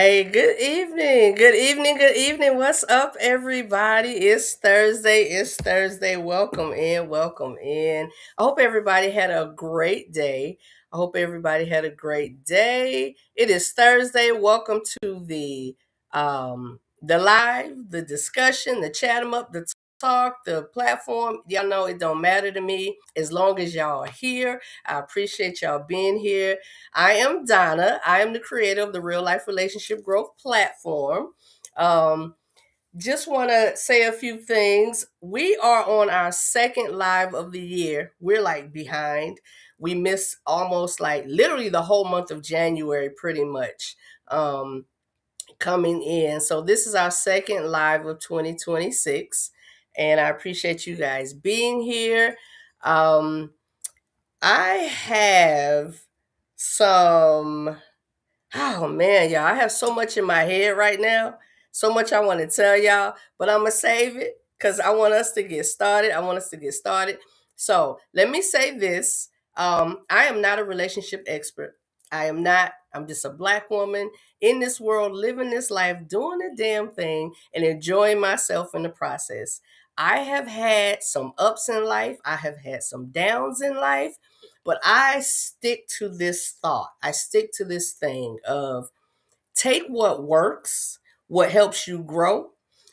Hey, good evening. Good evening. Good evening. What's up, everybody? It's Thursday. It's Thursday. Welcome in. Welcome in. I hope everybody had a great day. I hope everybody had a great day. It is Thursday. Welcome to the live, the discussion, the chat 'em up, the talk, the platform. Y'all know it don't matter to me as long as y'all are here. I appreciate y'all being here. I am Donna. I am the creator of the Real Life Relationship Growth Platform. Um, just want to say a few things. We are on our second live of the year. We're like behind. We missed almost like literally the whole month of January, pretty much, coming in. So this is our second live of 2026. And I appreciate you guys being here. Um, I have some Oh man, y'all, I have so much in my head right now. So much I want to tell y'all, but I'm gonna save it because I want us to get started. I want us to get started. So let me say this. I am not a relationship expert. I am not. I'm just a black woman in this world, living this life, doing the damn thing, and enjoying myself in the process. I have had some ups in life. I have had some downs in life. But I stick to this thought. I stick to this thing of take what works, what helps you grow,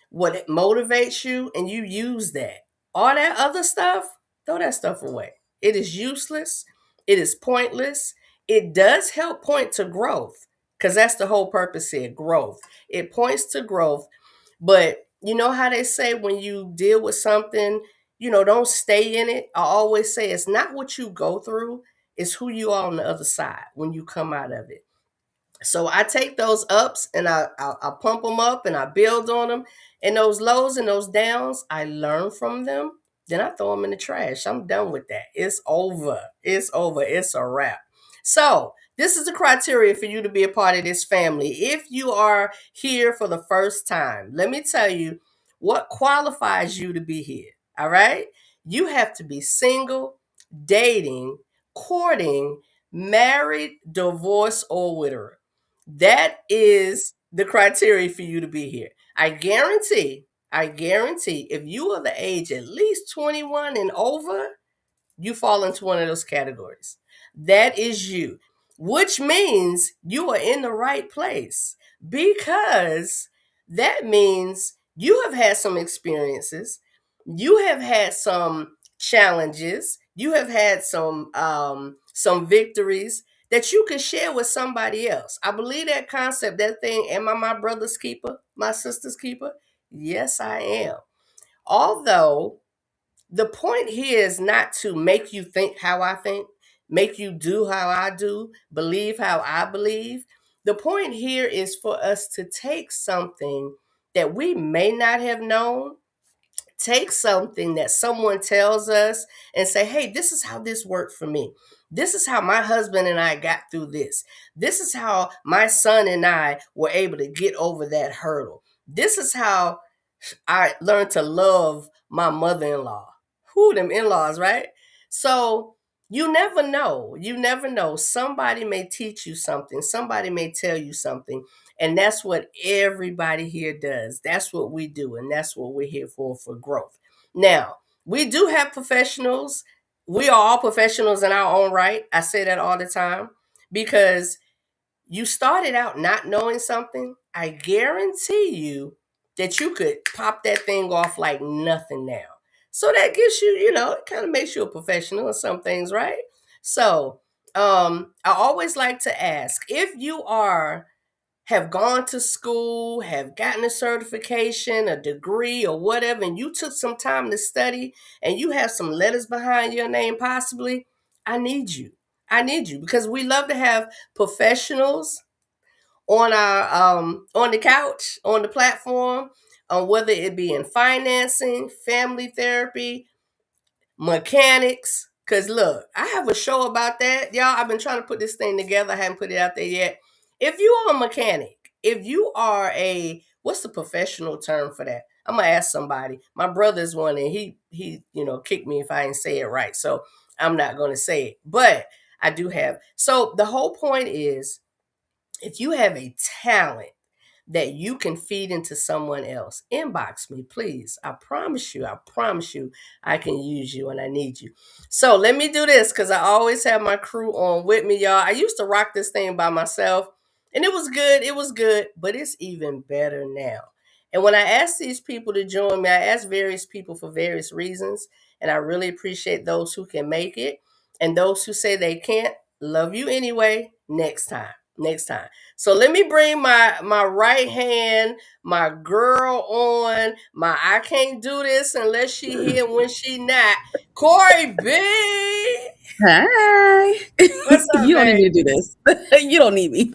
what motivates you, and you use that. All that other stuff, throw that stuff away. It is useless. It is pointless. It does help point to growth because that's the whole purpose here, growth. It points to growth, but you know how they say when you deal with something, don't stay in it. I always say it's not what you go through, it's who you are on the other side when you come out of it. So I take those ups and I pump them up and I build on them. And those lows and those downs, I learn from them. Then I throw them in the trash. I'm done with that. It's over. It's over. It's a wrap. So this is the criteria for you to be a part of this family. If you are here for the first time, let me tell you what qualifies you to be here. All right. You have to be single, dating, courting, married, divorced, or widower. That is the criteria for you to be here. I guarantee if you are the age at least 21 and over, you fall into one of those categories. That is you, which means you are in the right place because that means you have had some experiences, you have had some challenges, you have had some victories that you can share with somebody else. I believe that concept, that thing, am I my brother's keeper, my sister's keeper? Yes, I am. Although the point here is not to make you think how I think, make you do how I do, believe how I believe. The point here is for us to take something that we may not have known, take something that someone tells us and say, hey, this is how this worked for me. This is how my husband and I got through this. This is how my son and I were able to get over that hurdle. This is how I learned to love my mother-in-law. Who them in-laws, right? So you never know. You never know. Somebody may teach you something. Somebody may tell you something. And that's what everybody here does. That's what we do. And that's what we're here for growth. Now, we do have professionals. We are all professionals in our own right. I say that all the time because you started out not knowing something, I guarantee you that you could pop that thing off like nothing now. So that gives you, it kind of makes you a professional in some things, right? So, I always like to ask if you have gone to school, have gotten a certification, a degree, or whatever, and you took some time to study and you have some letters behind your name, possibly, I need you. I need you because we love to have professionals on our on the couch, on the platform, whether it be in financing, family therapy, mechanics. Cause look, I have a show about that. Y'all, I've been trying to put this thing together. I haven't put it out there yet. If you are a mechanic, if you are what's the professional term for that? I'm gonna ask somebody. My brother's one and he kicked me if I didn't say it right. So I'm not gonna say it. But I do have. So the whole point is if you have a talent, that you can feed into someone else, inbox me, please. I promise you, I can use you and I need you. So let me do this because I always have my crew on with me, y'all. I used to rock this thing by myself and it was good, but it's even better now. And when I ask these people to join me, I ask various people for various reasons, and I really appreciate those who can make it and those who say they can't. Love you anyway. Next time. So let me bring my right hand, my girl on, my I can't do this unless she here when she not. Corey B. Hi. What's up, You don't need babe? me to do this. You don't need me.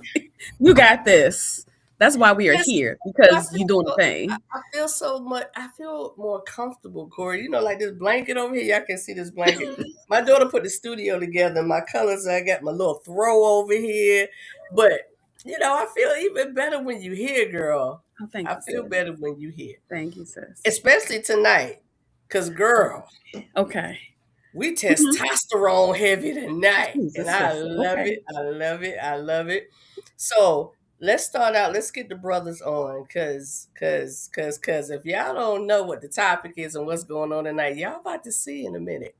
You got this. That's why we are Yes, here but because you're doing the thing. I feel so much. I feel more comfortable, Corey. You know, like this blanket over here. Y'all can see this blanket. My daughter put the studio together. My colors. I got my little throw over here, but you know, I feel even better when you here, girl. Oh, thank I you, feel sis. better when you here, Thank you, sis. especially tonight, cause girl, Okay. we Mhm. testosterone heavy tonight, and Jesus, I sis. love Okay. it. I love it. I love it. So let's start out. Let's get the brothers on, cause if y'all don't know what the topic is and what's going on tonight, y'all about to see in a minute.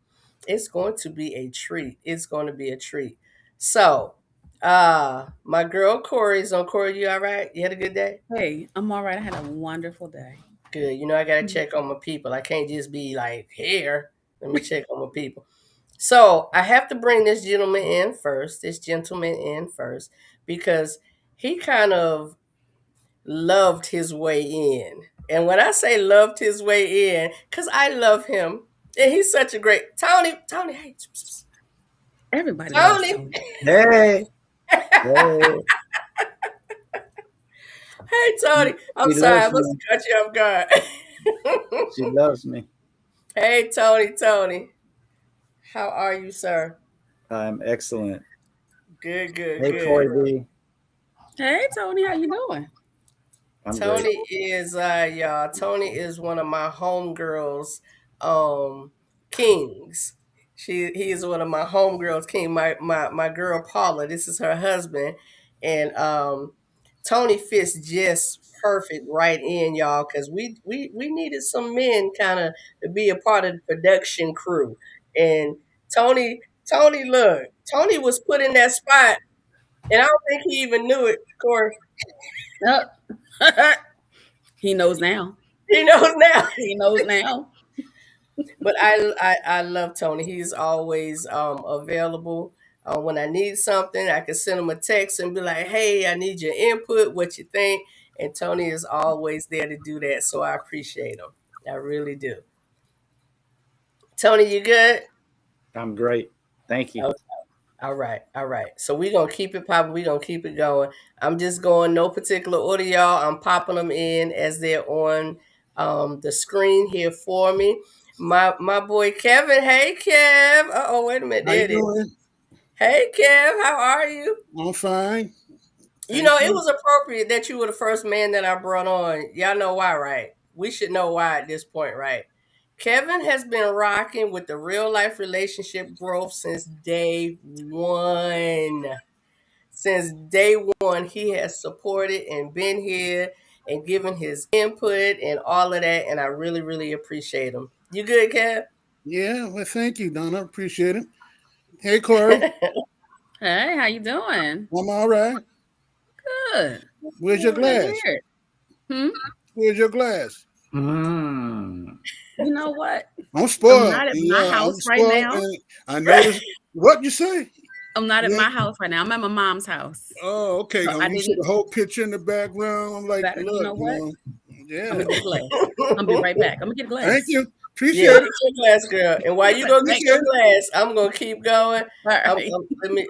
It's going to be a treat. It's going to be a treat. So, my girl Corey's on. Corey, you all right? You had a good day? Hey, I'm all right. I had a wonderful day. Good. You know I gotta Mhm. check on my people. I can't just be like here. Let me check on my people. So I have to bring this gentleman in first, because he kind of loved his way in. And when I say loved his way in, because I love him, and he's such a great Tony, hey, Everybody loves Tony, Tony. Hey, hey, hey Tony. I'm she sorry, I loves must me. have cut you off guard. She loves me. Hey Tony, how are you, sir? I'm excellent. Good, good, Hey, good. Corey B. Hey, Tony, how you doing? I'm great. Tony is one of my homegirls, kings. He is one of my homegirls king. My girl Paula, this is her husband, and Tony fits just perfect right in, y'all, because we needed some men kind of to be a part of the production crew. And Tony, look, Tony was put in that spot, and I don't think he even knew it, of course. Oh. He knows now. He knows now. He knows now. But I love Tony. He's always available. When I need something, I can send him a text and be like, "Hey, I need your input. What you think?" And Tony is always there to do that. So I appreciate him. I really do. Tony, you good? I'm great. Thank you. Okay. All right, all right. So we're gonna keep it popping. We're gonna keep it going. I'm just going no particular order, y'all. I'm popping them in as they're on the screen here for me. My boy Kevin. Hey Kev. Oh, wait a minute. How There you it is. doing? Hey Kev, how are you? I'm fine. You know, Thank it you. was appropriate that you were the first man that I brought on. Y'all know why, right? We should know why at this point, right? Kevin has been rocking with the real life relationship growth since day one. Since day one, he has supported and been here and given his input and all of that. And I really, really appreciate him. You good, Kev? Yeah, well, thank you, Donna. Appreciate it. Hey, Corey. Hey, how you doing? I'm all right. Good. Where's your Glad to glass? hear it. Hmm? Where's your glass? Mm. You know what? I'm I'm spoiled. not at my Yeah, I'm house right spoiled, now. and I noticed what you say. I'm not at Yeah. my house right now. I'm at my mom's house. Oh, okay. So I You see didn't the whole picture in the background. I'm like, better, you look, know what? I'm yeah. gonna get a glass. I'm gonna be right back. I'm gonna get a Thank glass. you. Yeah, Appreciate get it. your glass, girl. And while you But go get thank your Appreciate it. glass, I'm gonna keep going. all right.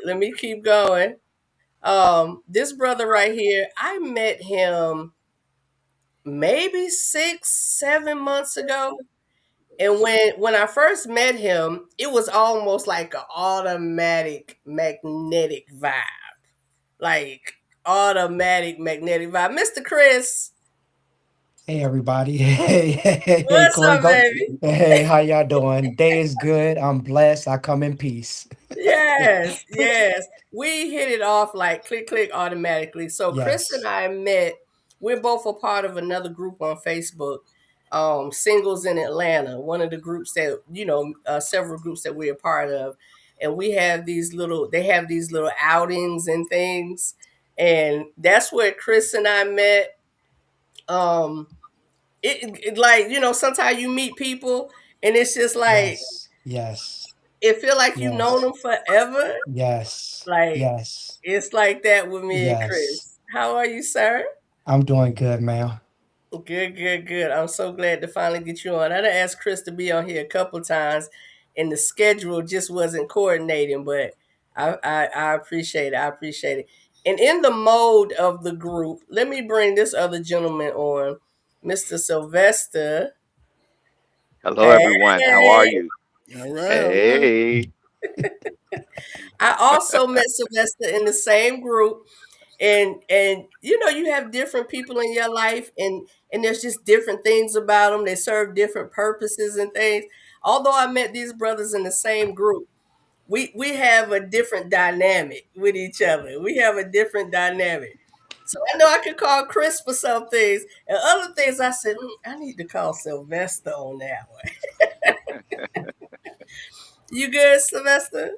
Let me keep going. This brother right here, I met him maybe 6, 7 months ago. And when I first met him, it was almost like an automatic magnetic vibe. Like automatic magnetic vibe. Mr. Chris, Hey everybody. Hey, what's Corey. up, Go. baby? Hey, how y'all doing? Day is good. I'm blessed. I come in peace. Yes, yes. We hit it off like click, click automatically. So Chris and Yes. I met we're both a part of another group on Facebook, Singles in Atlanta, one of the groups that, several groups that we're a part of. And we have they have these little outings and things. And that's where Chris and I met. Um, it like, sometimes you meet people and it's just like, Yes. Yes. it feel like you've known Yes. them forever. Yes. Like, Yes. it's like that with me and Yes. Chris. How are you, sir? I'm doing good, ma'am. Good, good, good. I'm so glad to finally get you on. I done asked Chris to be on here a couple times, and the schedule just wasn't coordinating. But I appreciate it. I appreciate it. And in the mode of the group, let me bring this other gentleman on, Mr. Sylvester. Hello, Hey, everyone. How are you? All right, all right. Hey. I also met Sylvester in the same group. And you have different people in your life, and there's just different things about them. They serve different purposes and things. Although I met these brothers in the same group, we have a different dynamic with each other. We have a different dynamic. So I know I could call Chris for some things, and other things I said, I need to call Sylvester on that one. You good, Sylvester?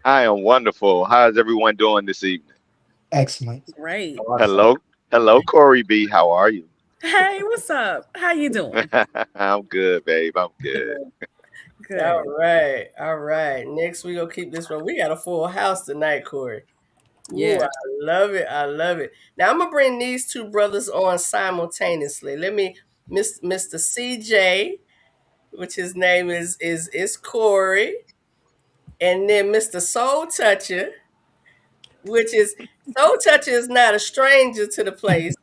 I am wonderful. How's everyone doing this evening? Excellent. Great. Hello. Hello, Corey B. How are you? Hey, what's up? How you doing? I'm good, babe. I'm good. Good. All right, all right. Next, we gonna keep this one. We got a full house tonight, Corey. Ooh, Yeah. I love it. I love it. Now I'm gonna bring these two brothers on simultaneously. Let me, Mr. CJ, which his name is Corey, and then Mr. Soul Toucher, which is Soul Toucher is not a stranger to the place.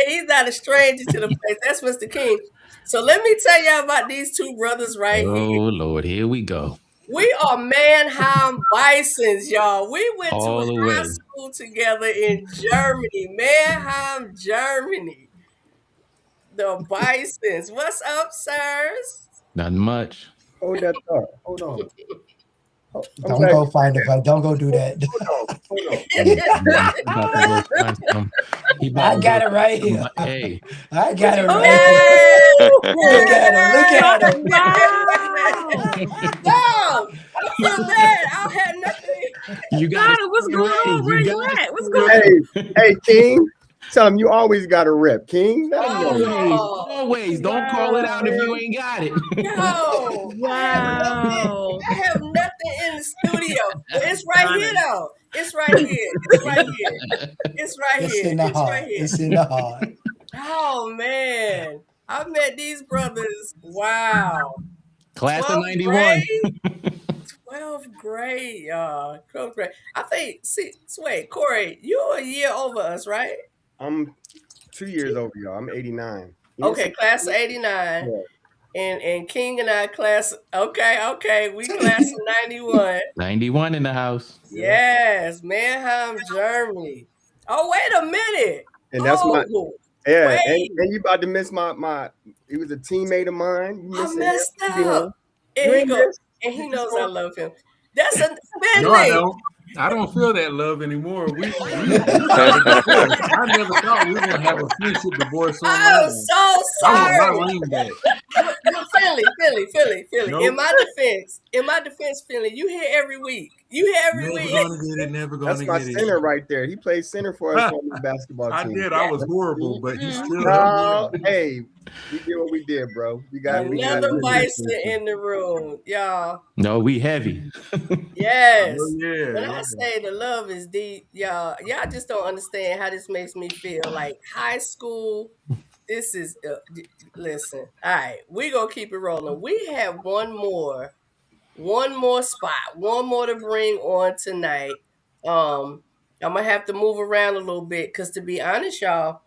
He's not a stranger to the place. That's Mr. King. So let me tell y'all about these two brothers right here. Oh Lord, here we go. We are Mannheim Bisons, y'all. We went to All the high way. school together in Germany, Mannheim, Germany. The Bisons. What's up, sirs? Nothing much. Hold that thought. Hold on. I'm Don't glad go you find it, but don't go do that. hold on. He about to go find some. He about I to got go it right find here. some- Hey, I got it Oh, right here. Look at him. Look at him. wow. No, I feel bad. I don't have nothing. you got Donna, what's going on? Where you at? What's going on? Hey, King. Tell him you always got a rep, King. Let him know. always, Oh, always. Don't call it out if you ain't got it. no, Wow. I have nothing in the studio. But it's right Donna. here, though. It's right here. It's right here. It's right It's here. in the It's right heart. here. It's in the heart. Oh man, I met these brothers. Wow, Class of 12th 91. grade. 12th grade, y'all. 12th grade. I think. See, wait, Corey, you're a year over us, right? I'm 2 years over y'all. I'm 89. Okay, class of '89, Yeah. and King and I class. Okay, we class of '91. 91 in the house. Yes, Mannheim, Germany. Oh, wait a minute. And that's my Wait. and you about to miss my he was a teammate of mine. You I missing messed him. up. You And he ain't go, miss. and he You knows just I want- love him. That's a No, I Finley. don't. I don't feel that love anymore. We had a divorce. I never thought we were gonna have a friendship divorce I'm online. so I want sorry. my ring back. But Finley. Nope. In my defense, Finley, you here every week. You here every Never week. gonna get it. Never That's gonna my get center it. right there. He played center for us on the basketball I team. did. I was horrible, but he still helped me No, out. hey, we did what we did, bro. We got Another we bison in the room, y'all. No, we heavy. Yes. Oh, yeah, When yeah. I say the love is deep, y'all just don't understand how this makes me feel. Like high school, this is listen. All right, we gonna keep it rolling. We have one more spot, one more to bring on tonight. I'm gonna have to move around a little bit because, to be honest, y'all,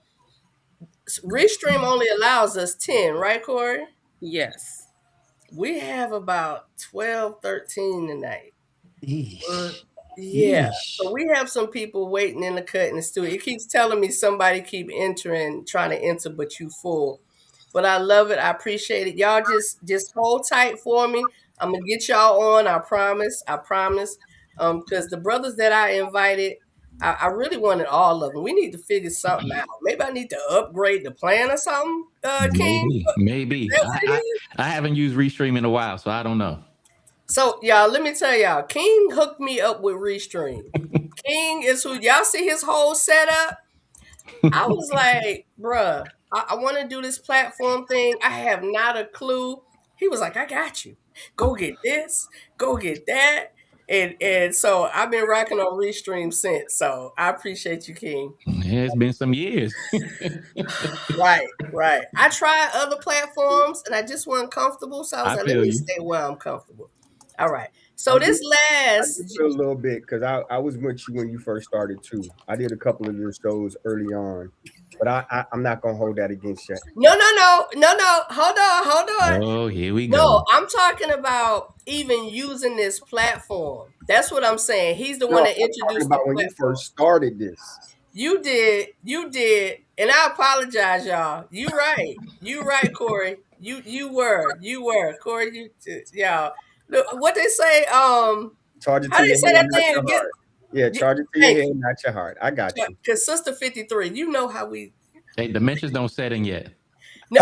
Restream only allows us 10, right, Corey? Yes. We have about 12, 13 tonight. Yeesh. Yeah. Yeesh. So we have some people waiting in the cut in the studio. It keeps telling me somebody keep entering, trying to enter, but you full. But I love it. I appreciate it. Y'all just hold tight for me. I'm gonna get y'all on. I promise. Because the brothers that I invited, I really wanted all of them. We need to figure something out. Maybe I need to upgrade the plan or something, King. Maybe. Is that what it is? I haven't used Restream in a while, so I don't know. So, y'all, let me tell y'all, King hooked me up with Restream. King is who, y'all see his whole setup? I was like, bruh, I want to do this platform thing. I have not a clue. He was like, I got you. Go get this. Go get that. And so I've been rocking on Restream since. So I appreciate you, King. It's been some years. Right. I tried other platforms and I just wasn't comfortable. So I was I like, feel let me you. stay where I'm comfortable. All right. So this I last just feel a little bit because I was with you when you first started too. I did a couple of your shows early on, but I'm not gonna hold that against you. No. Hold on. Oh, here we go. No, I'm talking about even using this platform. That's what I'm saying. He's the one that introduced the about when you platform. first started this. You did, and I apologize, y'all. You right, Corey. You were, Corey. Y'all. Look, what they say? Charge it How to do your you say head, that not thing? your heart. Yeah, charge it to your head, not your heart. I got you. Because Sister 53, you know how we. Hey, dementias don't set in yet. No.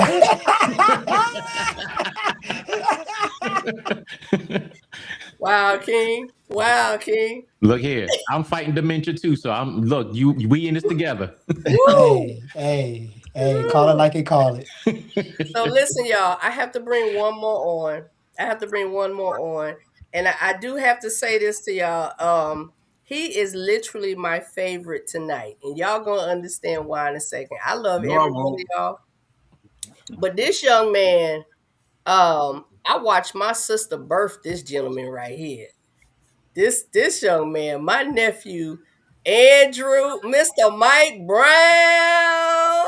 Wow, King. Look here, I'm fighting dementia too. So we in this together. Hey, call it like you call it. So listen, y'all, I have to bring one more on. And I do have to say this to y'all. He is literally my favorite tonight. And y'all gonna understand why in a second. I love every one of y'all. But this young man, I watched my sister birth this gentleman right here. This young man, my nephew, Andrew, Mr. Mike Brown.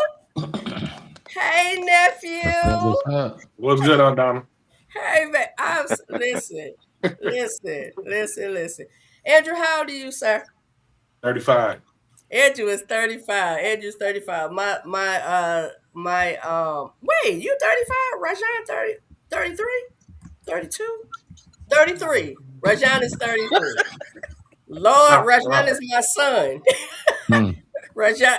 Hey, nephew. What's up? What's good, Aunt Donna? Hey, man. Listen. Andrew, how old are you, sir? 35. Andrew is 35. Andrew's 35. Wait, you 35? Rajan 30, 33? 32? 33. Rajan is 33. Lord, Rajan is my son. Rajan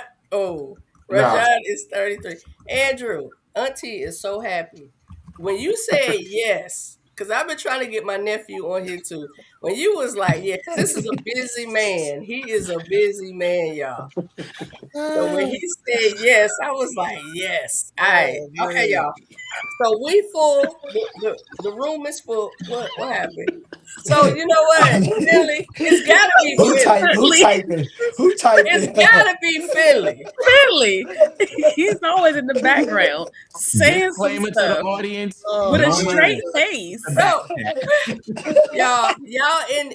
is 33. Andrew, Auntie is so happy. When you said yes, because I've been trying to get my nephew on here too. When you was like, yeah, this is a busy man. He is a busy man, y'all. So when he said yes, I was like, yes. All right. Okay, y'all. So we full. The room is full. What happened? So you know what? Finley, it's gotta be Finley. Who typing? It's gotta be Finley. Finley. He's always in the background saying some To the stuff audience with a straight face. So, y'all in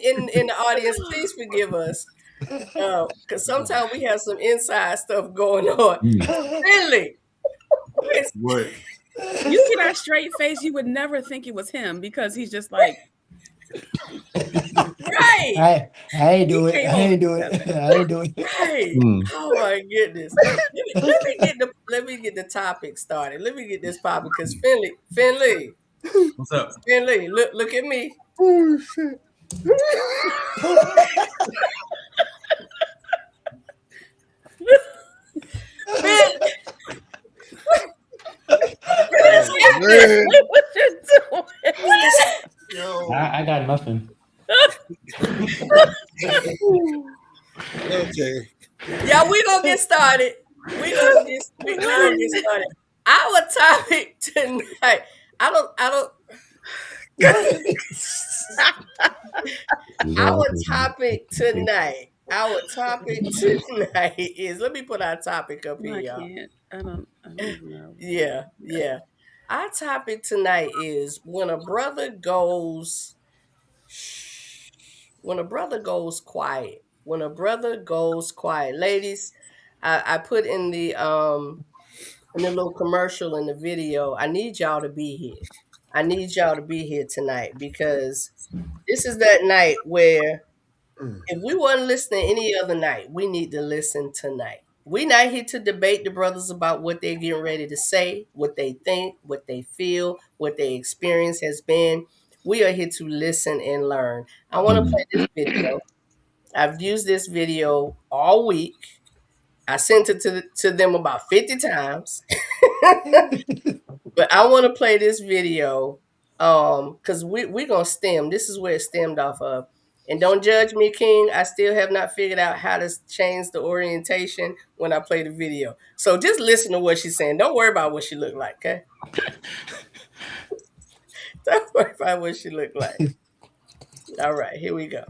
the audience, please forgive us. Because sometimes we have some inside stuff going on. Finley. What? You see that straight face, you would never think it was him because he's just like, right. I ain't do it. Right. Oh my goodness. Let me get the topic started. Let me get this popping because Finley. What's up? Finley, look at me. Oh shit. what you doing? I got nothing. Okay. Yeah, we gonna get started. We gonna get started. Our topic tonight. Our topic tonight is. Let me put our topic up here, y'all. I don't know. Yeah. Our topic tonight is when a brother goes quiet. When a brother goes quiet. Ladies, I put in the little commercial in the video, I need y'all to be here. I need y'all to be here tonight because this is that night where if we wasn't listening any other night, we need to listen tonight. We're not here to debate the brothers about what they're getting ready to say, what they think, what they feel, what their experience has been. We are here to listen and learn. I want to play this video. I've used this video all week. I sent it to them about 50 times. But I want to play this video because we're going to stem. This is where it stemmed off of. And don't judge me, King. I still have not figured out how to change the orientation when I play the video. So just listen to what she's saying. Don't worry about what she looked like, okay? Don't worry about what she looked like. All right, here we go.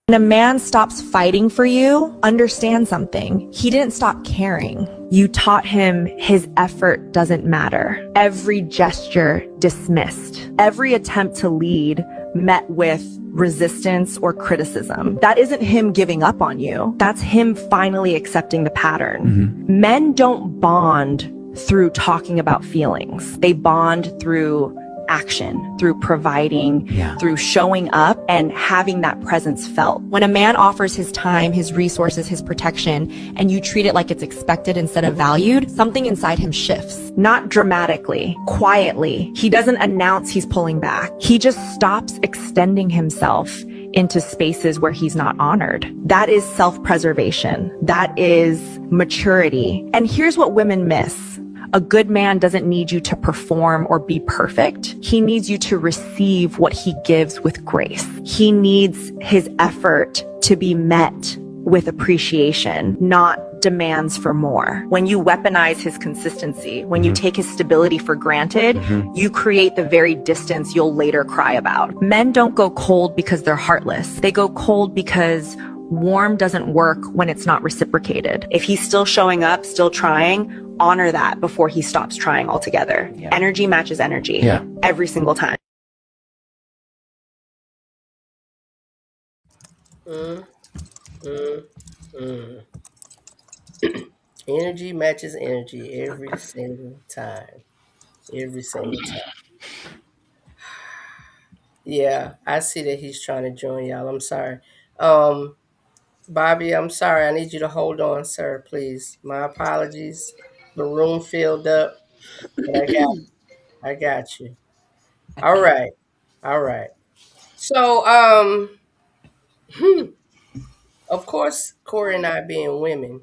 When a man stops fighting for you, understand something. He didn't stop caring. You taught him his effort doesn't matter. Every gesture dismissed. Every attempt to lead met with resistance or criticism. That isn't him giving up on you. That's him finally accepting the pattern. Mm-hmm. Men don't bond through talking about feelings. They bond through action, through providing, through showing up and having that presence felt. When a man offers his time, his resources, his protection, and you treat it like it's expected instead of valued, something inside him shifts. Not dramatically, quietly. He doesn't announce he's pulling back. He just stops extending himself into spaces where he's not honored. That is self-preservation. That is maturity. And here's what women miss. A good man doesn't need you to perform or be perfect. He needs you to receive what he gives with grace. He needs his effort to be met with appreciation, not demands for more. When you weaponize his consistency, when you take his stability for granted, you create the very distance you'll later cry about. Men don't go cold because they're heartless. They go cold because warm doesn't work when it's not reciprocated. If he's still showing up, still trying, honor that before he stops trying altogether. Energy matches energy every single time. Energy matches energy every single time. Every single time. Yeah, I see that he's trying to join y'all. I'm sorry. Bobby, I'm sorry. I need you to hold on, sir, please. My apologies. The room filled up, but I got you. All right. All right. So, of course, Corey and I being women,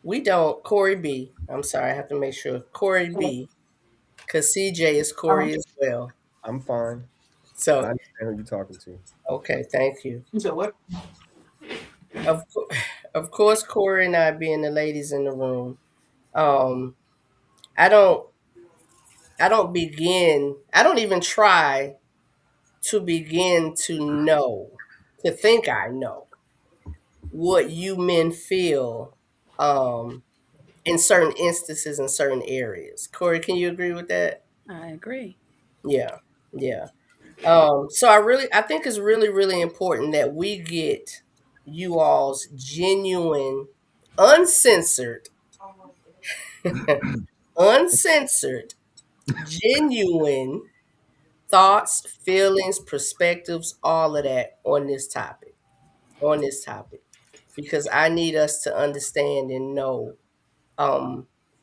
we don't, Corey B, I'm sorry, I have to make sure, Corey B, because CJ is Corey as well. I'm fine. So, I understand who you're talking to. Okay, thank you. You said what? Of course, Corey and I being the ladies in the room, I don't even try to begin to think I know what you men feel in certain instances in certain areas. Corey, can you agree with that? I agree. Yeah. So I think it's really, really important that we get you all's genuine, uncensored, genuine thoughts, feelings, perspectives, all of that on this topic. Because I need us to understand and know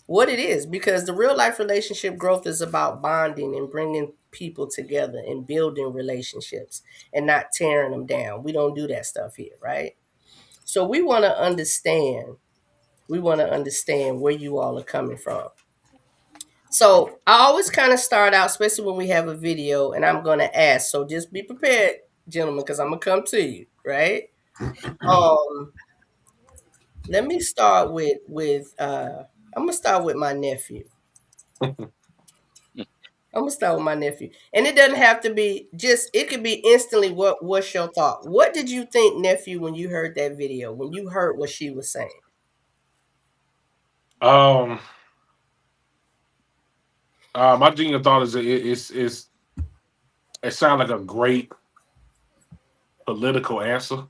what it is, because the real life relationship growth is about bonding and bringing people together and building relationships and not tearing them down. We don't do that stuff here, right? So we want to understand where you all are coming from. So I always kind of start out, especially when we have a video, and I'm going to ask, so just be prepared, gentlemen, because I'm going to come to you, right? Let me start with I'm gonna start with my nephew. And it doesn't have to be it could be instantly what's your thought? What did you think, nephew, when you heard that video, when you heard what she was saying? My genuine thought is it sounds like a great political answer.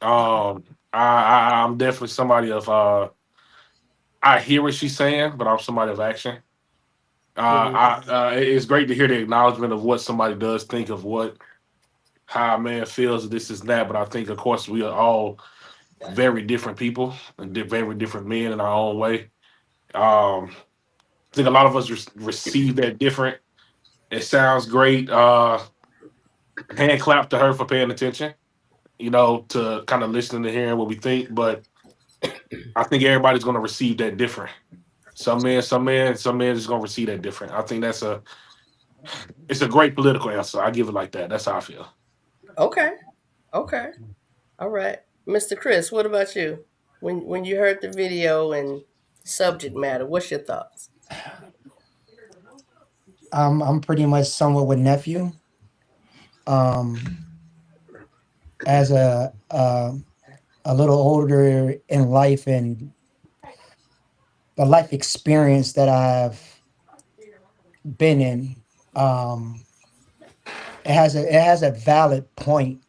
I'm definitely somebody of I hear what she's saying, but I'm somebody of action. It's great to hear the acknowledgement of what somebody does think of how a man feels, this is that. But I think, of course, we are all very different people and very different men in our own way. I think a lot of us receive that different. It sounds great. Hand clap to her for paying attention. to kind of listening to hearing what we think. But I think everybody's going to receive that different. Some men is going to receive that different. I think it's a great political answer. I give it like that. That's how I feel. Okay. All right. Mr. Chris, what about you? When you heard the video and subject matter, what's your thoughts? I'm pretty much somewhat with nephew. As a little older in life and the life experience that I've been in, it has a valid point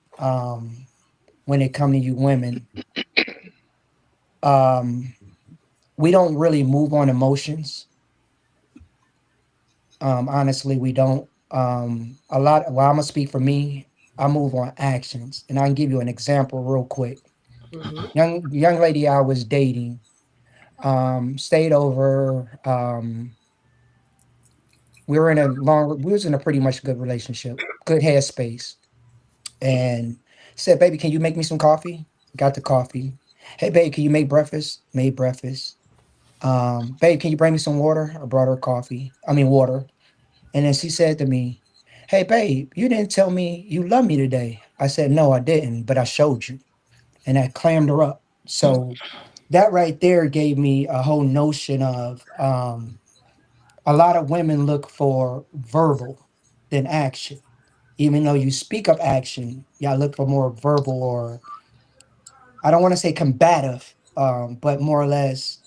when it comes to you women. We don't really move on emotions. Honestly, we don't. I'm gonna speak for me. I move on actions, and I can give you an example real quick. Young lady I was dating, stayed over. We was in a pretty much good relationship, good headspace, and said, "Baby, can you make me some coffee?" Got the coffee. Hey, babe, can you make breakfast? Made breakfast. Babe, can you bring me some water? I brought her water. And then she said to me, "Hey, babe, you didn't tell me you love me today." I said, "No, I didn't, but I showed you." And that clammed her up. So that right there gave me a whole notion of a lot of women look for verbal than action. Even though you speak of action, y'all look for more verbal, or I don't want to say combative, but more or less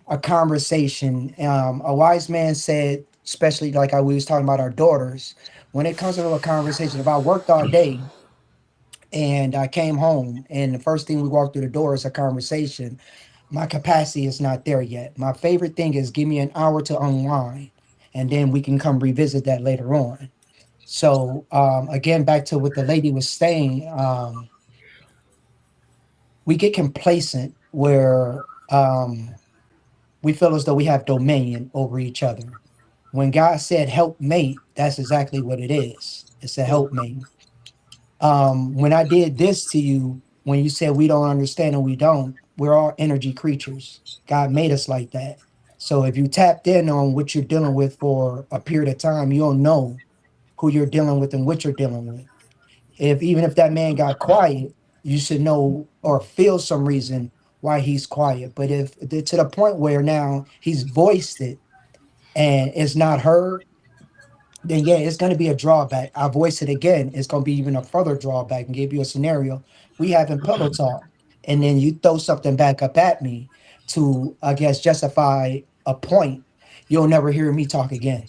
a conversation. A wise man said, especially like we was talking about our daughters, when it comes to a conversation, if I worked all day and I came home and the first thing we walk through the door is a conversation, my capacity is not there yet. My favorite thing is give me an hour to unwind, and then we can come revisit that later on. So again, back to what the lady was saying, we get complacent where we feel as though we have dominion over each other. When God said helpmate, that's exactly what it is. It's a helpmate. When I did this to you, when you said we don't understand and we don't, we're all energy creatures. God made us like that. So if you tapped in on what you're dealing with for a period of time, you'll know who you're dealing with and what you're dealing with. Even if that man got quiet, you should know or feel some reason why he's quiet. But if to the point where now he's voiced it and it's not heard, then yeah, it's going to be a drawback. I voice it again, it's going to be even a further drawback. And give you a scenario. We having pillow talk, and then you throw something back up at me to, I guess, justify a point. You'll never hear me talk again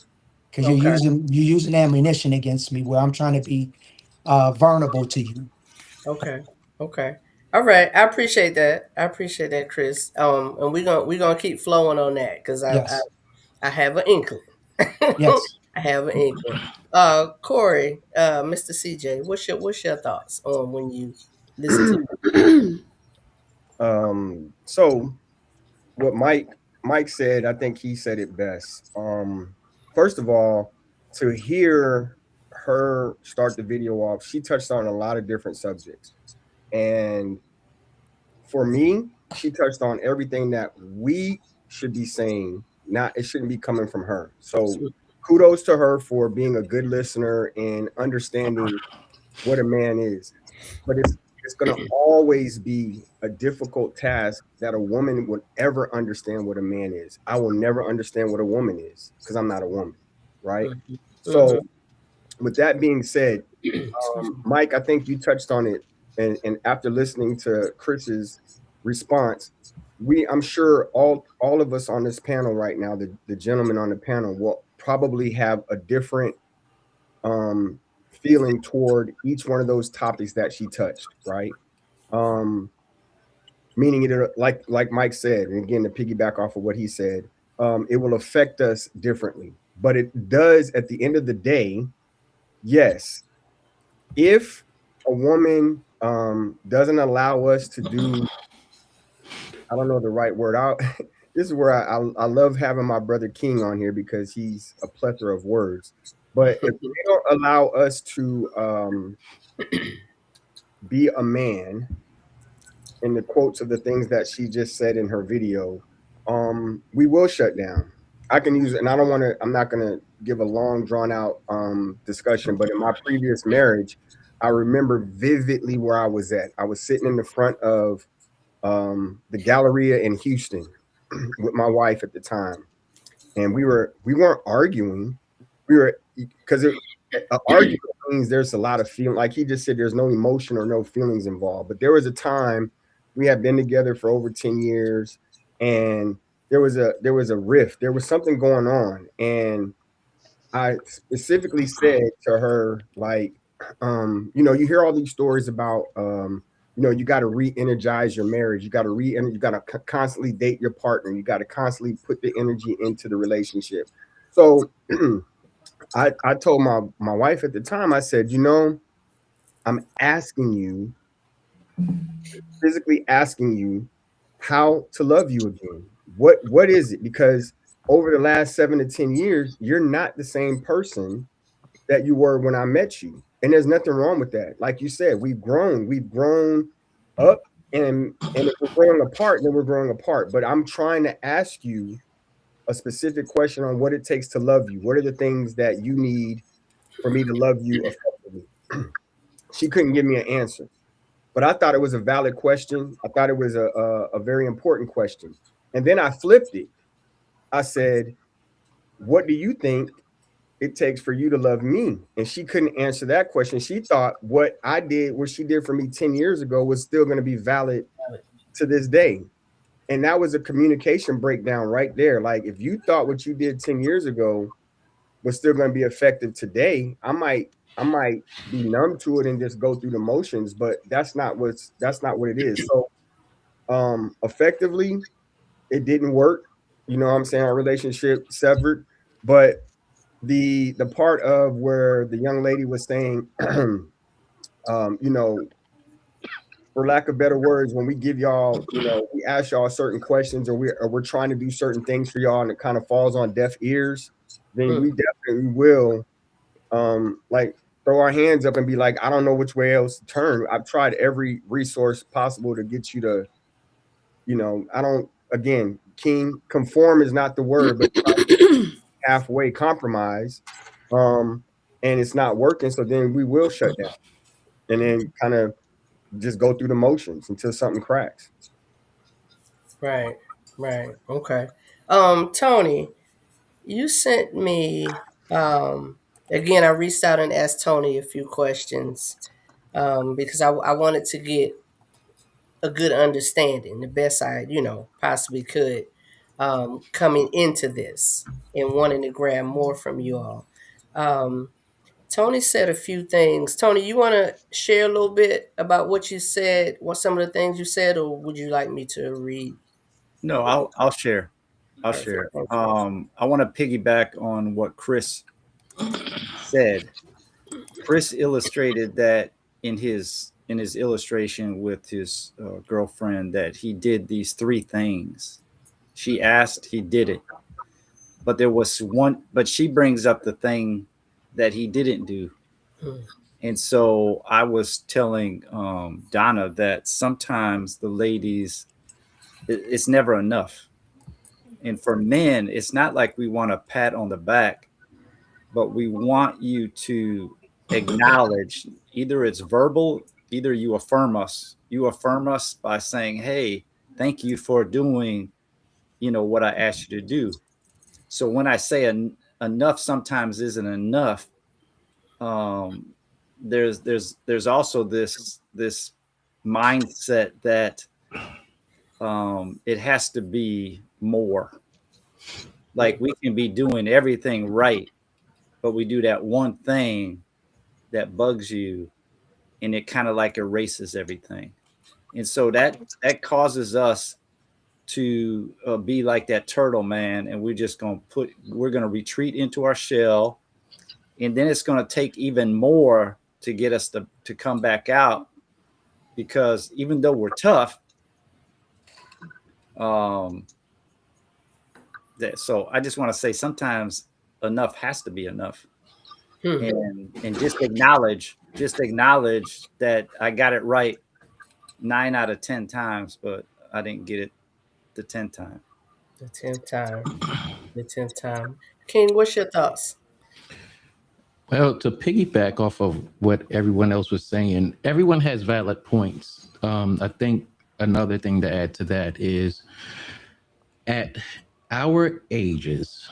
because you're using ammunition against me where I'm trying to be vulnerable to you. Okay. All right. I appreciate that, Chris. And we're gonna keep flowing on that because Yes. I have an inkling. Yes. I have an inkling. Corey, Mr. CJ, what's your thoughts on when you listen to? So what Mike said, I think he said it best. First of all, to hear her start the video off, she touched on a lot of different subjects. And for me, she touched on everything that we should be saying. It shouldn't be coming from her. So kudos to her for being a good listener and understanding what a man is. But it's going to always be a difficult task that a woman would ever understand what a man is. I will never understand what a woman is because I'm not a woman, right? So with that being said, Mike, I think you touched on it. And after listening to Chris's response, I'm sure all of us on this panel right now, the gentlemen on the panel will probably have a different feeling toward each one of those topics that she touched, right? Meaning it, like Mike said, and again, to piggyback off of what he said, it will affect us differently. But it does at the end of the day, yes. If a woman doesn't allow us to do, I don't know the right word. This is where I love having my brother King on here because he's a plethora of words. But if they don't allow us to be a man, in the quotes of the things that she just said in her video, we will shut down. I can use it, and I'm not going to give a long, drawn out discussion, but in my previous marriage, I remember vividly where I was at. I was sitting in the front of the Galleria in Houston with my wife at the time, and we weren't arguing. We were, because arguing means there's a lot of feeling. Like he just said, there's no emotion or no feelings involved. But there was a time we had been together for over 10 years, and there was a rift. There was something going on, and I specifically said to her, like, you hear all these stories about, you got to re-energize your marriage. You got to constantly date your partner. You got to constantly put the energy into the relationship. So I told my wife at the time, I said, I'm asking you, physically asking you how to love you again. What is it? Because over the last 7 to 10 years, you're not the same person that you were when I met you. And there's nothing wrong with that. Like you said, we've grown up, and if we're growing apart, then we're growing apart. But I'm trying to ask you a specific question on what it takes to love you. What are the things that you need for me to love you effectively? She couldn't give me an answer, but I thought it was a valid question. I thought it was a very important question. And then I flipped it. I said, what do you think it takes for you to love me? And she couldn't answer that question. She thought what she did for me 10 years ago was still going to be valid to this day. And that was a communication breakdown right there. Like, if you thought what you did 10 years ago was still going to be effective today, I might be numb to it and just go through the motions, but that's not what it is. So effectively, it didn't work. You know what I'm saying? Our relationship severed. But the part of where the young lady was saying, for lack of better words, when we give y'all, we ask y'all certain questions, or we're trying to do certain things for y'all, and it kind of falls on deaf ears, then we definitely will like throw our hands up and be like, I don't know which way else to turn. I've tried every resource possible to get you to, King, conform is not the word, but halfway compromise. And it's not working. So then we will shut down and then kind of just go through the motions until something cracks. Right. Okay. Tony, you sent me, again, I reached out and asked Tony a few questions because I wanted to get a good understanding, the best I, possibly could, coming into this and wanting to grab more from you all. Tony said a few things. Tony, you want to share a little bit about what you said, what some of the things you said, or would you like me to read? No, I'll share. I'll share. I want to piggyback on what Chris said. Chris illustrated that in his illustration with his girlfriend, that he did these 3 things. She asked, he did it. But there was one, but she brings up the thing that he didn't do. And so I was telling Donna that sometimes the ladies, it's never enough. And for men, it's not like we want a pat on the back, but we want you to acknowledge, either it's verbal, either you affirm us. You affirm us by saying, hey, thank you for doing, what I asked you to do. So when I say enough sometimes isn't enough, there's also this mindset that it has to be more. Like, we can be doing everything right, but we do that one thing that bugs you, and it kind of like erases everything. And so that causes us to be like that turtle, man. And we're just going to retreat into our shell. And then it's going to take even more to get us to come back out, because even though we're tough, so I just want to say sometimes enough has to be enough. And just acknowledge just acknowledge that I got it right 9 out of 10 times, but I didn't get it the 10th time. The 10th time. The 10th time. King, what's your thoughts? Well, to piggyback off of what everyone else was saying, everyone has valid points. I think another thing to add to that is at our ages,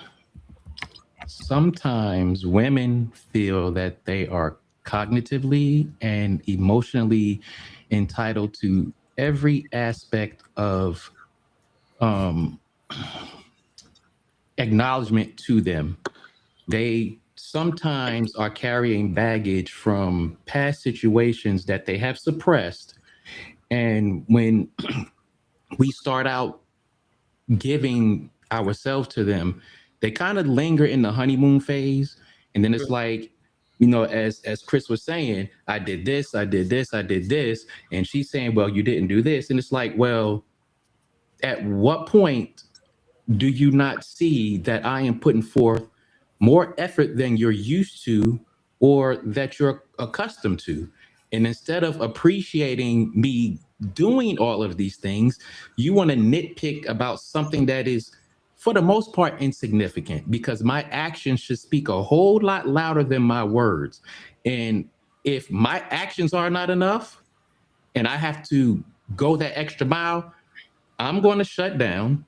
sometimes women feel that they are cognitively and emotionally entitled to every aspect of acknowledgement to them. They sometimes are carrying baggage from past situations that they have suppressed. And when we start out giving ourselves to them, they kind of linger in the honeymoon phase. And then it's like, you know, as Chris was saying, I did this, I did this, I did this. And she's saying, well, you didn't do this. And it's like, well, at what point do you not see that I am putting forth more effort than you're used to or that you're accustomed to? And instead of appreciating me doing all of these things, you want to nitpick about something that is, for the most part, insignificant, because my actions should speak a whole lot louder than my words. And if my actions are not enough and I have to go that extra mile, I'm going to shut down.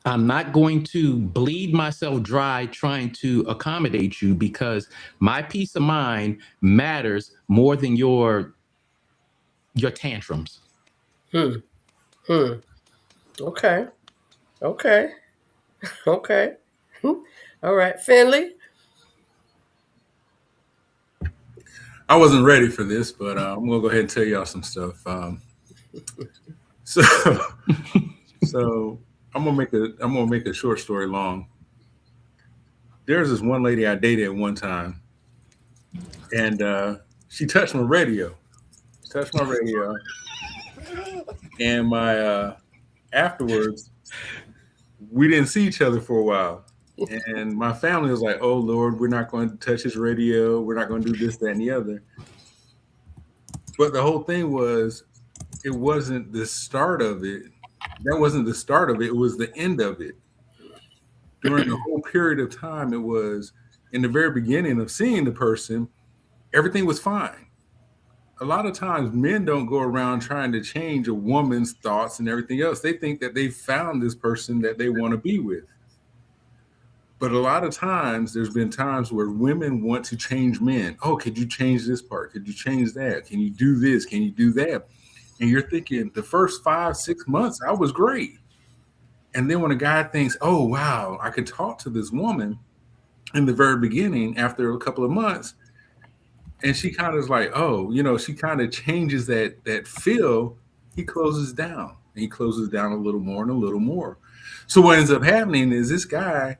I'm not going to bleed myself dry trying to accommodate you, because my peace of mind matters more than your tantrums. Okay. Okay. Okay. All right. Finley? I wasn't ready for this, but I'm gonna go ahead and tell y'all some stuff. So I'm gonna make a short story long. There's this one lady I dated at one time, and she touched my radio. And my afterwards, we didn't see each other for a while. And my family was like, oh Lord, we're not going to touch his radio. We're not going to do this, that, and the other. But the whole thing was, it wasn't the start of it. That wasn't the start of it. It was the end of it. During the whole period of time, it was in the very beginning of seeing the person, everything was fine. A lot of times men don't go around trying to change a woman's thoughts and everything else. They think that they found this person that they want to be with. But a lot of times there's been times where women want to change men. Oh, could you change this part? Could you change that? Can you do this? Can you do that? And you're thinking the first 5-6 months, I was great. And then when a guy thinks, oh, wow, I could talk to this woman in the very beginning after a couple of months, and she kind of is like, oh, you know, she kind of changes that feel, he closes down. And he closes down a little more and a little more. So what ends up happening is this guy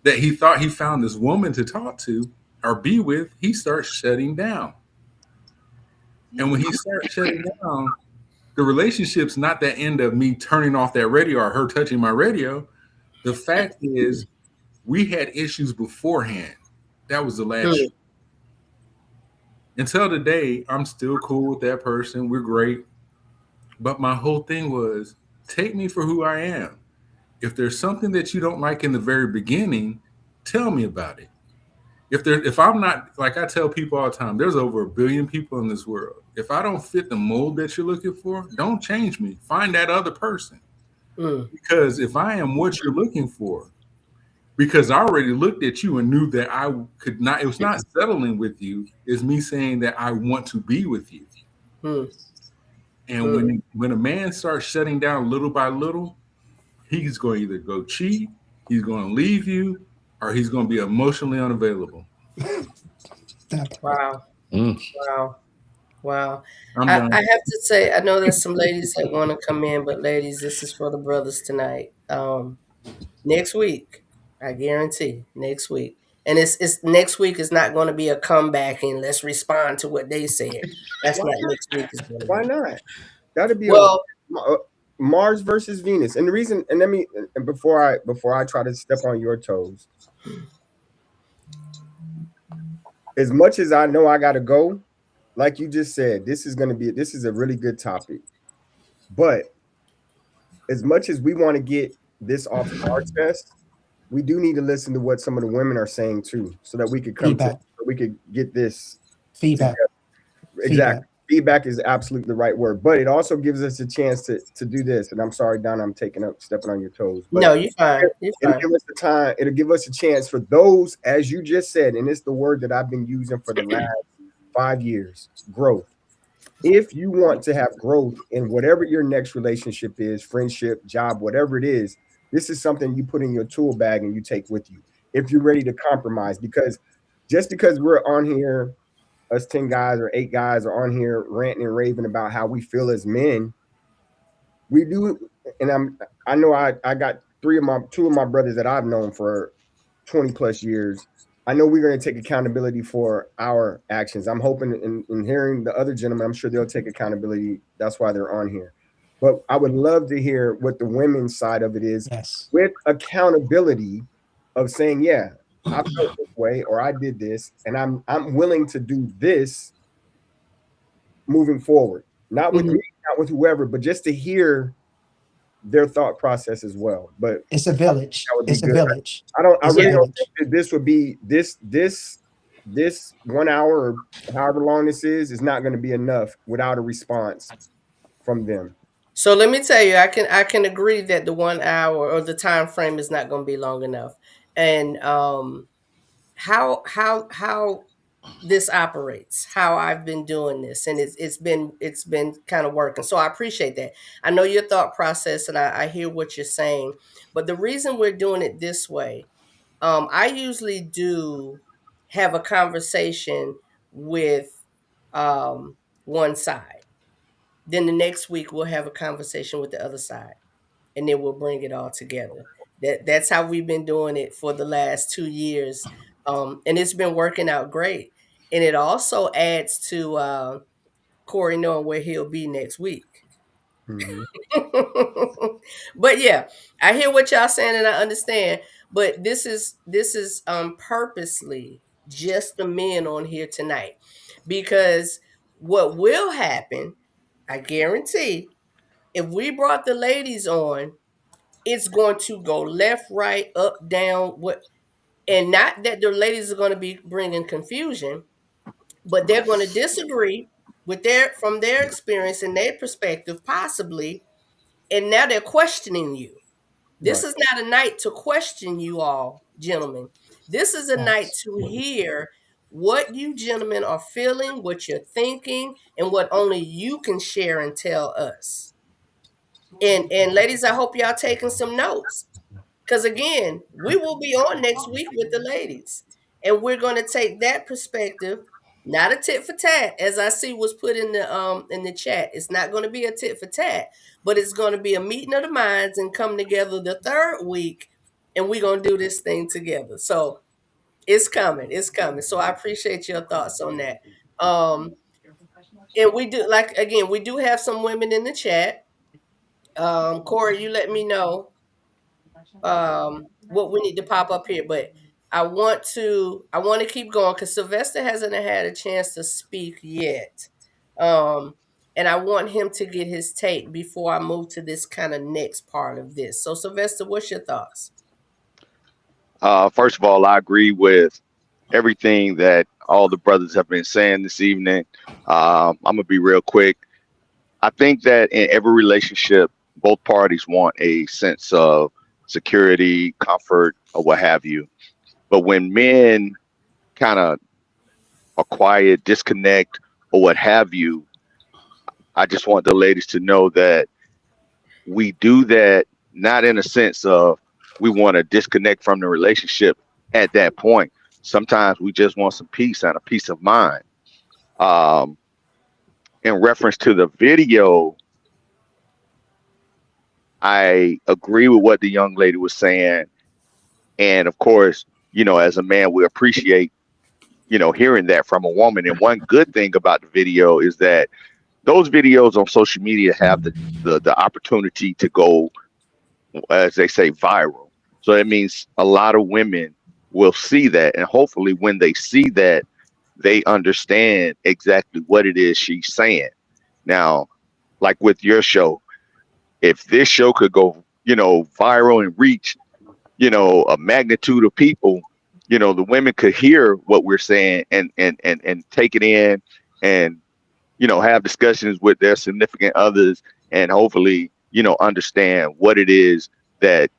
that he thought he found this woman to talk to or be with, he starts shutting down. And when he starts shutting down, the relationship's not that end of me turning off that radio or her touching my radio. The fact is, we had issues beforehand. That was the last year. Until today, I'm still cool with that person. We're great. But my whole thing was, take me for who I am. If there's something that you don't like in the very beginning, tell me about it. If I'm not, like I tell people all the time, there's over 1 billion people in this world. If I don't fit the mold that you're looking for, don't change me. Find that other person. Because if I am what you're looking for, because I already looked at you and knew that I could not, it was not settling with you, it's me saying that I want to be with you. And when a man starts shutting down little by little, he's going to either go cheat, he's going to leave you, or he's going to be emotionally unavailable. Wow. Wow. I have to say, I know there's some ladies that want to come in, but ladies, this is for the brothers tonight. Next week, I guarantee, next week. And it's next week is not going to be a comeback and let's respond to what they said. That's not next week. Why not? That'd be Mars versus Venus. And the reason, and before I try to step on your toes, as much as I know I gotta go, like you just said, this is a really good topic. But as much as we want to get this off our chest, we do need to listen to what some of the women are saying too, so that we could get this Feedback. together. Exactly. Feedback is absolutely the right word, but it also gives us a chance to do this. And I'm sorry, Donna, I'm stepping on your toes. But no, you're fine. It'll give us the time. It'll give us a chance for those, as you just said, and it's the word that I've been using for the last 5 years: growth. If you want to have growth in whatever your next relationship is, friendship, job, whatever it is, this is something you put in your tool bag and you take with you. If you're ready to compromise, because just because we're on here, us 10 guys or 8 guys are on here ranting and raving about how we feel as men, we do. And I know I got two of my brothers that I've known for 20 plus years. I know we're going to take accountability for our actions. I'm hoping in hearing the other gentlemen, I'm sure they'll take accountability. That's why they're on here. But I would love to hear what the women's side of it is, with accountability of saying, yeah, I felt this way, or I did this, and I'm willing to do this moving forward. Not with me, not with whoever, but just to hear their thought process as well. But it's a village. It's a village. I really don't think that this would be this 1 hour or however long this is not going to be enough without a response from them. So let me tell you, I can agree that the 1 hour or the time frame is not going to be long enough. And how this operates, how I've been doing this, and it's been kind of working. So I appreciate that. I know your thought process, and I hear what you're saying. But the reason we're doing it this way, I usually do have a conversation with one side. Then the next week we'll have a conversation with the other side, and then we'll bring it all together. That's how we've been doing it for the last 2 years, and it's been working out great. And it also adds to Corey knowing where he'll be next week. But yeah, I hear what y'all saying, and I understand. But this is purposely just the men on here tonight, because what will happen, I guarantee, if we brought the ladies on, it's going to go left, right, up, down. And not that the ladies are going to be bringing confusion, but they're going to disagree with from their experience and their perspective, possibly, and now they're questioning you. This is not a night to question you all, gentlemen. This is a night to hear what you gentlemen are feeling, what you're thinking, and what only you can share and tell us. And ladies, I hope y'all taking some notes. Because again, we will be on next week with the ladies. And we're going to take that perspective, not a tit for tat, as I see was put in the chat. It's not going to be a tit for tat, but it's going to be a meeting of the minds and come together the third week, and we're going to do this thing together. So it's coming. It's coming. So I appreciate your thoughts on that. And we do, like, again, we do have some women in the chat. Corey, you let me know what we need to pop up here, but I want to keep going because Sylvester hasn't had a chance to speak yet. And I want him to get his take before I move to this kind of next part of this. So Sylvester, what's your thoughts? First of all, I agree with everything that all the brothers have been saying this evening. I'm gonna be real quick. I think that in every relationship, both parties want a sense of security, comfort, or what have you. But when men kind of are quiet, disconnect, or what have you, I just want the ladies to know that we do that not in a sense of we want to disconnect from the relationship at that point. Sometimes we just want some peace and a peace of mind. In reference to the video, I agree with what the young lady was saying. And of course, as a man, we appreciate, hearing that from a woman. And one good thing about the video is that those videos on social media have the opportunity to go, as they say, viral. So that means a lot of women will see that. And hopefully when they see that, they understand exactly what it is she's saying. Now, like with your show, if this show could go, viral and reach, a magnitude of people, the women could hear what we're saying and take it in and, have discussions with their significant others and hopefully, understand what it is that,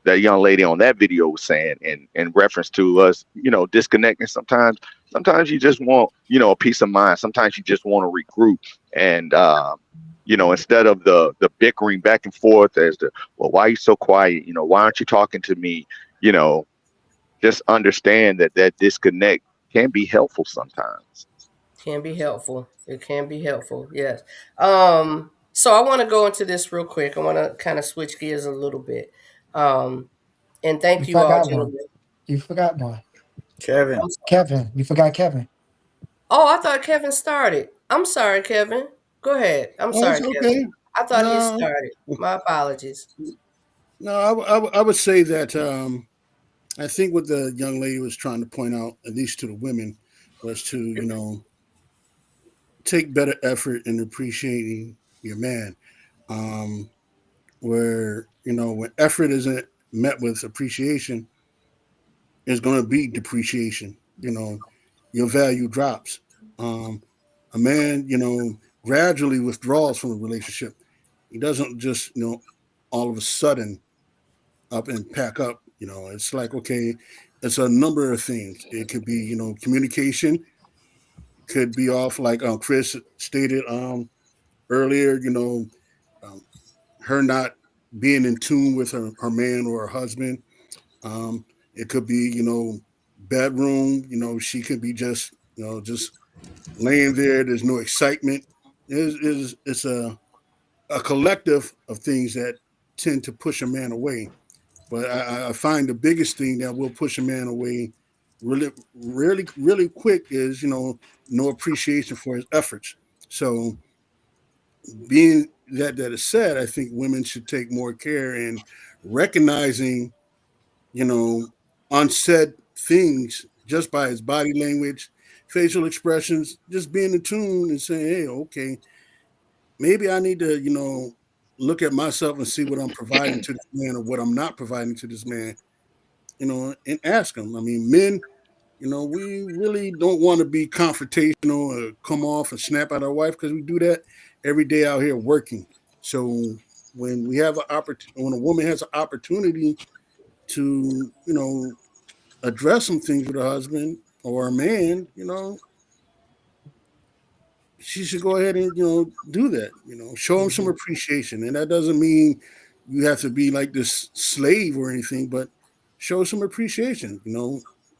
that young lady on that video was saying in reference to us, disconnecting sometimes you just want, a peace of mind. Sometimes you just want to regroup and, instead of the bickering back and forth as to, well, why are you so quiet? Why aren't you talking to me? Just understand that disconnect can be helpful sometimes. Can be helpful. It can be helpful. Yes. So I want to go into this real quick. I want to kind of switch gears a little bit. And You thank you all, forgot one. gentlemen. You forgot one. Kevin. Kevin. You forgot Kevin. Oh, I thought Kevin started. I'm sorry, Kevin. Go ahead. I'm Oh, sorry, it's Kevin. okay. I thought he No, started. My apologies. no, I would say that I think what the young lady was trying to point out, at least to the women, was to, take better effort in appreciating your man. Um, where, when effort isn't met with appreciation, there's going to be depreciation. Your value drops. Um, a man, gradually withdraws from a relationship. He doesn't just, all of a sudden up and pack up. It's like, okay, it's a number of things. It could be, communication could be off, like Chris stated earlier, um, her not being in tune with her man or her husband. It could be, bedroom, she could be just, just laying there. There's no excitement. It's a collective of things that tend to push a man away. But I find the biggest thing that will push a man away really, really, really quick is, no appreciation for his efforts. So being that is said, I think women should take more care in recognizing, you know, unsaid things just by his body language, facial expressions, just being in tune and saying, hey, okay, maybe I need to, look at myself and see what I'm providing to this man or what I'm not providing to this man, and ask him. I mean, men, we really don't want to be confrontational or come off and snap at our wife because we do that every day out here working. So when we have when a woman has an opportunity to, address some things with her husband or a man, she should go ahead and, do that, show him some appreciation. And that doesn't mean you have to be like this slave or anything, but show some appreciation,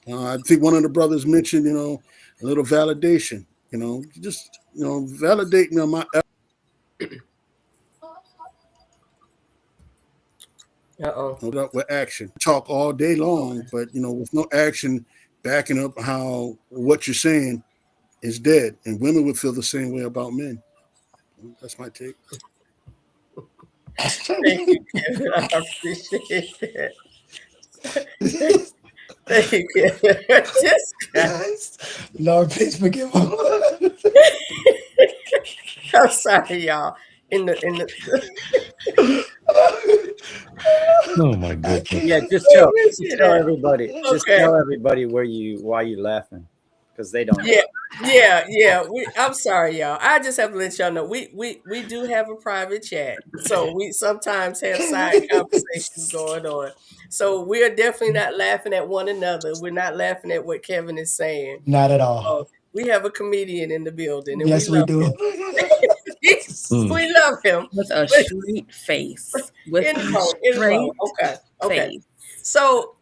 I think one of the brothers mentioned, a little validation, just, validate me on my Uh-oh. up with action. Talk all day long, but with no action backing up how what you're saying is dead. And women would feel the same way about men. That's my take. Thank you, Kevin. I appreciate that. Thank you, Kevin. This guy. Lord, please forgive him. I'm sorry, y'all. In the Oh my goodness. Yeah, just I tell appreciate tell that. everybody. Just Okay. tell everybody why you laughing. Because they don't know. Yeah. I'm sorry, y'all. I just have to let y'all know we do have a private chat, so we sometimes have side conversations going on. So we are definitely not laughing at one another. We're not laughing at what Kevin is saying. Not at all. We have a comedian in the building, and we Yes, we love do. him. We love him with a But- straight face. With in a the mode. straight Okay. face. So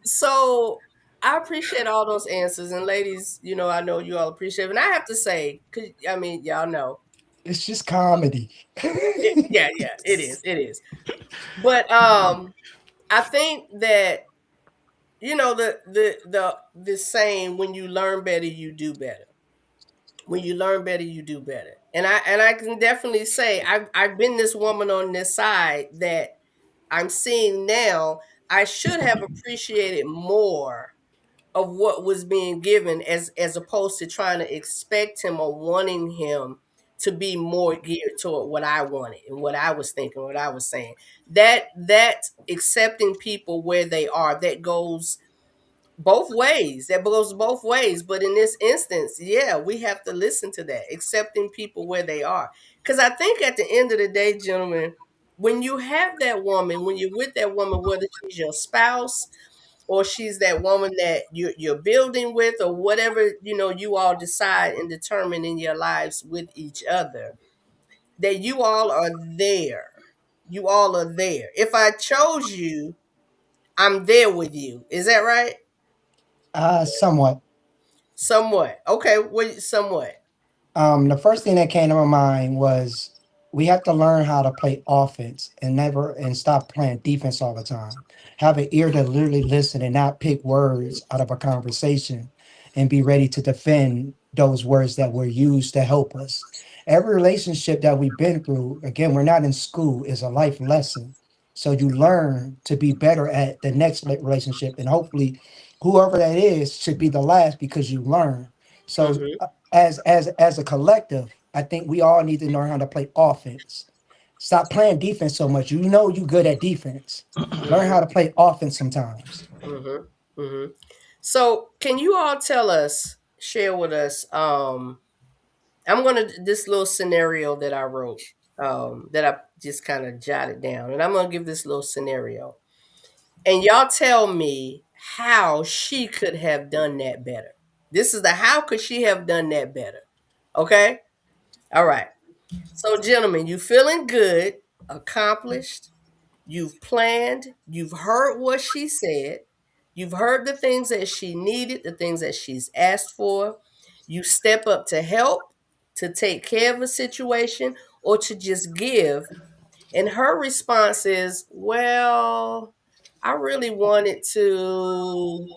I appreciate all those answers, and ladies, I know you all appreciate it. And I have to say, cause I mean, y'all know, It's just comedy. yeah, it is. But I think that the saying, when you learn better, you do better. When you learn better, you do better. And I can definitely say I've been this woman on this side that I'm seeing now. I should have appreciated more of what was being given, as opposed to trying to expect him or wanting him to be more geared toward what I wanted and what I was thinking, what I was saying. That accepting people where they are, that goes both ways. That goes both ways. But in this instance, yeah, we have to listen to that, accepting people where they are. Because I think at the end of the day, gentlemen, when you have that woman, when you're with that woman, whether she's your spouse or she's that woman that you're building with, or whatever, you all decide and determine in your lives with each other, that you all are there. You all are there. If I chose you, I'm there with you. Is that right? Somewhat. Somewhat. Okay, somewhat. The first thing that came to my mind was we have to learn how to play offense and stop playing defense all the time. Have an ear to literally listen and not pick words out of a conversation and be ready to defend those words that were used to help us. Every relationship that we've been through, again, we're not in school, is a life lesson. So you learn to be better at the next relationship, and hopefully whoever that is should be the last because you learn. So Mm-hmm. as a collective, I think we all need to learn how to play offense. Stop playing defense so much. You know you good at defense. Learn how to play offense sometimes. Mm-hmm. Mm-hmm. So can you all share with us, I'm gonna this little scenario that I wrote, that I just kind of jotted down, and I'm gonna give this little scenario. And y'all tell me how she could have done that better. This is the how could she have done that better? Okay? All right. So, gentlemen, you feeling good, accomplished, you've planned, you've heard what she said, you've heard the things that she needed, the things that she's asked for. You step up to help, to take care of a situation, or to just give. And her response is, well, I really wanted to.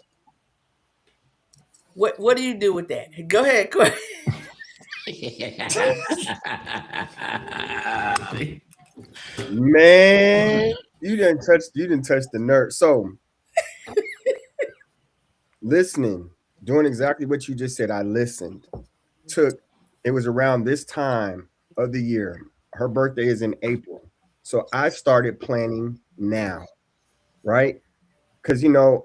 What do you do with that? Go ahead, go ahead. Man, you didn't touch the nerve. So listening, doing exactly what you just said. I listened. It was around this time of the year. Her birthday is in April. So I started planning now, right? Because your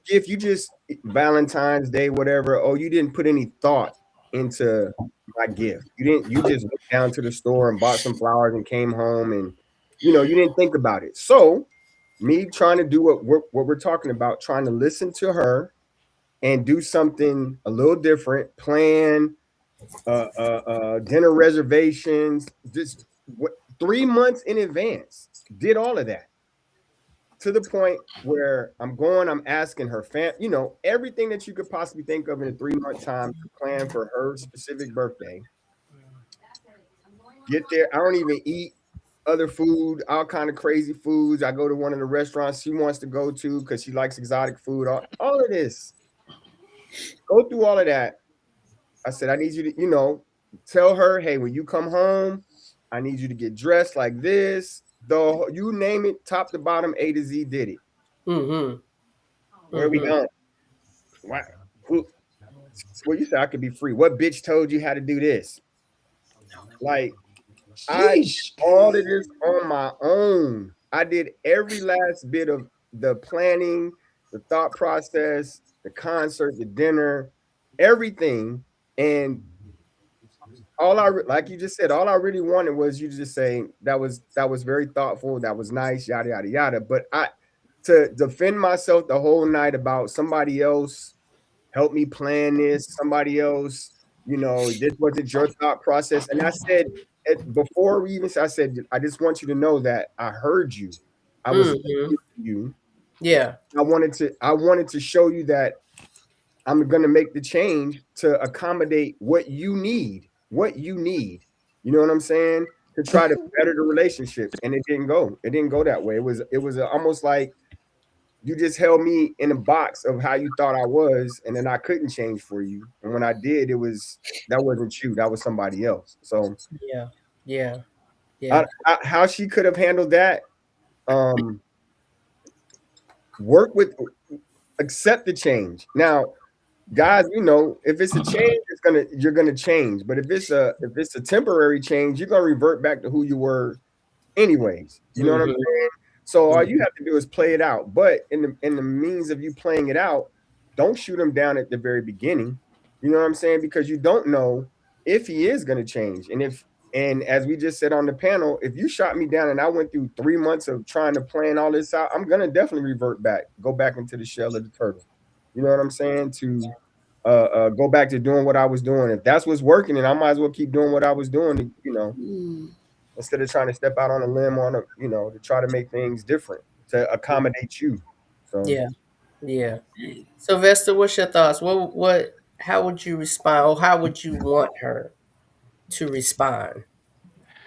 gift, you just Valentine's Day, whatever. Oh, you didn't put any thought into my gift. You just went down to the store and bought some flowers and came home, and you didn't think about it. So me trying to do what we're talking about, trying to listen to her and do something a little different, plan dinner reservations, just 3 months in advance, did all of that, to the point where I'm asking her everything that you could possibly think of in a 3 month time to plan for her specific birthday. Get there, I don't even eat other food, all kind of crazy foods. I go to one of the restaurants she wants to go to because she likes exotic food. All of this, go through all of that. I said, I need you to, tell her, hey, when you come home, I need you to get dressed like this. Though you name it, top to bottom, A to Z, did it. Mm-hmm. Where we going? What? Well, you said I could be free. What bitch told you how to do this? Like, I did Sheesh. all of this on my own. I did every last bit of the planning, the thought process, the concert, the dinner, everything. And like you just said, all I really wanted was you to just say that was very thoughtful, that was nice, yada yada yada. But to defend myself the whole night about somebody else help me plan this, somebody else, this wasn't your thought process. And I said before we even, I said, I just want you to know that I heard you. I was Mm-hmm. listening to you. Yeah. I wanted to show you that I'm going to make the change to accommodate what you need. You know what I'm saying? To try to better the relationship. And it didn't go. It didn't go that way. It was almost like you just held me in a box of how you thought I was, and then I couldn't change for you. And when I did, that wasn't you. That was somebody else. So Yeah. Yeah. Yeah. how she could have handled that, work with accept the change. Now, guys, you know, if it's a change, you're gonna change. But if it's a temporary change, you're gonna revert back to who you were anyways. You know what I'm saying? So all you have to do is play it out. But in the means of you playing it out, don't shoot him down at the very beginning. You know what I'm saying? Because you don't know if he is gonna change. And as we just said on the panel, if you shot me down and I went through 3 months of trying to plan all this out, I'm gonna definitely revert back, go back into the shell of the turtle. You know what I'm saying? To go back to doing what I was doing. If that's what's working, then I might as well keep doing what I was doing, you know, instead of trying to step out on a limb to try to make things different to accommodate you. So yeah. Sylvester, what's your thoughts? How would you respond, or how would you want her to respond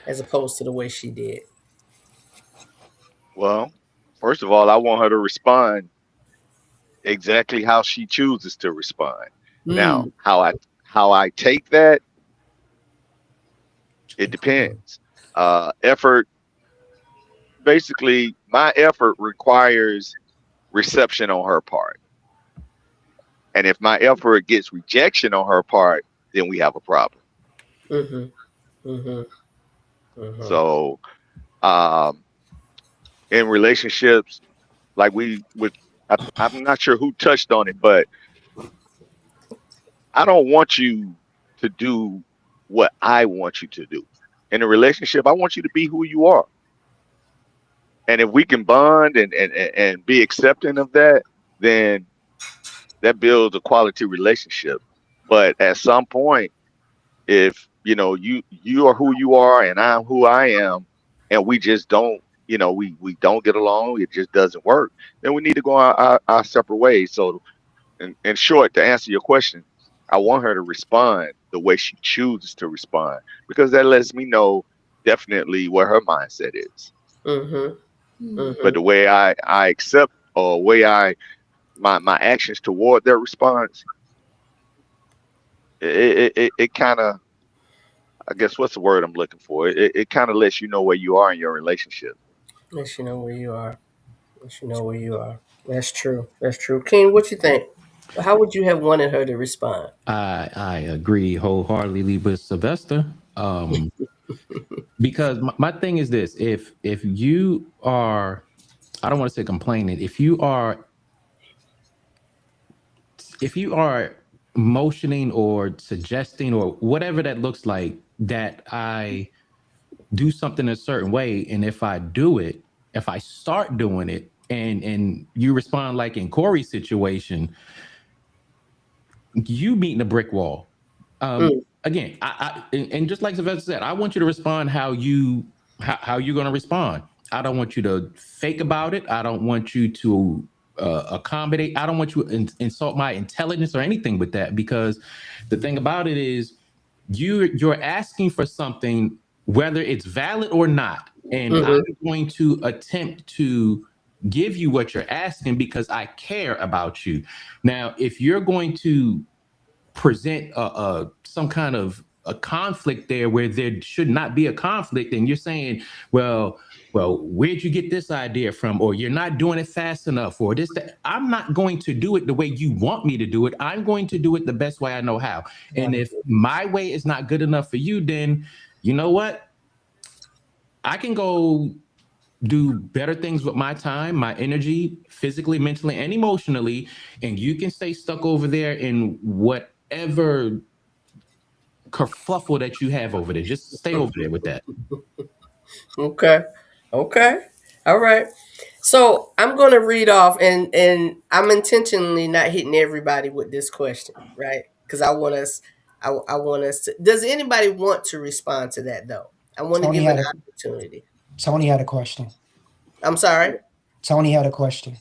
as opposed to the way she did? Well, first of all, I want her to respond exactly how she chooses to respond. Now, how I take that, it depends. Effort, basically, my effort requires reception on her part. And if my effort gets rejection on her part, then we have a problem. So, um, in relationships, like I'm not sure who touched on it, but I don't want you to do what I want you to do. In a relationship, I want you to be who you are. And if we can bond and be accepting of that, then that builds a quality relationship. But at some point, if you are who you are and I'm who I am, and we just don't, we don't get along, it just doesn't work, then we need to go our separate ways. So in short, to answer your question, I want her to respond the way she chooses to respond, because that lets me know definitely where her mindset is. But the way I accept, or way my actions toward their response, it kind of, I guess, what's the word I'm looking for? It kind of lets you know where you are in your relationship. Lets you know where you are. Lets you know where you are. That's true. That's true. King, what you think? How would you have wanted her to respond? I agree wholeheartedly with Sylvester. Because my thing is this: if you are, I don't want to say complaining, if you are motioning or suggesting or whatever that looks like, that I do something a certain way, and if I start doing it, and you respond like in Corey's situation, you meeting a brick wall. Again, and just like Sylvester said, I want you to respond how you're going to respond. I don't want you to fake about it. I don't want you to accommodate. I don't want you to insult my intelligence or anything with that, because the thing about it is you're asking for something, whether it's valid or not, and I'm going to attempt to give you what you're asking because I care about you. Now, if you're going to present some kind of a conflict there where there should not be a conflict, and you're saying, well, where'd you get this idea from, or you're not doing it fast enough, or this, that, I'm not going to do it the way you want me to do it. I'm going to do it the best way I know how. And if my way is not good enough for you, then you know what? I can go do better things with my time, my energy, physically, mentally, and emotionally, and you can stay stuck over there in whatever kerfuffle that you have over there. Just stay over there with that. Okay. All right. So I'm going to read off, and I'm intentionally not hitting everybody with this question, right? Because I want us to. Does anybody want to respond to that though? I want to give an opportunity. Tony had a question. I'm sorry. Tony had a question.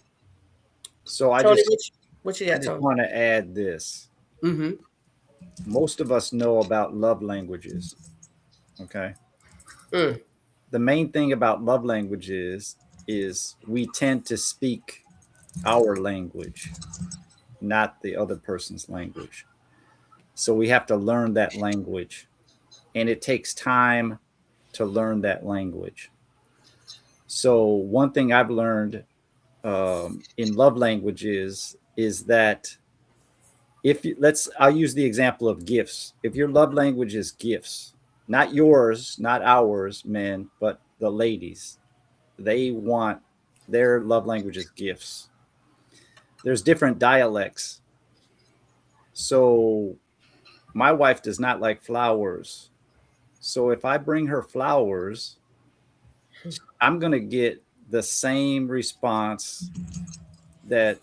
So I Tony, just what you got, Tony? want to add this. Most of us know about love languages. Okay. The main thing about love languages is we tend to speak our language, not the other person's language. So we have to learn that language, and it takes time to learn that language. So one thing I've learned in love languages is that if you, I'll use the example of gifts. If your love language is gifts, not yours, not ours, men, but the ladies, they want their love language is gifts. There's different dialects. So my wife does not like flowers. So if I bring her flowers, I'm going to get the same response that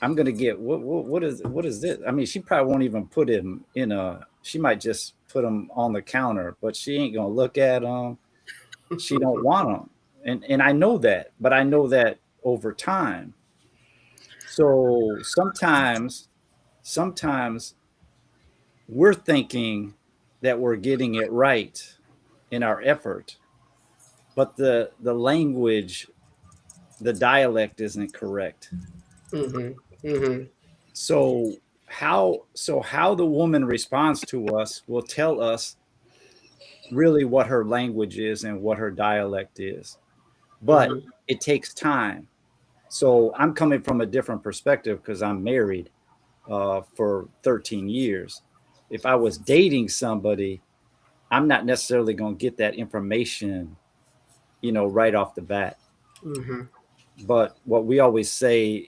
I'm going to get. What is this? I mean, she probably won't even put him in a, she might just put them on the counter, but she ain't going to look at them. She don't want them. And I know that, but I know that over time. So sometimes we're thinking that we're getting it right in our effort, but the language, the dialect isn't correct. So how the woman responds to us will tell us really what her language is and what her dialect is. But it takes time. So I'm coming from a different perspective because I'm married for 13 years. If I was dating somebody, I'm not necessarily going to get that information, right off the bat. But what we always say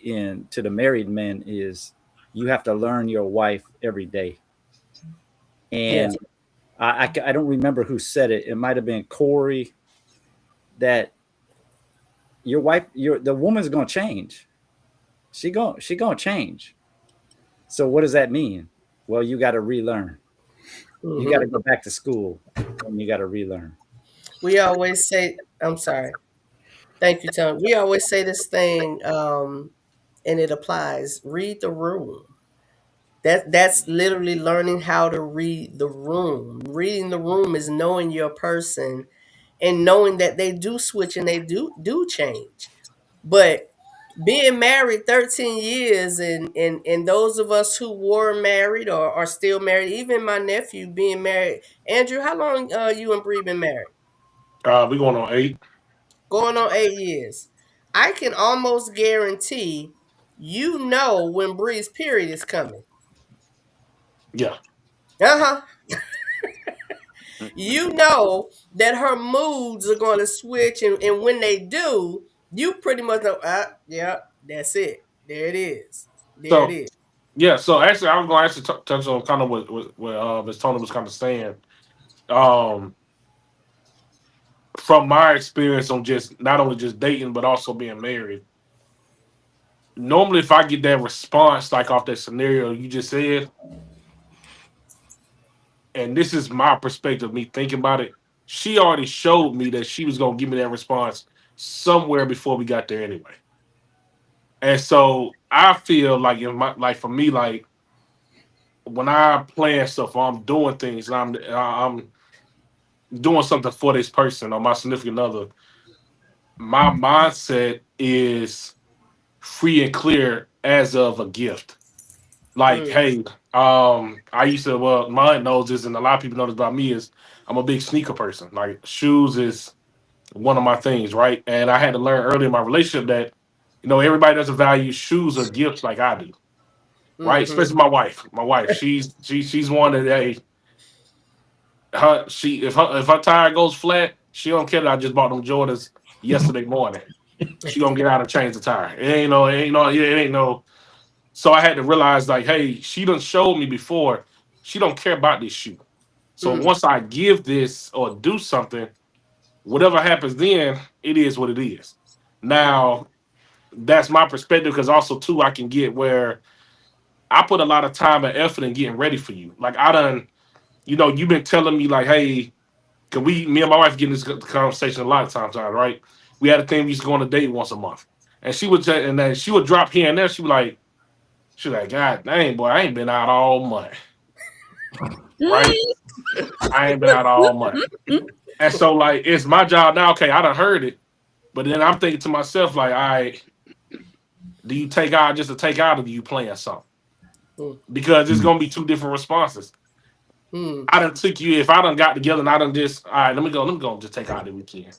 to the married men is you have to learn your wife every day. And I don't remember who said it. It might have been Corey, that your wife, the woman's going to change. She going to change. So what does that mean? Well, you got to relearn. You got to go back to school and you got to relearn. We always say, I'm sorry. Thank you, Tom. We always say this thing, and it applies. Read the room. That's literally learning how to read the room. Reading the room is knowing your person and knowing that they do switch and they do change. But being married 13 years and those of us who were married or are still married, even my nephew being married. Andrew, how long you and Bree been married? We going on 8. Going on 8 years. I can almost guarantee when Bree's period is coming. Yeah. Uh-huh. You know that her moods are going to switch, and when they do, you pretty much know, yeah, that's it. There it is. There it So is. yeah. So actually, I was going to actually touch on kind of what Ms. Tony was kind of saying. Um, from my experience on just not only just dating but also being married. Normally, if I get that response like off that scenario you just said, and this is my perspective, me thinking about it, she already showed me that she was gonna give me that response somewhere before we got there anyway. And so I feel like for me, like when I plan stuff, or I'm doing things, and I'm doing something for this person or my significant other, my mindset is free and clear as of a gift. Like, hey, I used to, well, mine knows this, and a lot of people know this about me, is I'm a big sneaker person. Like, shoes is one of my things, right? And I had to learn early in my relationship that, everybody doesn't value shoes or gifts like I do, right? Especially my wife. My wife, she's one that, hey, if her tire goes flat, she don't care that I just bought them Jordans yesterday morning. She gonna get out and change the tire. It ain't no. So I had to realize, like, hey, she done showed me before she don't care about this shoe. So once I give this or do something, whatever happens then, it is what it is. Now, that's my perspective, because also too I can get where I put a lot of time and effort in getting ready for you. Like I done, you've been telling me like, hey, cause me and my wife get in this conversation a lot of times, right? We had a thing, we used to go on a date once a month. And and then she would drop here and there, she's like, God dang, boy, I ain't been out all month. Right? I ain't been out all month. And so, like, it's my job now. Okay, I done heard it. But then I'm thinking to myself, like, all right, do you take out just to take out, or do you plan something? Because it's going to be two different responses. I done took you, if I done got together and I done just, all right, let me go just take out the weekend.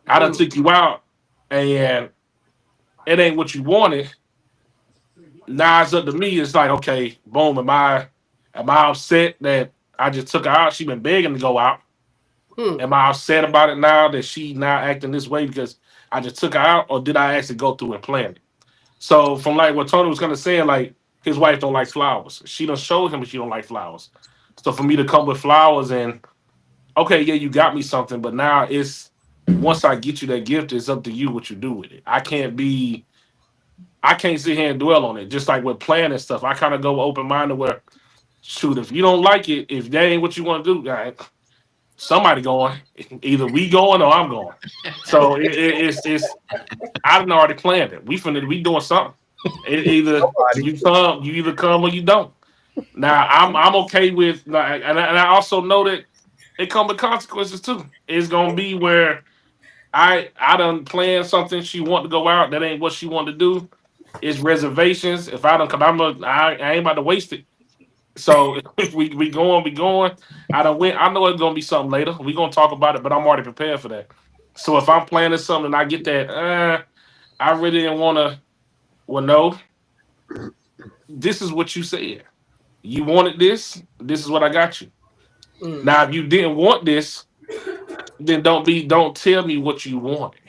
I done took you out, and it ain't what you wanted. Now it's up to me. It's like, okay, boom. Am I upset that I just took her out? She been begging to go out. Am I upset about it now that she now acting this way because I just took her out, or did I actually go through and plan it? So from like what Tony was gonna say, like his wife don't like flowers. She done showed him she don't like flowers. So for me to come with flowers and okay, yeah, you got me something, but now it's once I get you that gift, it's up to you what you do with it. I can't sit here and dwell on it. Just like with planning stuff, I kind of go open minded where shoot, if you don't like it, if that ain't what you want to do, right, somebody going. Either we going or I'm going. So it's I done already planned it. We doing something. Either you either come or you don't. Now I'm okay with like, and I also know that it comes with consequences too. It's gonna be where I done planned something. She want to go out. That ain't what she want to do. It's reservations. If I don't come, I ain't about to waste it. So if we going. I don't win. I know it's gonna be something later. We gonna talk about it, but I'm already prepared for that. So if I'm planning something and I get that, I really didn't want to. Well, no. This is what you said. You wanted this. This is what I got you. Now, if you didn't want this, then don't tell me what you wanted.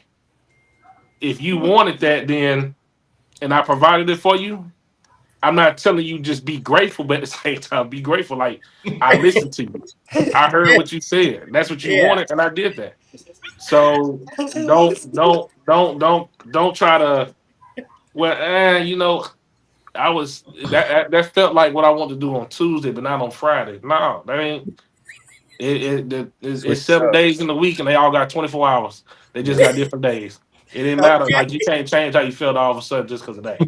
If you wanted that, then and I provided it for you, I'm not telling you just be grateful, but at the same time, be grateful. Like I listened to you. I heard what you said. That's what you wanted, and I did that. So don't try to. Well, I was that felt like what I wanted to do on Tuesday, but not on Friday. No, that ain't. It's 7 days in the week, and they all got 24 hours. They just got different days. It didn't matter. Like you can't change how you felt all of a sudden just because of that.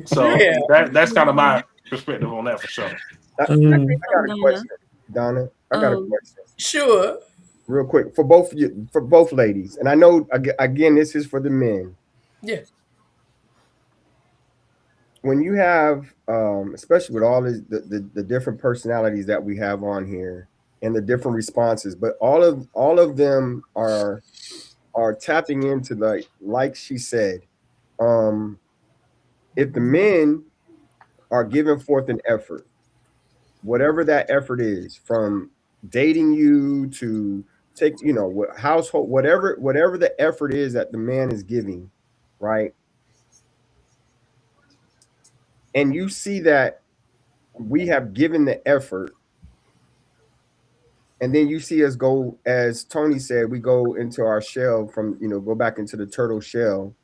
So that's kind of my perspective on that for sure. I got a question, Donna. I got a question. Sure. Real quick for both ladies, and I know again this is for the men. Yeah. When you have, especially with all the different personalities that we have on here and the different responses, but all of them are tapping into like she said, if the men are giving forth an effort, whatever that effort is, from dating you to take, household, whatever the effort is that the man is giving, right? And you see that we have given the effort, and then you see us go, as Tony said, we go into our shell go back into the turtle shell.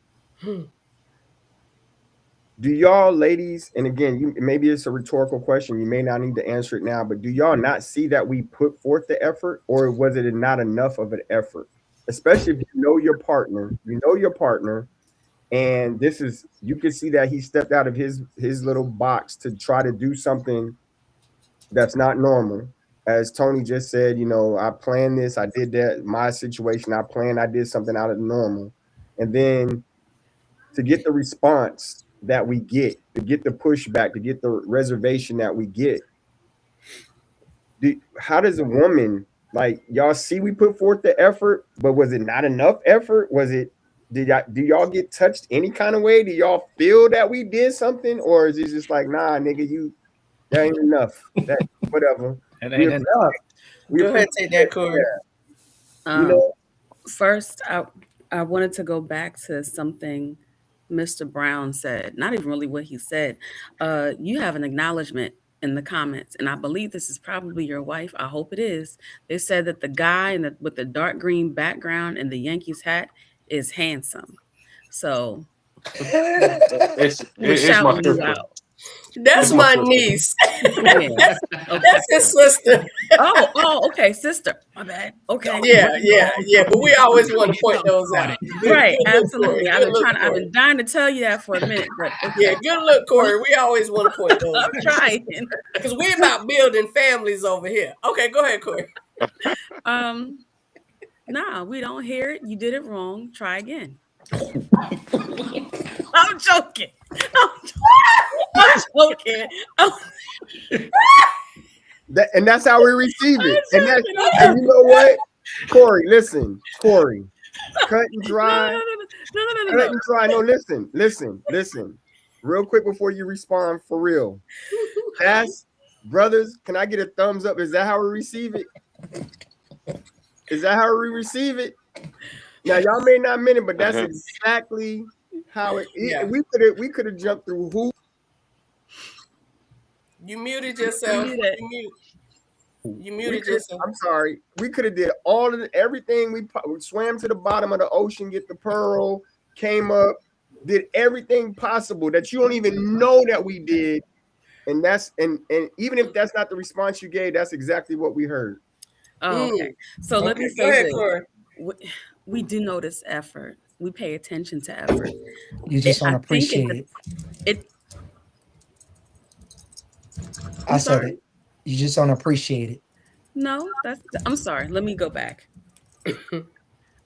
Do y'all ladies, and again, maybe it's a rhetorical question, you may not need to answer it now, but do y'all not see that we put forth the effort, or was it not enough of an effort? Especially if you know your partner, and this is, you can see that he stepped out of his little box to try to do something that's not normal. As Tony just said, I planned this, I did that, my situation, I did something out of the normal. And then to get the response that we get, to get the pushback, to get the reservation that we get, how does a woman, like, y'all see we put forth the effort, but was it not enough effort? Do y'all get touched any kind of way? Do y'all feel that we did something, or is it just like, nah, nigga, that ain't enough? That whatever. It ain't enough. Go ahead, take that, Corey. First, I wanted to go back to something Mr. Brown said. Not even really what he said. You have an acknowledgement in the comments, and I believe this is probably your wife. I hope it is. They said that the guy with the dark green background and the Yankees hat is handsome. So it's my sister. That's my niece. That's his sister. Oh, okay, sister. My bad. Okay. Yeah. But we always want to point those out. Right, absolutely. I've been dying to tell you that for a minute, but okay. Yeah, good look, Corey. We always want to point those out. I'm trying. Because we're about building families over here. Okay, go ahead, Corey. Nah, we don't hear it. You did it wrong. Try again. I'm joking. I'm joking. And that's how we receive it. And you know what? Corey, listen. Corey, cut and dry. No, Let no. me try. No, listen. Real quick before you respond, for real. That's brothers. Can I get a thumbs up? Is that how we receive it? Is that how we receive it? Now y'all may not mean it, but that's exactly how it. Yeah. We could have jumped through who. You muted yourself. Mute it. You We muted could. yourself. I'm sorry. We could have did all of everything. We swam to the bottom of the ocean, get the pearl, came up, did everything possible that you don't even know that we did. And that's and even if that's not the response you gave, that's exactly what we heard. Oh, okay. So let me Okay, go say ahead, this. Corey. We do notice effort. We pay attention to effort. You just don't I think appreciate it. I said sorry? it. You just don't appreciate it. No, I'm sorry. Let me go back.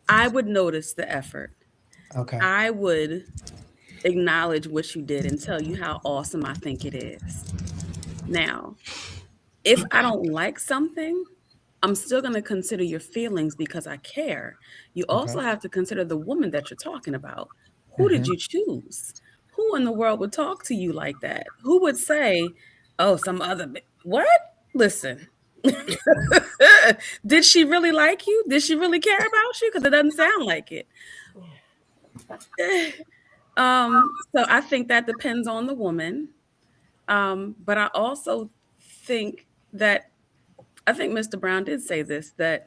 I would notice the effort. Okay. I would acknowledge what you did and tell you how awesome I think it is. Now, if I don't like something, I'm still going to consider your feelings because I care. You also Okay. have to consider the woman that you're talking about. Who did you choose? Who in the world would talk to you like that? Who would say, "Oh, some other what?" Listen. Did she really like you? Did she really care about you? Because it doesn't sound like it. So I think that depends on the woman. But I also think that I think Mr. Brown did say this, that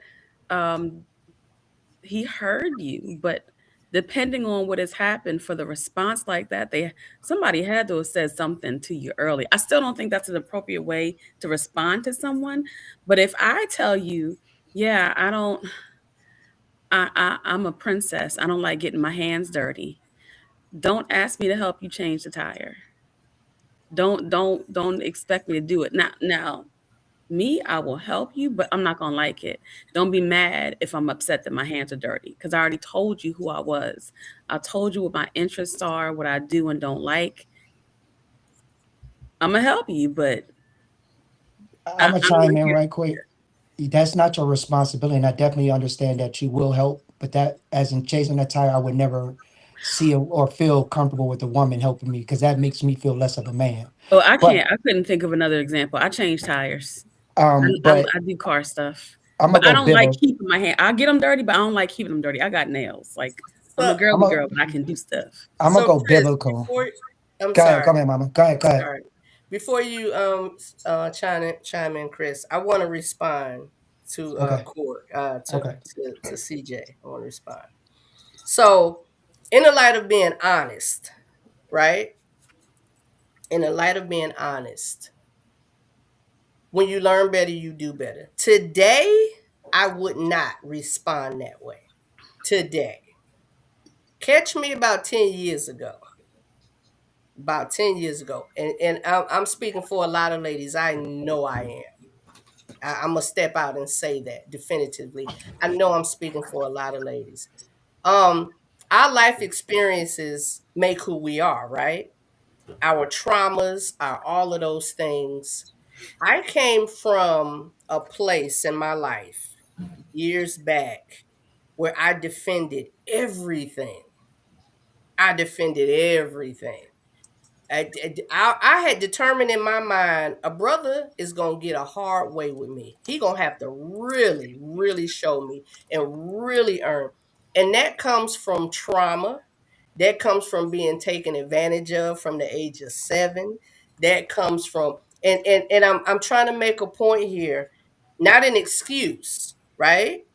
he heard you, but depending on what has happened for the response like that, somebody had to have said something to you early. I still don't think that's an appropriate way to respond to someone. But if I tell you, yeah, I'm a princess. I don't like getting my hands dirty. Don't ask me to help you change the tire. Don't expect me to do it. Now, me, I will help you, but I'm not gonna like it. Don't be mad if I'm upset that my hands are dirty because I already told you who I was. I told you what my interests are, what I do and don't like. I'm gonna help you, but I'm gonna I'm not chime in here. right quick. That's not your responsibility, and I definitely understand that you will help. But that, as in chasing a tire, I would never see or feel comfortable with a woman helping me because that makes me feel less of a man. Oh, I But can't. I couldn't think of another example. I change tires. but I do car stuff, I'm but gonna I go don't like biblical. keeping my hand. I'll get them dirty, but I don't like keeping them dirty. I got nails. Like I'm a So, I'm girly gonna girl, but I can do stuff. I'm gonna so go Chris, biblical. I'm Go ahead, sorry. come here, mama. Go ahead, I'm go ahead. sorry. Before you chime in, Chris, I want to respond to Okay, Court okay. to CJ. I want to respond. So, in the light of being honest, right? In the light of being honest, when you learn better, you do better. Today, I would not respond that way. Today, catch me about 10 years ago. About 10 years ago, and I'm speaking for a lot of ladies. I know I am. I'm gonna step out and say that definitively. I know I'm speaking for a lot of ladies. Um, our life experiences make who we are, right? Our traumas, our all of those things. I came from a place in my life years back where I defended everything. I defended everything. I had determined in my mind a brother is gonna get a hard way with me. He gonna have to really, really show me and really earn. And that comes from trauma. That comes from being taken advantage of from the age of 7. That comes from and I'm trying to make a point here, not an excuse, right?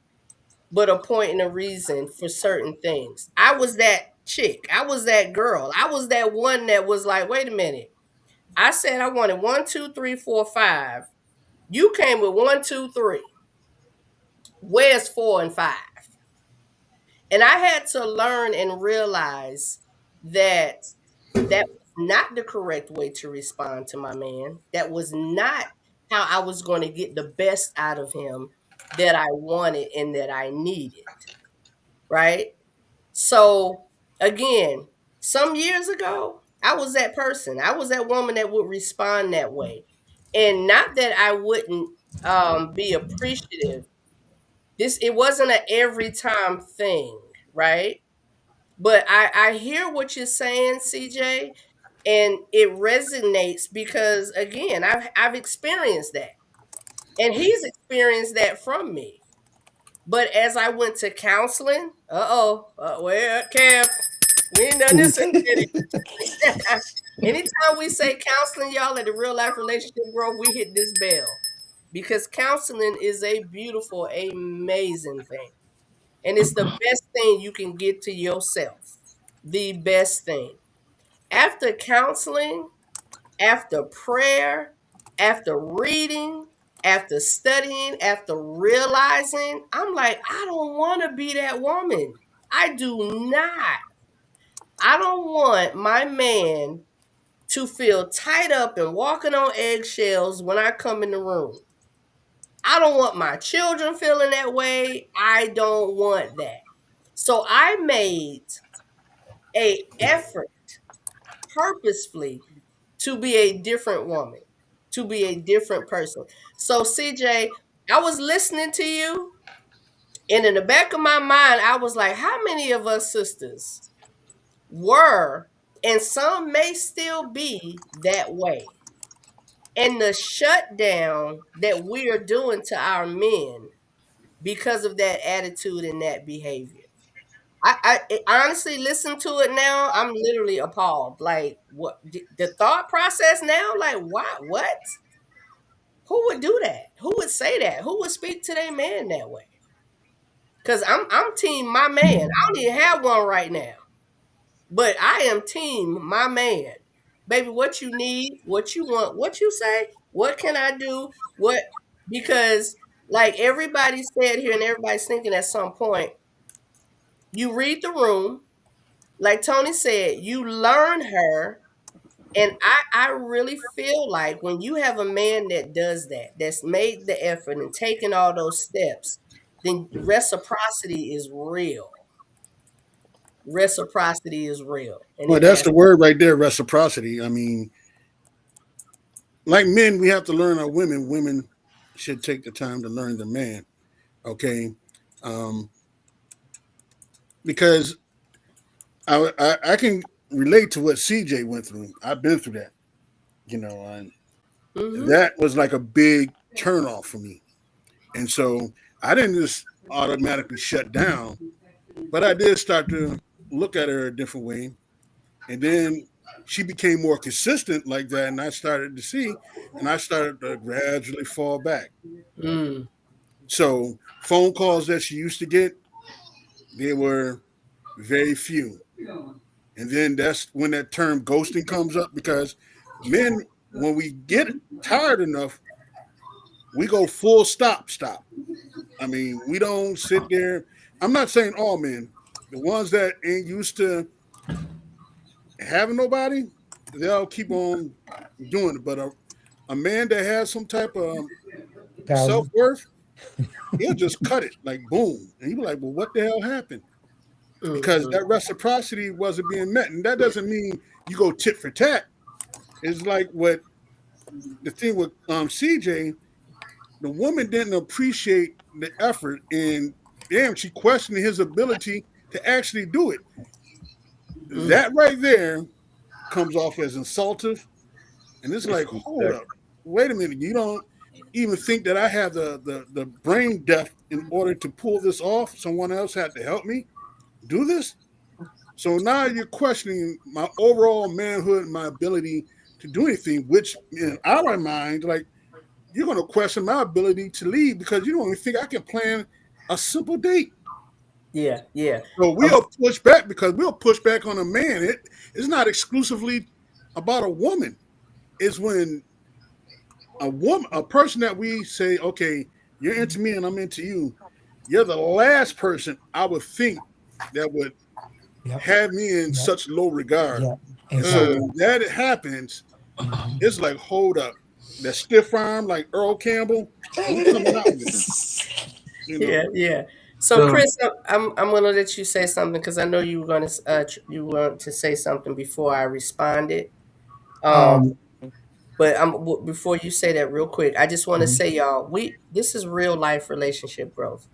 But a point and a reason for certain things. I was that chick. I was that girl. I was that one that was like, wait a minute. I said I wanted 1, 2, 3, 4, 5. You came with 1, 2, 3. Where's 4 and 5? And I had to learn and realize that that was not the correct way to respond to my man. That was not how I was going to get the best out of him that I wanted and that I needed. Right? So again, some years ago, I was that person. I was that woman that would respond that way. And not that I wouldn't be appreciative. It wasn't an every time thing, right? But I hear what you're saying, CJ, and it resonates because again, I've experienced that. And he's experienced that from me. But as I went to counseling, well, Kev, we ain't done this already. Anytime we say counseling, y'all, at the real life relationship growth, we hit this bell. Because counseling is a beautiful, amazing thing. And it's the best thing you can get to yourself. The best thing. After counseling, after prayer, after reading, after studying, after realizing, I'm like, I don't want to be that woman. I do not. I don't want my man to feel tied up and walking on eggshells when I come in the room. I don't want my children feeling that way. I don't want that. So I made a effort purposefully to be a different woman, to be a different person. So CJ, I was listening to you, and in the back of my mind, I was like, how many of us sisters were, and some may still be that way? And the shutdown that we are doing to our men because of that attitude and that behavior. I honestly listen to it now. I'm literally appalled. Like, what the thought process now? Like, why? What? Who would do that? Who would say that? Who would speak to their man that way? Cause I'm team my man. I don't even have one right now, but I am team my man. Baby, what you need, what you want, what you say, what can I do? What, because like everybody said here and everybody's thinking at some point, you read the room, like Tony said, you learn her. And I really feel like when you have a man that does that, that's made the effort and taken all those steps, then reciprocity is real. Reciprocity is real. And Well, it that's has. the word right there, reciprocity. I mean, like men, we have to learn our women. Women should take the time to learn the man. Okay, um, because I can relate to what CJ went through. I've been through that, and Mm-hmm. that was like a big turnoff for me. And so I didn't just automatically shut down, but I did start to look at her a different way. And then she became more consistent like that, and I started to see, and I started to gradually fall back. Mm. So phone calls that she used to get, they were very few. And then that's when that term ghosting comes up because men, when we get tired enough, we go full stop. I mean, we don't sit there. I'm not saying all men. The ones that ain't used to having nobody, they'll keep on doing it. But a man that has some type of self Value. worth, he'll just cut it like boom. And you be like, well, what the hell happened? Because Mm-hmm. that reciprocity wasn't being met. And that doesn't mean you go tit for tat. It's like what the thing with CJ, the woman didn't appreciate the effort, and damn, she questioned his ability to actually do it. Mm. That right there comes off as insultive, and it's like, hold Disrespect. up, wait a minute, you don't even think that I have the brain depth in order to pull this off? Someone else had to help me do this. So now you're questioning my overall manhood, my ability to do anything, which in our mind, like, you're going to question my ability to lead because you don't even think I can plan a simple date. Yeah, yeah. So Um, we'll push back because we'll push back on a man. It's not exclusively about a woman. It's when a person that we say, okay, you're into me and I'm into you. You're the last person I would think that would Yep. have me in Yep. such low regard. Yep. And so Exactly. when that happens, Mhm. it's like, hold up. That stiff arm, like Earl Campbell, we coming out with yeah, it. yeah. So So Chris, I'm gonna let you say something because I know you were gonna you want to say something before I responded. Um, Um, but before you say that real quick, I just want to mhm. say, y'all, this is real life relationship growth.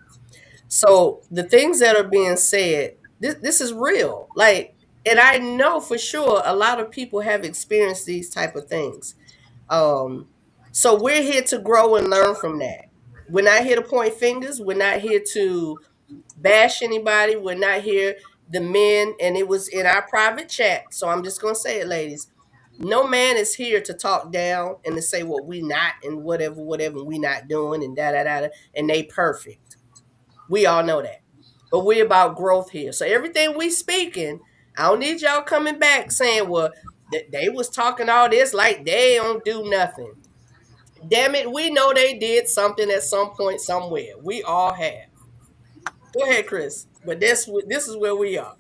So the things that are being said, This is real. Like, and I know for sure a lot of people have experienced these type of things. So we're here to grow and learn from that. We're not here to point fingers. We're not here to bash anybody. We're not here, the men, and it was in our private chat. So I'm just gonna say it, ladies. No man is here to talk down and to say what we not and whatever we not doing and da da da and they perfect. We all know that. But we about growth here. So everything we speaking, I don't need y'all coming back saying, well, they was talking all this like they don't do nothing. Damn it, we know they did something at some point somewhere. We all have. Go ahead, Chris. But this is where we are.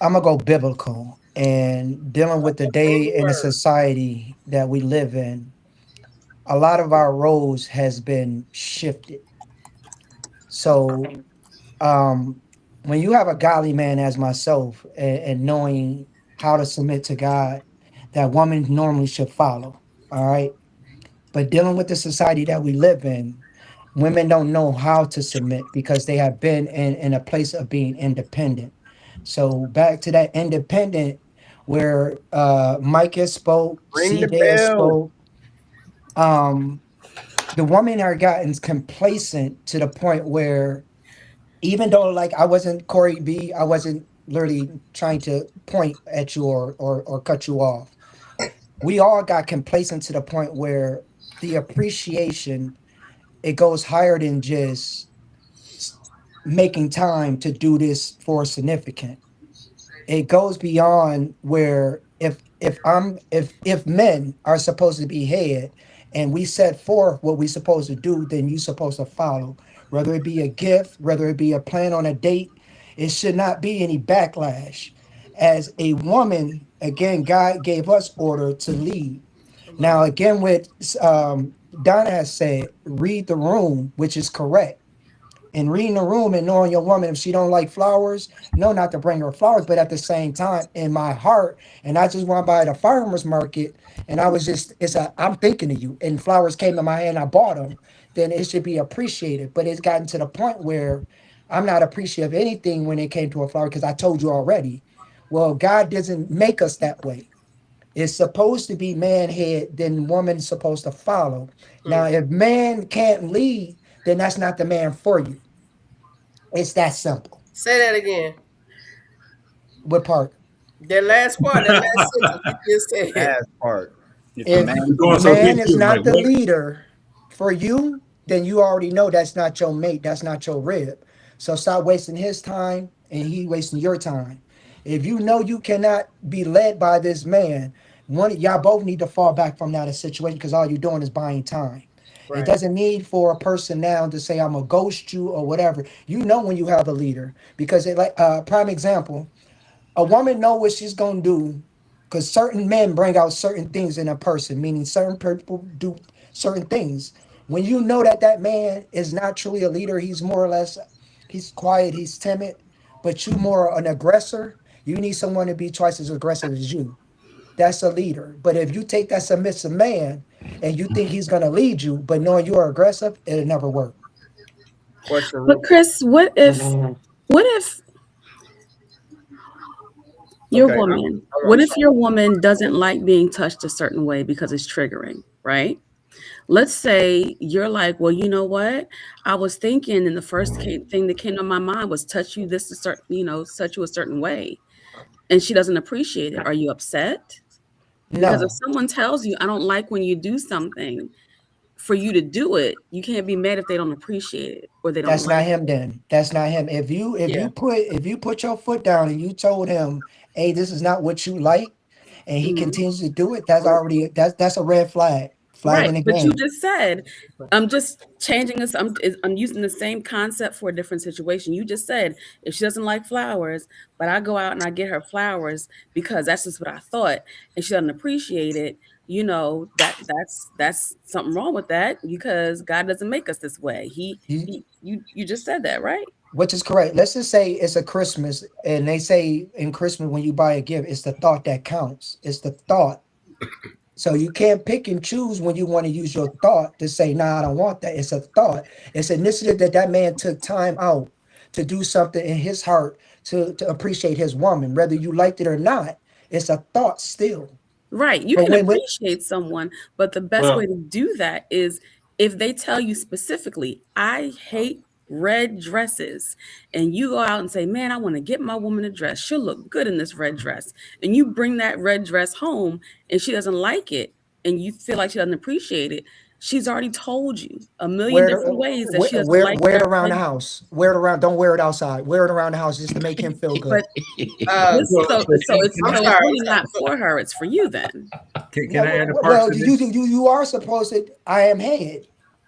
I'm gonna go biblical and dealing with the day in the Word. society that we live in. A lot of our roles has been shifted. So when you have a godly man as myself and knowing how to submit to God, that woman normally should follow. All right. But dealing with the society that we live in, women don't know how to submit because they have been in a place of being independent. So back to that independent where Mike has spoke, Ring the CJ has bell. spoke. The women are gotten complacent to the point where even though like I wasn't Corey B, I wasn't literally trying to point at you or cut you off. We all got complacent to the point where the appreciation it goes higher than just making time to do this for significant. It goes beyond where if men are supposed to be head and we set forth what we supposed to do, then you supposed to follow. Whether it be a gift, whether it be a plan on a date, it should not be any backlash. As a woman, again, God gave us order to lead. Now, again, with Donna has said, read the room, which is correct. And reading the room and knowing your woman, if she don't like flowers, no, not to bring her flowers, but at the same time, in my heart, and I just went by the farmer's market, and I was just, I'm thinking of you, and flowers came in my hand, I bought them, then it should be appreciated. But it's gotten to the point where I'm not appreciative of anything when it came to a flower because I told you already. Well, God doesn't make us that way. It's supposed to be man head, then woman's supposed to follow. Now, if man can't lead, then that's not the man for you. It's that simple. Say that again. What part? That last part, that last sentence you just said. Last part. If man is not the leader for you, then you already know that's not your mate, that's not your rib. So stop wasting his time and he wasting your time. If you know you cannot be led by this man, one y'all both need to fall back from that situation because all you're doing is buying time. Right. It doesn't need for a person now to say I'm gonna ghost you or whatever. You know when you have a leader because it like prime example, a woman know what she's gonna do because certain men bring out certain things in a person, meaning certain people do certain things. When you know that that man is not truly a leader, he's more or less, he's quiet, he's timid, but you more an aggressor. You need someone to be twice as aggressive as you. That's a leader. But if you take that submissive man and you think he's gonna lead you, but knowing you are aggressive, it'll never work. Question. But Chris, what if your woman, what if your woman doesn't like being touched a certain way because it's triggering, right? Let's say you're like, well, you know what? I was thinking, and the first thing that came to my mind was touch you this a certain, touch you a certain way, and she doesn't appreciate it. Are you upset? Because if someone tells you, I don't like when you do something, for you to do it, you can't be mad if they don't appreciate it or they don't. That's not him. Then that's not him. If you put your foot down and you told him, hey, this is not what you like, and he continues to do it, that's already that's a red flag. Right, but you just said, I'm just changing this. I'm using the same concept for a different situation. You just said if she doesn't like flowers, but I go out and I get her flowers because that's just what I thought, and she doesn't appreciate it. That's something wrong with that because God doesn't make us this way. You just said that, right? Which is correct. Let's just say it's a Christmas, and they say in Christmas when you buy a gift, it's the thought that counts. It's the thought. So you can't pick and choose when you want to use your thought to say, nah, I don't want that. It's a thought. It's an initiative that man took time out to do something in his heart to appreciate his woman, whether you liked it or not. It's a thought still. Right. You But can when appreciate someone, but the best way Well, to do that is if they tell you specifically, I hate red dresses, and you go out and say, man, I want to get my woman a dress. She'll look good in this red dress. And you bring that red dress home and she doesn't like it, and you feel like she doesn't appreciate it. She's already told you a million different ways that she doesn't like wear it that around the red. house. Wear it around. Don't wear it outside. Wear it around the house just to make him feel good. But this, So, so it's I'm so it's sorry. really not for her. It's for you then. Can I add a part Well, to you, this? you are supposed to. I am head.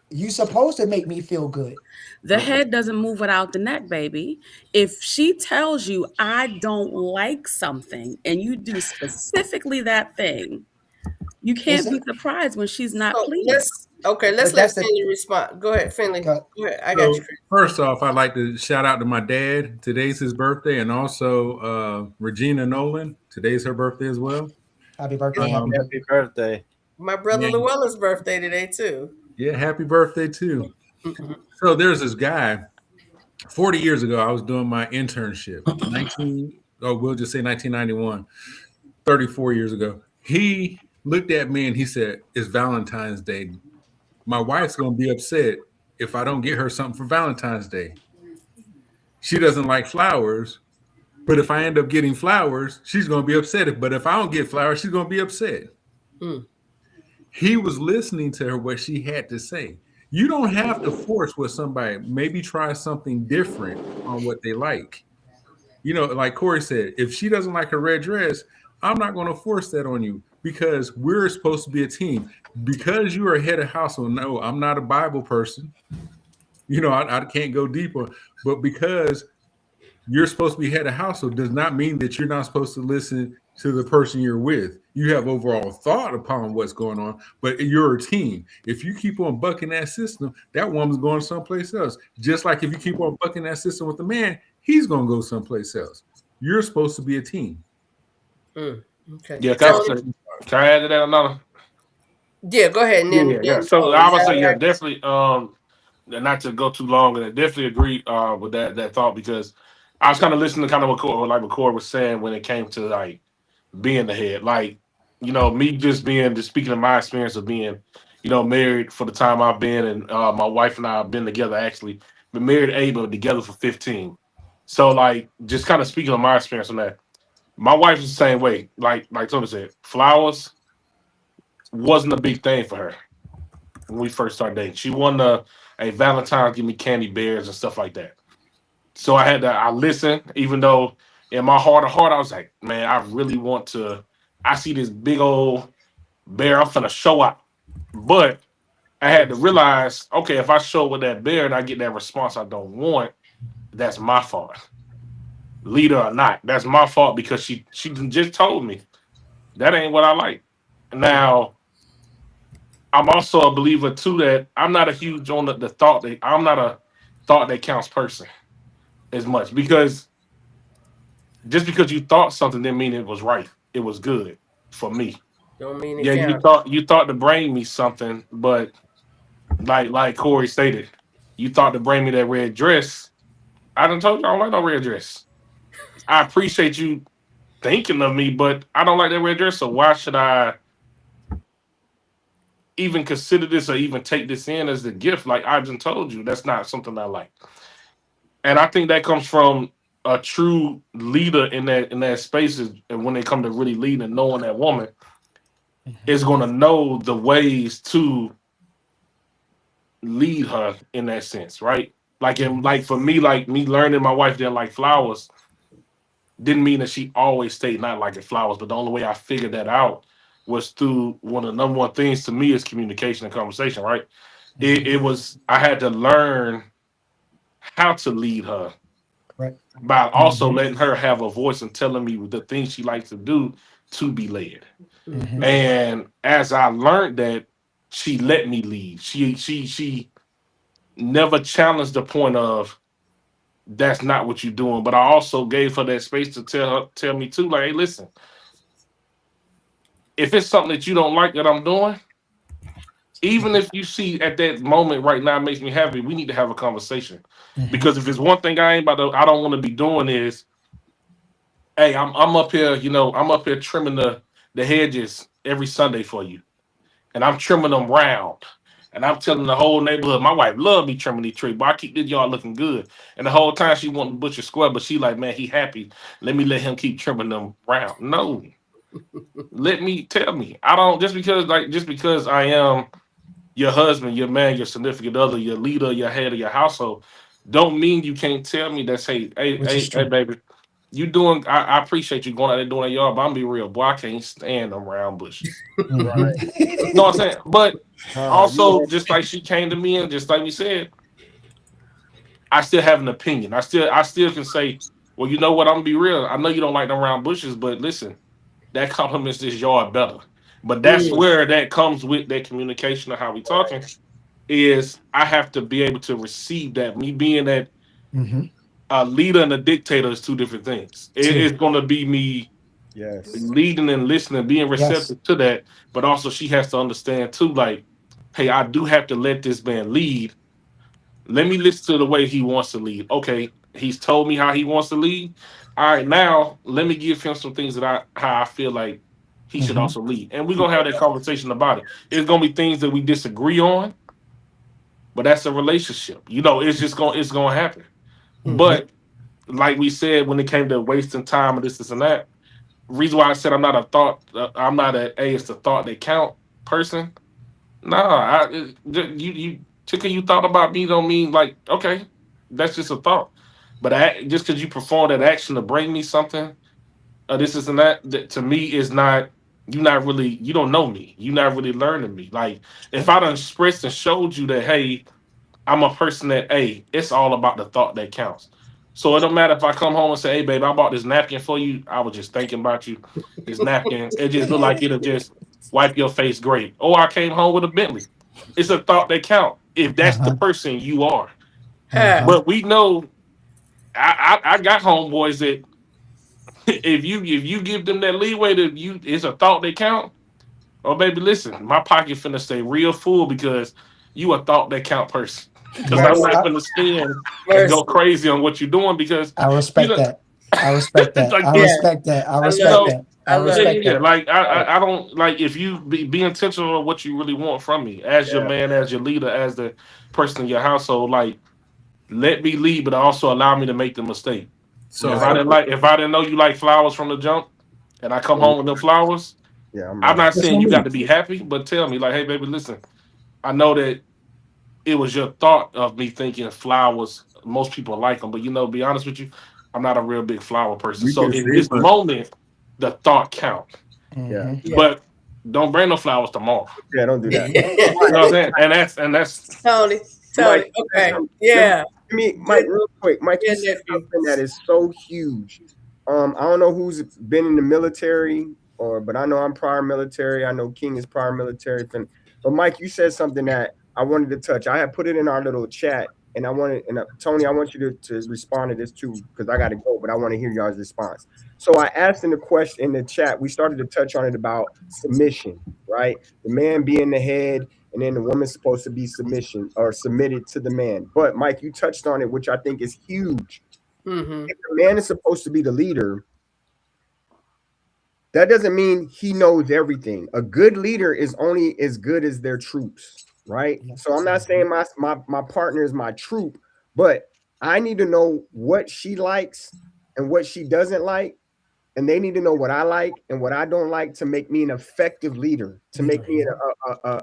You supposed to make me feel good. The head doesn't move without the neck, baby. If she tells you, I don't like something, and you do specifically that thing, you It's can't be surprised when she's not So pleased. let's But let that's the Finley respond. Go ahead, Finley. go- Go ahead. I got you, So Chris. first off, I'd like to shout out to my dad. Today's his birthday, and also Regina Nolan. Today's her birthday as well. happy birthday. Um, Happy birthday. My brother Yeah, Llewellyn's birthday today too. yeah, happy birthday too. So there's this guy. 40 years ago, I was doing my internship. We'll just say 1991. 34 years ago. He looked at me and he said, "It's Valentine's Day. My wife's gonna be upset if I don't get her something for Valentine's Day. She doesn't like flowers, but if I end up getting flowers, she's gonna be upset. But if I don't get flowers, she's gonna be upset." Mm. He was listening to her, what she had to say. You don't have to force what somebody, maybe try something different on what they like. You know, like Corey said, if she doesn't like her red dress, I'm not going to force that on you because we're supposed to be a team. Because you are head of household, no, I'm not a Bible person. You know, I can't go deeper, but because you're supposed to be head of household does not mean that you're not supposed to listen to the person you're with. You have overall thought upon what's going on, but you're a team. If you keep on bucking that system, that woman's going someplace else. Just like if you keep on bucking that system with the man, he's going to go someplace else. You're supposed to be a team. Okay. yeah, So, can I add to that another? yeah, go ahead. And Yeah. then So I would say, yeah, definitely. Not to go too long, and I definitely agree with that thought because I was kind of listening to kind of what Corey was saying when it came to like being the head, like me just speaking of my experience of being married for the time I've been, and my wife and I have been together actually been married 8 but together for 15. So like just kind of speaking of my experience on that, my wife was the same way. Like Tony said, flowers wasn't a big thing for her when we first started dating. She wanted a Valentine's give me candy bears and stuff like that. So I listened, even though in my heart of heart, I was like, man, I really want to. I see this big old bear, I'm finna show out. But I had to realize, okay, if I show up with that bear and I get that response I don't want, that's my fault. Leader or not, that's my fault because she just told me that ain't what I like. Now, I'm also a believer too that I'm not a huge on the thought that I'm not a thought that counts person as much because just because you thought something didn't mean it was right. It was good for me. don't mean it Yeah, counts. you thought to bring me something, but like Corey stated, you thought to bring me that red dress. I done told you I don't like no red dress. I appreciate you thinking of me, but I don't like that red dress. So why should I even consider this or even take this in as a gift? Like I just told you, that's not something I like. And I think that comes from a true leader in that spaces, and when they come to really lead and knowing that woman is going to know the ways to lead her in that sense, right? Like for me, like me learning my wife didn't like flowers didn't mean that she always stayed not liking flowers, but the only way I figured that out was through one of the number one things to me is communication and conversation, right? It was I had to learn how to lead her Right. by also letting her have a voice and telling me the things she likes to do to be led. And as I learned that, she let me lead. She never challenged the point of that's not what you're doing. But I also gave her that space to tell me too, like, hey, listen, if it's something that you don't like that I'm doing, Even if you see at that moment right now makes me happy, we need to have a conversation. Mhm. Because if it's one thing I don't want to be doing is, hey, I'm up here, I'm up here trimming the hedges every Sunday for you, and I'm trimming them round. And I'm telling the whole neighborhood, my wife love me trimming these trees, but I keep this yard looking good. And the whole time she want the butcher square, but she like, man, he happy. Let me let him keep trimming them round. No, tell me. I don't just because I am your husband, your man, your significant other, your leader, your head of your household, don't mean you can't tell me that. Which is Hey, true. baby, you doing? I appreciate you going out there doing that yard, but I'm be real, boy. I can't stand them round bushes. Mhm. You know what I'm saying? But You also, know, just like she came to me and just like we said, I still have an opinion. I still can say, well, you know what? I'm gonna be real. I know you don't like them round bushes, but listen, that complements this yard better. But that's Mm. where that comes with that communication of how we talking. Is I have to be able to receive that. Me being that Mhm. a leader and a dictator is two different things. Two. It's going to be me yes. leading and listening, being Yes. receptive to that, but also she has to understand too, like, hey, I do have to let this man lead. Let me listen to the way he wants to lead. Okay, he's told me how he wants to lead. All right, now let me give him some things that how I feel like he should Mhm. also lead, and we're gonna have that conversation about it. It's gonna be things that we disagree on, but that's a relationship. It's gonna happen. Mhm. But like we said, when it came to wasting time and this and that, reason why I said I'm not it's the thought that count person. Nah, you took you thought about me don't mean like okay, that's just a thought. But just because you perform that action to bring me something, this is and that to me is not. You don't know me. You're not really learning me. Like if I done expressed and showed you that, hey, I'm a person that, hey, it's all about the thought that counts. So it don't matter if I come home and say, hey, babe, I bought this napkin for you. I was just thinking about you. This napkin, it just look like it'll just wipe your face great. Or I came home with a Bentley. It's a thought that count if that's the Uh-huh. person you are. Huh. Uh-huh. But we know I got homeboys that if you give them that leeway to you, it's a thought that count. Oh, baby, listen, my pocket finna stay real full because you a thought that count person. Because I'm Yes. Mercy. not finna spend and go Mercy. crazy on what you're doing because I you respect know, that. I respect that. like I Yeah, respect that. I I you love respect know, it. that. I I yeah, love it. respect yeah, yeah. that. Like Right. I don't like if you be intentional on what you really want from me as your Yeah. man, as your leader, as the person in your household. Like let me lead, but also allow me to make the mistake. So Right. If I didn't know you like flowers from the jump, and I come home with the flowers, Yeah, I'm I'm running. not That's saying on you got me. to be happy, but tell me like, hey, baby, listen. I know that it was your thought of me thinking flowers. Most people like them, but be honest with you, I'm not a real big flower person. we So can in save this money. moment, the thought count. Yeah. Mhm. Yeah. But don't bring no flowers tomorrow. Yeah, don't do that. You know what I'm saying? And that's Tony, Mike, Tony. let Okay. me, Yeah. Mike, Good. real quick. Mike, you Yeah, said nephew. something that is so huge. I don't know who's been in the military, but I know I'm prior military. I know King is prior military. But Mike, you said something that I wanted to touch. I had put it in our little chat, and Tony, I want you to respond to this too because I got to go, but I want to hear y'all's response. So I asked in the question in the chat. We started to touch on it about submission, right? The man being the head and then the woman's supposed to be submission or submitted to the man. But Mike, you touched on it, which I think is huge. Mm-hmm. If the man is supposed to be the leader, that doesn't mean he knows everything. A good leader is only as good as their troops, right? Yeah. So I'm not saying my partner is my troop, but I need to know what she likes and what she doesn't like, and they need to know what I like and what I don't like to make me an effective leader, to make me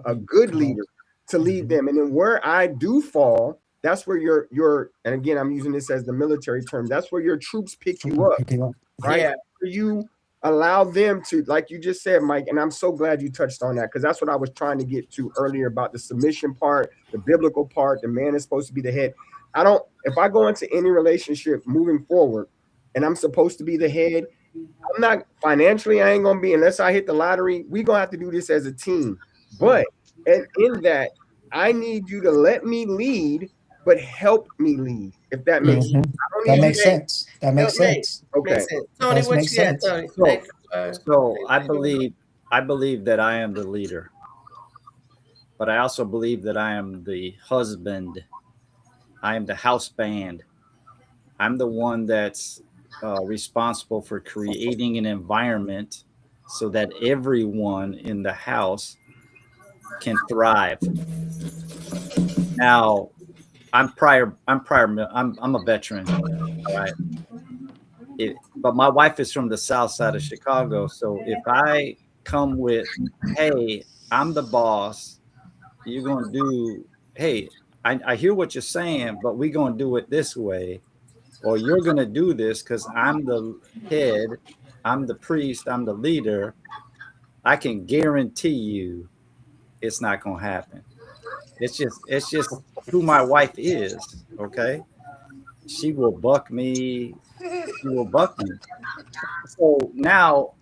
a good Correct. leader, to lead Mhm. them. And then where I do fall, that's where your and again I'm using this as the military term. That's where your troops pick you up, Pick it up. right? Yeah. Where you allow them to, like you just said, Mike. And I'm so glad you touched on that because that's what I was trying to get to earlier about the submission part, the biblical part. The man is supposed to be the head. I don't. If I go into any relationship moving forward, and I'm supposed to be the head, I'm not financially, I ain't gonna be unless I hit the lottery. We gonna have to do this as a team. But and in that, I need you to let me lead, but help me lead, if that makes sense. Mhm. I don't That need you makes to Okay. sense. That Help makes me. sense. okay. Makes sense. It Tony, does what make you got, sense. Tony? So, Thank you. so I believe that I am the leader. but I also believe that I am the husband. I am the house band. I'm the one that's responsible for creating an environment so that everyone in the house can thrive. Now, I'm a veteran. All right. But my wife is from the south side of Chicago. So if I come with, hey, I'm the boss, you're going to do, hey, I hear what you're saying, but we're going to do it this way. Or you're going to do this because I'm the head, I'm the priest, I'm the leader. I can guarantee you it's not going to happen. It's just who my wife is. Okay. She will buck me. She will buck me. So now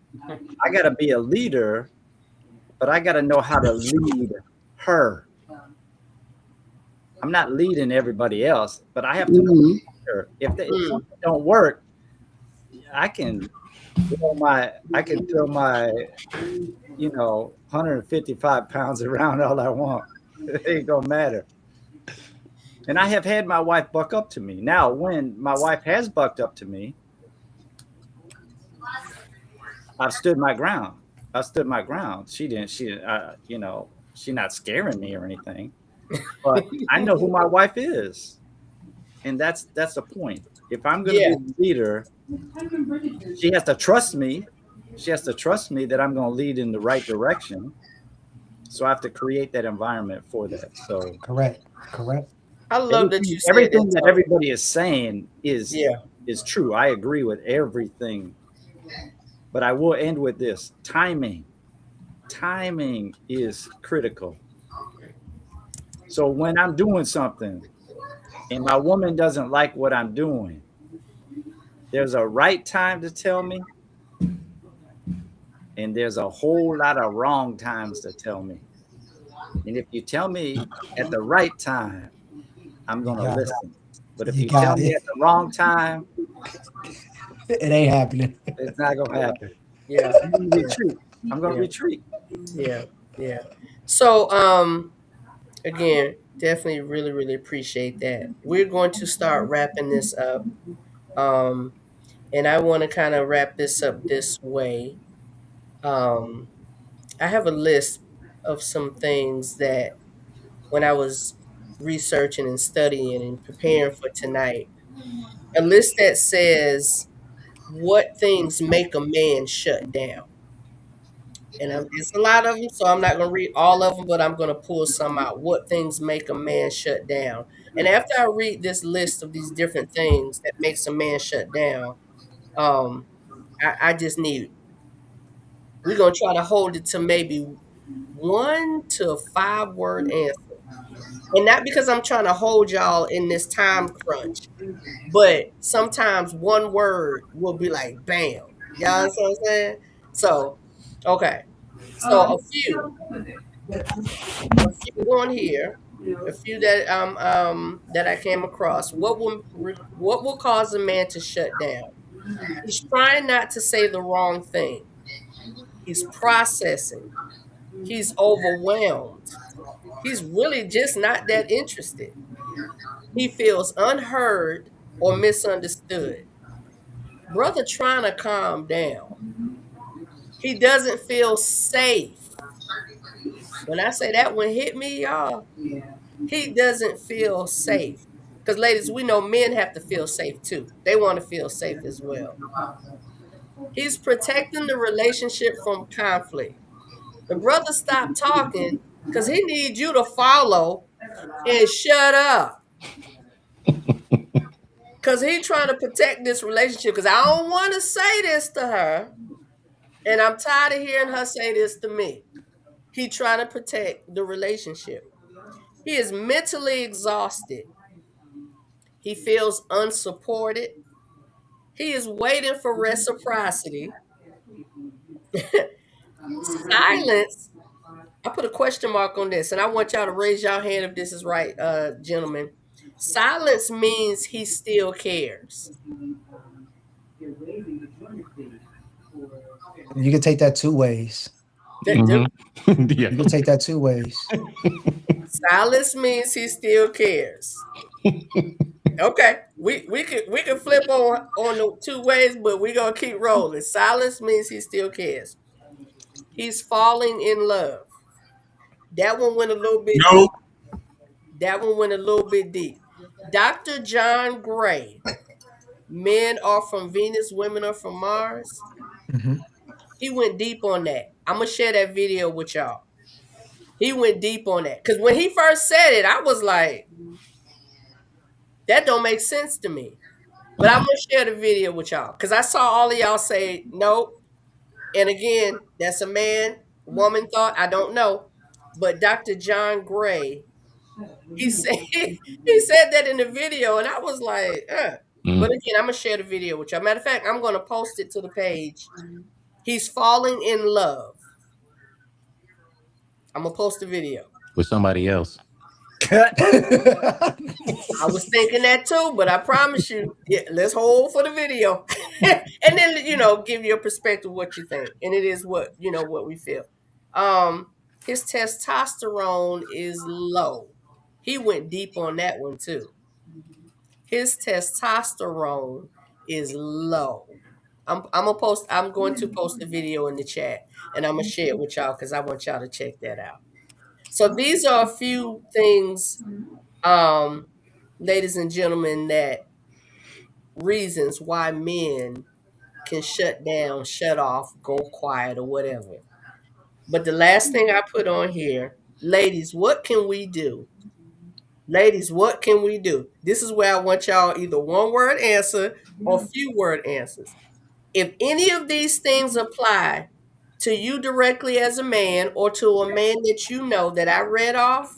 I got to be a leader, but I got to know how to lead her. I'm not leading everybody else, but I have to know her. If something don't work, I can throw my 155 pounds around all I want. It ain't gonna matter. And I have had my wife buck up to me. Now, when my wife has bucked up to me, I've stood my ground. She's not scaring me or anything, but I know who my wife is. And that's the point. If I'm going to be a leader, she has to trust me. She has to trust me that I'm going to lead in the right direction. So I have to create that environment for that. So correct. I love that you said everything that everybody is saying is true. I agree with everything. But I will end with this. Timing is critical. So when I'm doing something and my woman doesn't like what I'm doing, there's a right time to tell me, and there's a whole lot of wrong times to tell me. And if you tell me at the right time, I'm going to listen. But if you tell me at the wrong time, it ain't happening. It's not going to happen. Yeah. I'm going to retreat. Yeah. So, again, definitely really, really appreciate that. We're going to start wrapping this up. And I want to kind of wrap this up this way. I have a list of some things that when I was researching and studying and preparing for tonight, a list that says what things make a man shut down. And it's a lot of them, so I'm not going to read all of them, but I'm going to pull some out. What things make a man shut down? And after I read this list of these different things that makes a man shut down, I just need, we're going to try to hold it to maybe 1 to 5 word answer. And not because I'm trying to hold y'all in this time crunch, but sometimes one word will be like, bam. Y'all know what I'm saying? So, okay. So a few on here, a few that I came across. What will cause a man to shut down? He's trying not to say the wrong thing. He's processing. He's overwhelmed. He's really just not that interested. He feels unheard or misunderstood. Brother trying to calm down. He doesn't feel safe. When I say that one hit me, y'all, he doesn't feel safe. Because, ladies, we know men have to feel safe too. They want to feel safe as well. He's protecting the relationship from conflict. The brother stopped talking because he needs you to follow and shut up. Because he's trying to protect this relationship. Because I don't want to say this to her. And I'm tired of hearing her say this to me. He's trying to protect the relationship. He is mentally exhausted. He feels unsupported. He is waiting for reciprocity. Silence. I put a question mark on this, and I want y'all to raise your hand if this is right, gentlemen. Silence means he still cares. You can take that two ways. Mhm. You can take that two ways. Silence means he still cares. Okay, we can flip on the two ways, but we gonna keep rolling. Silence means he still cares. He's falling in love. That one went a little bit No. deep. That one went a little bit deep. Dr. John Gray, men are from Venus, women are from Mars. Mm-hmm. He went deep on that. I'm gonna share that video with y'all. He went deep on that because when he first said it, I was like, that don't make sense to me. But I'm gonna share the video with y'all because I saw all of y'all say nope. And again, that's a man, woman thought. I don't know. But Dr. John Gray, he said he said that in the video, and I was like, But again, I'm gonna share the video with y'all. Matter of fact, I'm gonna post it to the page. He's falling in love. I'm gonna post the video. With somebody else. I was thinking that too, but I promise you, yeah, let's hold for the video, and then give you a perspective of what you think, and it is what what we feel. His testosterone is low. He went deep on that one too. His testosterone is low. I'm going to post the video in the chat, and I'm gonna share it with y'all because I want y'all to check that out. So these are a few things, ladies and gentlemen, that reasons why men can shut down, shut off, go quiet, or whatever. But the last thing I put on here, ladies, what can we do? Ladies, what can we do? This is where I want y'all either one word answer or few word answers. If any of these things apply to you directly as a man or to a man that you know that I read off,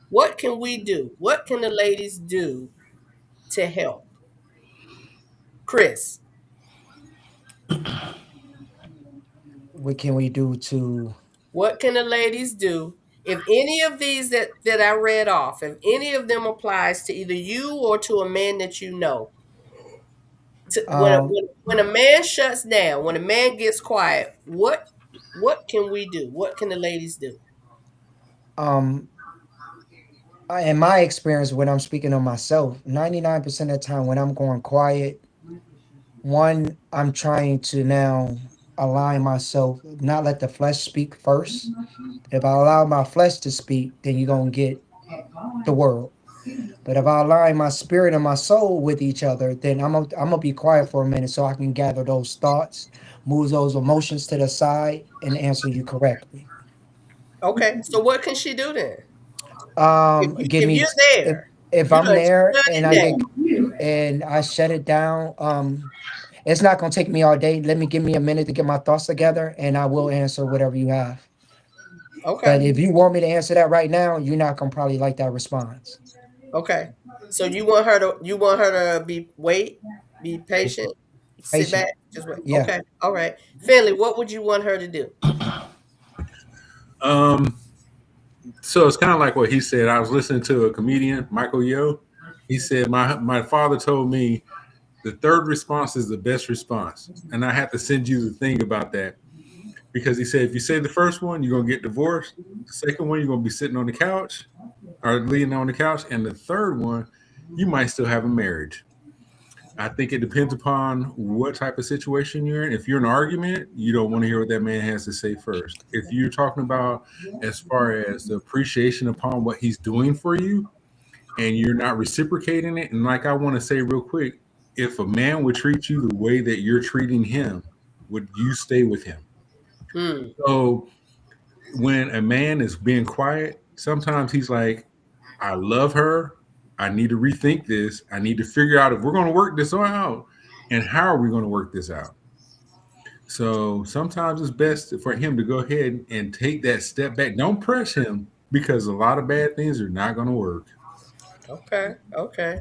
what can we do? What can the ladies do to help? Chris. What can we do to? What can the ladies do? If any of these that I read off, if any of them applies to either you or to a man that you know, when a man shuts down, when a man gets quiet, what can we do? What can the ladies do? Um, in my experience, when I'm speaking on myself, 99% of the time when I'm going quiet, one, I'm trying to now align myself, not let the flesh speak first. If I allow my flesh to speak, then you're going to get the world. But if I align my spirit and my soul with each other, then I'm gonna be quiet for a minute so I can gather those thoughts, move those emotions to the side, and answer you correctly. Okay, so what can she do then? Give If me you're if, there, if you I'm done there shut and it I get down. and I shut it down, it's not gonna take me all day. Give me a minute to get my thoughts together, and I will answer whatever you have. But Okay. if you want me to answer that right now, you're not gonna probably like that response. Okay. So you want her to be patient, sit Patient. back, just wait. Yeah. Okay. All right. Finley, what would you want her to do? So it's kind of like what he said. I was listening to a comedian, Michael Yo. He said, my father told me the third response is the best response. And I have to send you the thing about that. Because he said, if you say the first one, you're going to get divorced. The second one, you're going to be sitting on the couch or leaning on the couch. And the third one, you might still have a marriage. I think it depends upon what type of situation you're in. If you're in an argument, you don't want to hear what that man has to say first. If you're talking about as far as the appreciation upon what he's doing for you and you're not reciprocating it, and like I want to say real quick, if a man would treat you the way that you're treating him, would you stay with him? So when a man is being quiet, sometimes he's like, I love her. I need to rethink this. I need to figure out if we're going to work this out and how are we going to work this out. So sometimes it's best for him to go ahead and take that step back. Don't press him because a lot of bad things are not going to work. Okay. Okay.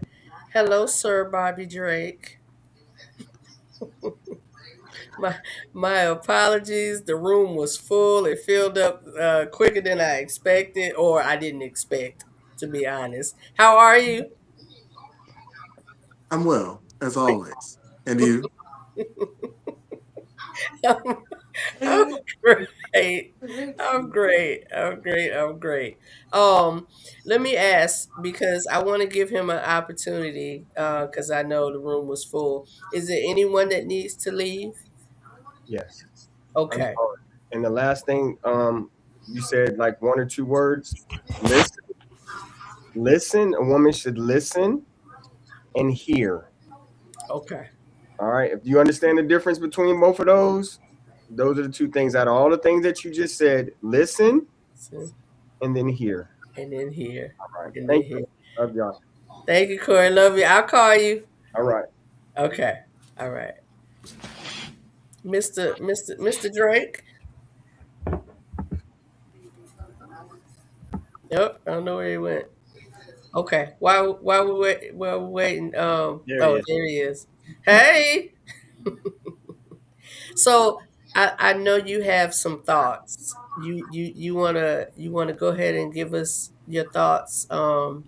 Hello, Sir Bobby Drake. My apologies. The room was full. It filled up quicker than I expected, or I didn't expect, to be honest. How are you? I'm well, as always. And you? I'm great. I'm great. I'm great. I'm great. Let me ask because I want to give him an opportunity because I know the room was full. Is there anyone that needs to leave? Yes. I'm Okay. sorry. And the last thing, you said like one or two words. Listen, listen. A woman should listen and hear. Okay. All right. If you understand the difference between both of those are the two things out of all the things that you just said. Listen So, and then hear. and then here. All right. And then Thank you. here. Love y'all. Thank you, Corey. Love you. I'll call you. All right. Okay. All right. Mr. Drake. Yep. I don't know where he went. Okay. While we're waiting, There he oh, is. there he is. Hey. So I know you have some thoughts. You wanna go ahead and give us your thoughts on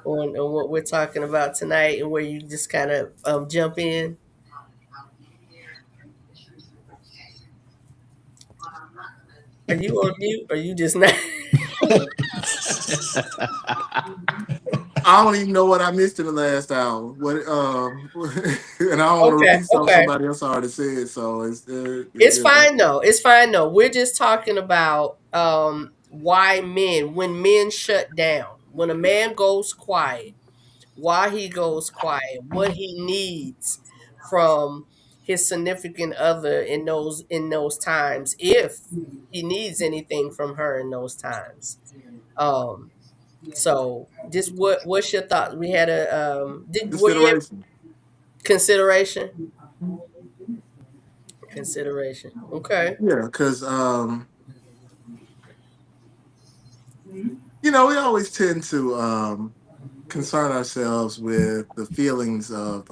what we're talking about tonight and where you just kind of jump in. Are you on mute or you just not? I don't even know what I missed in the last hour. What and I don't want to Okay, repeat something okay. somebody else already said. So it's It's you know. fine though. It's fine though. We're just talking about why when men shut down, when a man goes quiet, why he goes quiet, what he needs from his significant other in those times, if he needs anything from her in those times. Um, so just what's your thought? We had a were you able, Consideration. consideration? Consideration. Okay. Yeah, because we always tend to concern ourselves with the feelings of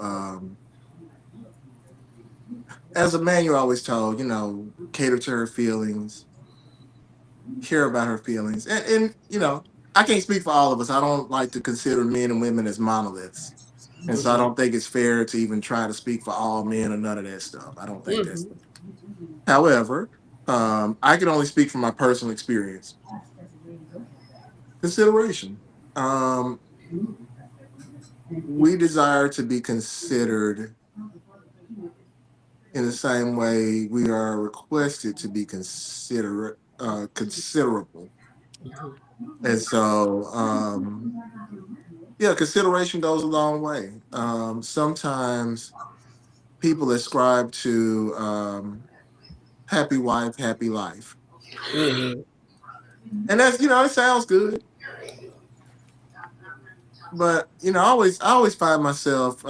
as a man you're always told, cater to her feelings, care about her feelings. And I can't speak for all of us. I don't like to consider men and women as monoliths. And so I Mhm. don't think it's fair to even try to speak for all men or none of that stuff. I don't think that's. Mhm. However, I can only speak from my personal experience. Consideration. We desire to be considered in the same way we are requested to be considerable. Mhm. And so, yeah, consideration goes a long way. Sometimes people ascribe to happy wife, happy life. Mhm. And that's, it sounds good. But, I always find myself,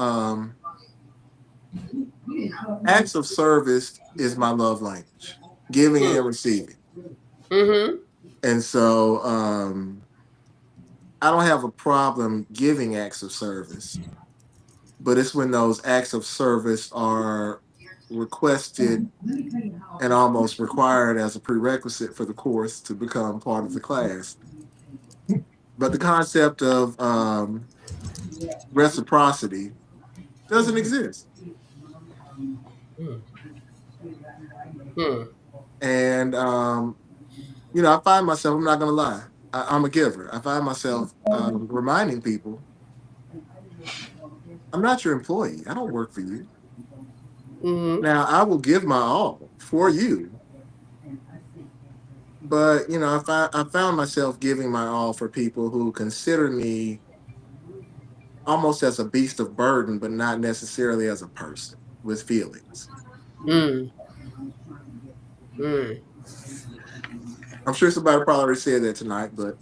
acts of service is my love language, giving and receiving. Mhm. And so I don't have a problem giving acts of service, but it's when those acts of service are requested and almost required as a prerequisite for the course to become part of the class. But the concept of reciprocity doesn't exist. Mhm. Mhm. And, I find myself, I'm not going to lie, I'm a giver. I find myself reminding people, I'm not your employee. I don't work for you. Mhm. Now, I will give my all for you. But, I found myself giving my all for people who consider me almost as a beast of burden, but not necessarily as a person with feelings. Mhm. Mhm. I'm sure somebody probably already said that tonight, but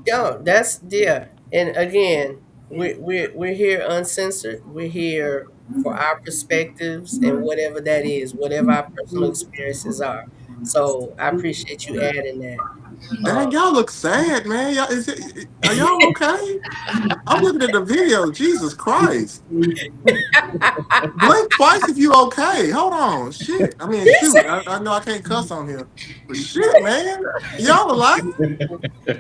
Yeah, that's yeah. And again, we're here uncensored. We're here for our perspectives and whatever that is, whatever our personal experiences are. So I appreciate you adding that. dang, y'all look sad, man. Are y'all okay? I'm looking at the video. Jesus Christ. Blink twice if you okay. Hold on. Shit. I mean, he shoot. said, I know I can't cuss on here. But shit, man. Y'all alive?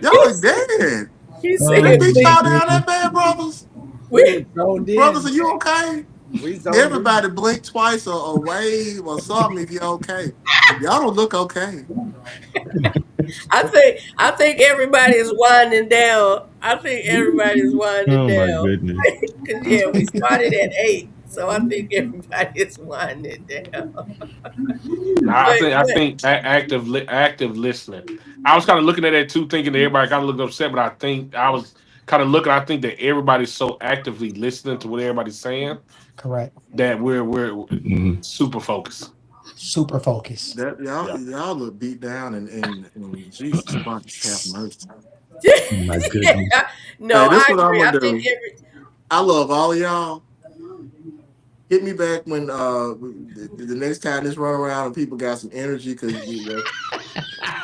Y'all he are dead. he They said, beat please, y'all down that bad, brothers? we So Brothers, did. are you okay? We don't do Everybody blink twice or wave or something if you're okay. Y'all don't look okay. I think everybody is winding down. I think everybody is winding Oh my down. goodness. Cause yeah, we started at 8, so I think everybody is winding down. Nah, I But think active listening. I was kind of looking at that too, thinking that everybody kind of looked upset, but I think I was kind of looking. I think that everybody's so actively listening to what everybody's saying Correct. that we're Mhm. super focused. Super focus. That y'all Yeah. y'all look beat down and Jesus Christ have mercy. My goodness. yeah, no, Hey, this I what I'm agree. I gonna think do. I love all of y'all. Hit me back when the next time this run around and people got some energy because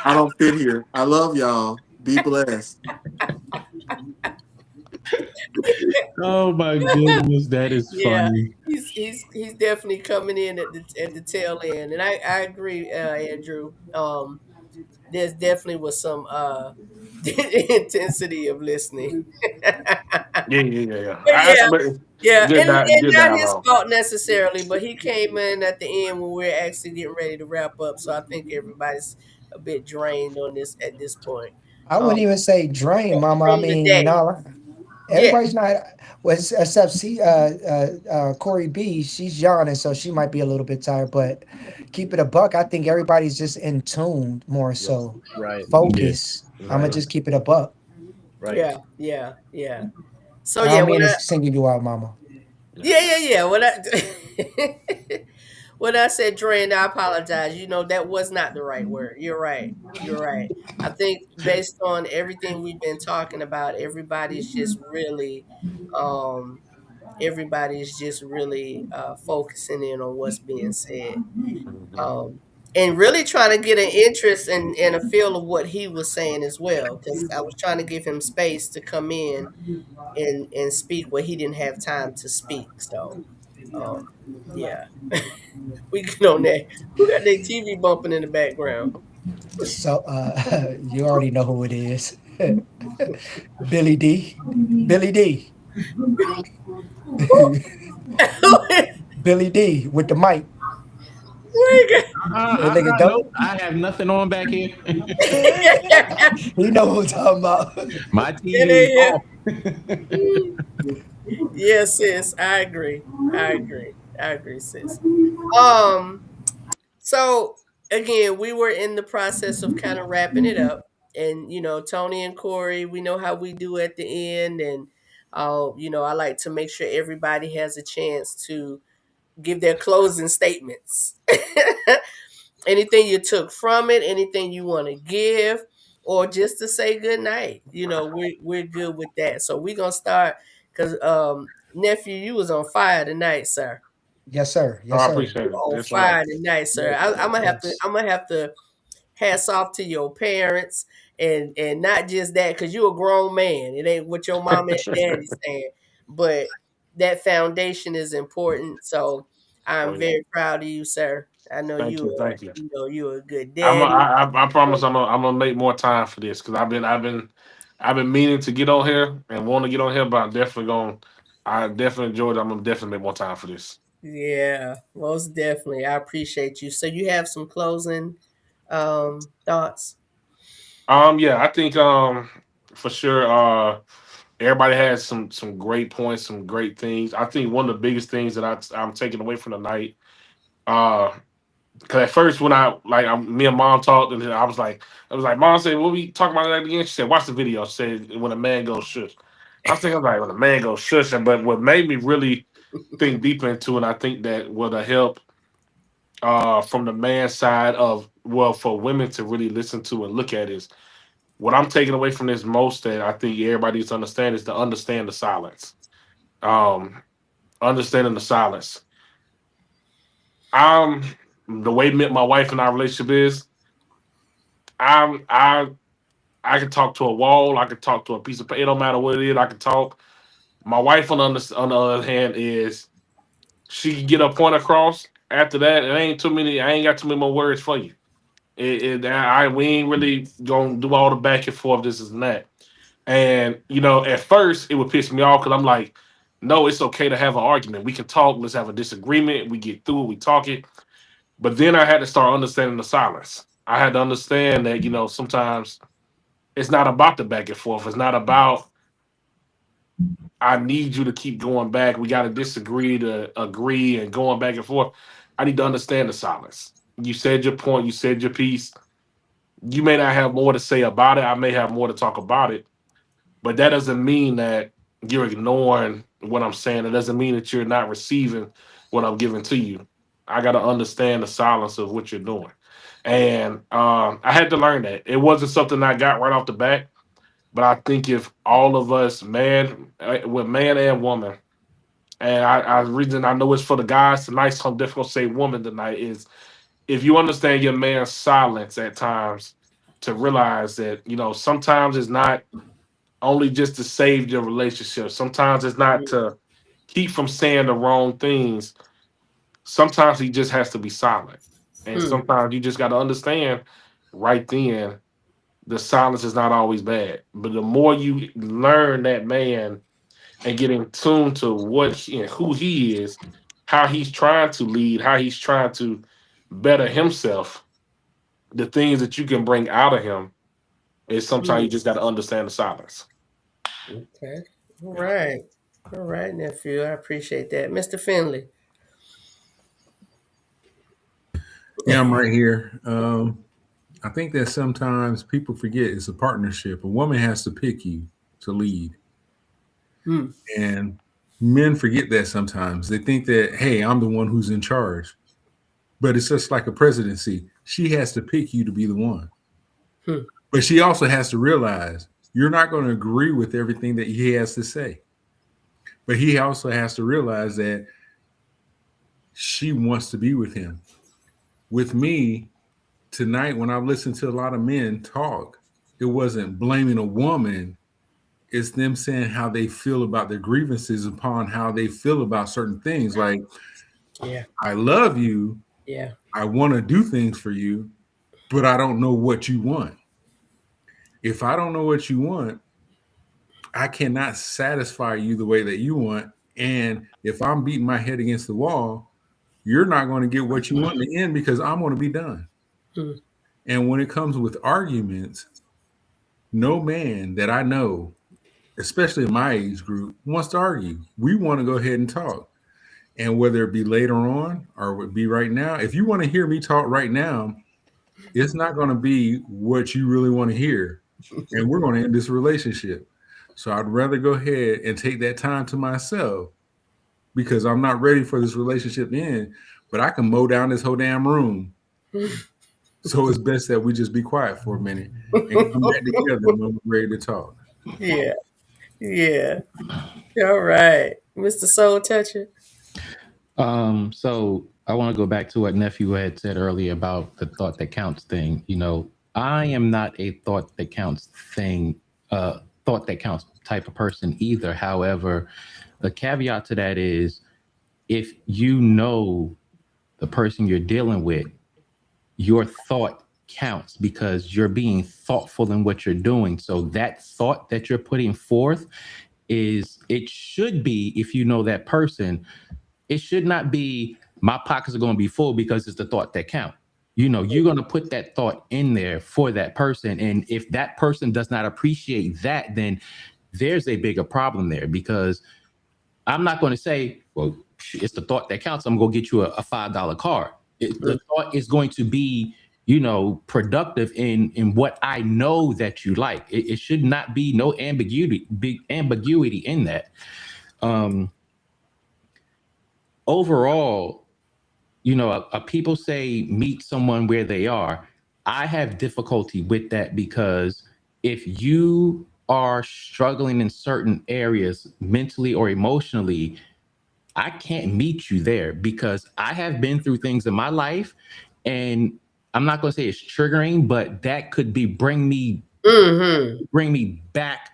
I don't fit here. I love y'all. Be blessed. Oh my goodness, that is yeah, funny. he's definitely coming in at the tail end, and I agree, Andrew. There's definitely was some intensity of listening. Yeah, yeah, yeah, yeah. But yeah, But yeah, and good not his dialogue. fault necessarily, but he came in at the end when we're actually getting ready to wrap up. So I think everybody's a bit drained on this at this point. I wouldn't even say drain, Mama. I From the mean, day. no, Yeah. everybody's not. Was except see, Corey B. She's yawning, so she might be a little bit tired. But keep it a buck. I think everybody's just in tune more Yeah. so. right, Yeah. Focus. I'm gonna right, just keep it a buck. right. Yeah, yeah, yeah. So I yeah, don't mean to single you out, Mama. Yeah. yeah. When I when I said drained, I apologize. That was not the right word. You're right. You're right. I think based on everything we've been talking about, um everybody's just really focusing in on what's being said. Mhm. Um and really trying to get an interest and a feel of what he was saying as well. Because I was trying to give him space to come in and speak where he didn't have time to speak. So yeah. We get on that. Who got their TV bumping in the background? So you already know who it is. Billy D. Billy D. Billy D with the mic. That nigga Nope, don't. I have nothing on back here. You know who I'm talking about. My Get TV is in off. here. Yes, sis. I agree. I agree, sis. Um, so again, we were in the process of kind of wrapping it up. And Tony and Corey, we know how we do at the end. And I like to make sure everybody has a chance to give their closing statements. Anything you took from it, anything you want to give, or just to say good night. We're good with that. So we're gonna start because nephew, you was on fire tonight, sir. Yes, sir. Oh, Yes, I sir. appreciate it. On That's right. fire tonight, sir. Yes, I'm gonna have to. Yes. I'm gonna have to hats off to your parents, and not just that, because you're a grown man. It ain't what your mama and daddy saying, but that foundation is important. So Oh I'm yeah. very proud of you, sir. I know Thank you you. are. Thank you. You're a good I'm a, daddy. I promise I'm gonna make more time for this because I've been meaning to get on here and want to get on here, but I definitely enjoyed it. I'm gonna definitely make more time for this. Yeah, most definitely. I appreciate you. So you have some closing thoughts? Yeah, I think for sure everybody has some great points, some great things. I think one of the biggest things that I'm taking away from the night, uh, because at first when me and mom talked, and then I was like, mom said, what we talking about that again? She said, watch the video. She said, when a man goes shush. I was like, when a man goes shush. But what made me really think deeper into it, I think that would help from the man side of, well, for women to really listen to and look at is what I'm taking away from this most that I think everybody needs to understand is to understand the silence. Um, Understanding the silence. I'm the way my wife and our relationship is. I'm I can talk to a wall. I can talk to a piece of paper. It don't matter what it is. I can talk. My wife, on the other hand, is she can get a point across. After that, it ain't too many. I ain't got too many more words for you. We ain't really gonna do all the back and forth. This is and that. And at first, it would piss me off because I'm like, no, it's okay to have an argument. We can talk. Let's have a disagreement. We get through it. We talk it. But then I had to start understanding the silence. I had to understand that, sometimes it's not about the back and forth. It's not about, I need you to keep going back. We got to disagree to agree and going back and forth. I need to understand the silence. You said your point. You said your piece. You may not have more to say about it. I may have more to talk about it. But that doesn't mean that you're ignoring what I'm saying. It doesn't mean that you're not receiving what I'm giving to you. I got to understand the silence of what you're doing. And I had to learn that. It wasn't something I got right off the bat. But I think if all of us, with man and woman, and reason I know it's for the guys tonight, so I'm definitely gonna say woman tonight, is if you understand your man's silence at times, to realize that, sometimes it's not only just to save your relationship. Sometimes it's not to keep from saying the wrong things. Sometimes he just has to be silent. And sometimes you just got to understand right then the silence is not always bad. But the more you learn that man and get in tune to and who he is, how he's trying to lead, how he's trying to better himself, the things that you can bring out of him is sometimes you just got to understand the silence. Okay. All right. All right, nephew. I appreciate that. Mr. Finley. Yeah, I'm right here. I think that sometimes people forget it's a partnership. A woman has to pick you to lead. And men forget that sometimes. They think that, hey, I'm the one who's in charge. But it's just like a presidency. She has to pick you to be the one. But she also has to realize you're not going to agree with everything that he has to say. But he also has to realize that she wants to be with him. With me, tonight, when I've listened to a lot of men talk, it wasn't blaming a woman. It's them saying how they feel about their grievances upon how they feel about certain things. Like, I love you. Yeah. I want to do things for you, but I don't know what you want. If I don't know what you want, I cannot satisfy you the way that you want. And if I'm beating my head against the wall, you're not going to get what you want in the end because I'm going to be done. And when it comes with arguments, no man that I know, especially in my age group, wants to argue. We want to go ahead and talk. And whether it be later on or it be right now, if you want to hear me talk right now, it's not going to be what you really want to hear. And we're going to end this relationship. So I'd rather go ahead and take that time to myself because I'm not ready for this relationship to end, but I can mow down this whole damn room. So it's best that we just be quiet for a minute and come back together when we're ready to talk. Yeah. Yeah. All right. Mr. Soul Toucher. So I want to go back to what nephew had said earlier about the thought that counts thing. I am not a thought that counts type of person either. However, the caveat to that is if you know the person you're dealing with, your thought counts because you're being thoughtful in what you're doing. So that thought that you're putting forth it should be, if you know that person, it should not be my pockets are going to be full because it's the thought that count. You're going to put that thought in there for that person. And if that person does not appreciate that, then there's a bigger problem there because I'm not going to say, well, it's the thought that counts. I'm going to get you a $5 card. The thought is going to be, productive in what I know that you like. It should not be no ambiguity in that. Overall, people say meet someone where they are. I have difficulty with that because if you are struggling in certain areas mentally or emotionally, I can't meet you there because I have been through things in my life, and I'm not going to say it's triggering, but that could be bring me back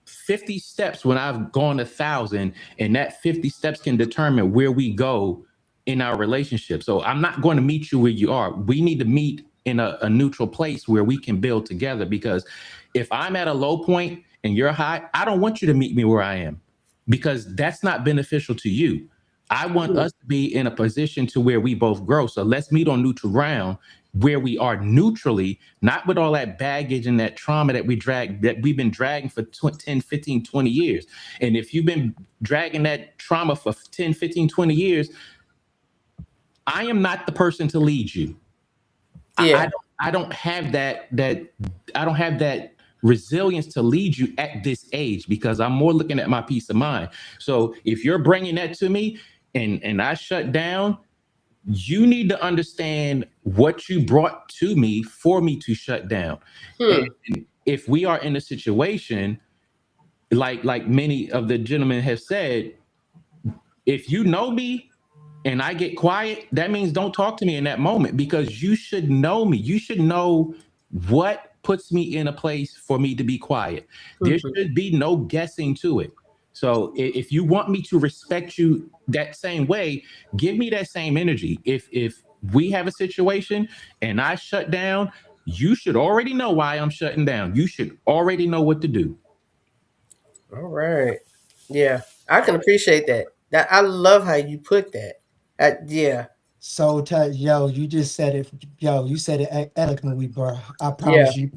50 steps when I've gone 1,000, and that 50 steps can determine where we go in our relationship. So I'm not going to meet you where you are. We need to meet in a neutral place where we can build together, because if I'm at a low point and you're high, I don't want you to meet me where I am. because that's not beneficial to you. I want us to be in a position to where we both grow. So let's meet on neutral ground where we are neutrally, not with all that baggage and that trauma that we've been dragging for 10, 15, 20 years. And if you've been dragging that trauma for 10, 15, 20 years, I am not the person to lead you. Yeah. I don't have that I don't have that resilience to lead you at this age, because I'm more looking at my peace of mind. So if you're bringing that to me and I shut down, you need to understand what you brought to me for me to shut down. And if we are in a situation like many of the gentlemen have said, if you know me and I get quiet, that means don't talk to me in that moment, because you should know me. You should know what puts me in a place for me to be quiet. There should be no guessing to it. So if you want me to respect you that same way, give me that same energy. If we have a situation and I shut down, you should already know why I'm shutting down. You should already know what to do. All right. Yeah, I can appreciate that. I love how you put that. Yeah. So, yo, you just said it. Yo, you said it eloquently, bro. I Yeah. promise you.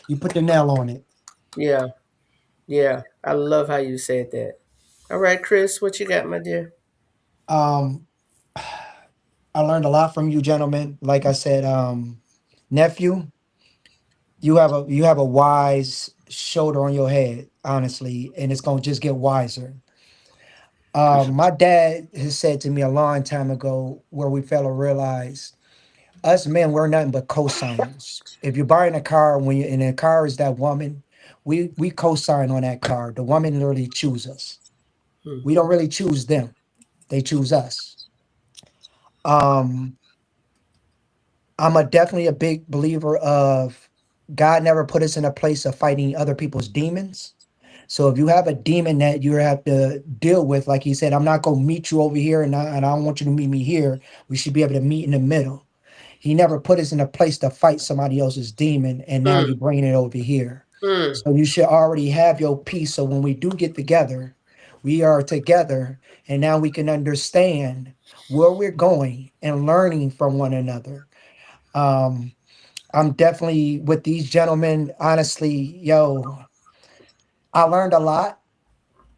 You put the nail on it. Yeah. Yeah. I love how you said that. All right, Chris, what you got, my dear? Um, I learned a lot from you, gentlemen. Like I said, nephew, you have a wise shoulder on your head, honestly, and it's gonna just get wiser. My dad has said to me a long time ago, where we fail to realize us men, we're nothing but co-signers. If you're buying a car, when you're in a car is that woman, we co-sign on that car. The woman literally choose us. We don't really choose them; they choose us. Um, I'm definitely a big believer of God never put us in a place of fighting other people's demons. So if you have a demon that you have to deal with, like he said, I'm not going to meet you over here, and I don't want you to meet me here. We should be able to meet in the middle. He never put us in a place to fight somebody else's demon, and now you're bringing it over here. So you should already have your peace. So when we do get together, we are together, and now we can understand where we're going and learning from one another. Um, I'm definitely with these gentlemen. Honestly, yo, I learned a lot.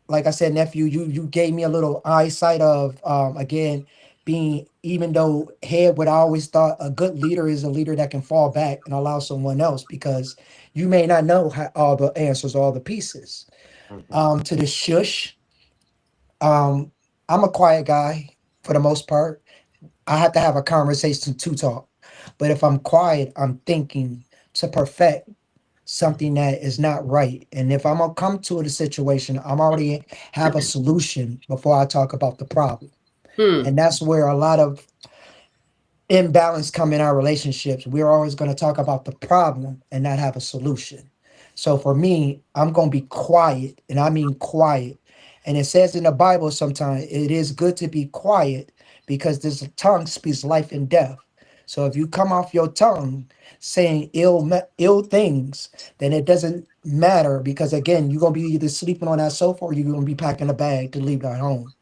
Like I said, nephew, you gave me a little eyesight of again being, even though head, what I always thought a good leader is a leader that can fall back and allow someone else, because you may not know all the answers, all the pieces. To the shush, I'm a quiet guy for the most part. I have to have a conversation to talk. But if I'm quiet, I'm thinking to perfect something that is not right. And if I'm gonna come to the situation, I'm already have a solution before I talk about the problem. And that's where a lot of imbalance come in our relationships. We're always going to talk about the problem and not have a solution. So for me, I'm going to be quiet, and I mean quiet. And it says in the Bible sometimes it is good to be quiet, because this tongue speaks life and death. So if you come off your tongue saying ill things, then it doesn't matter, because again, you're going to be either sleeping on that sofa or you're going to be packing a bag to leave that home.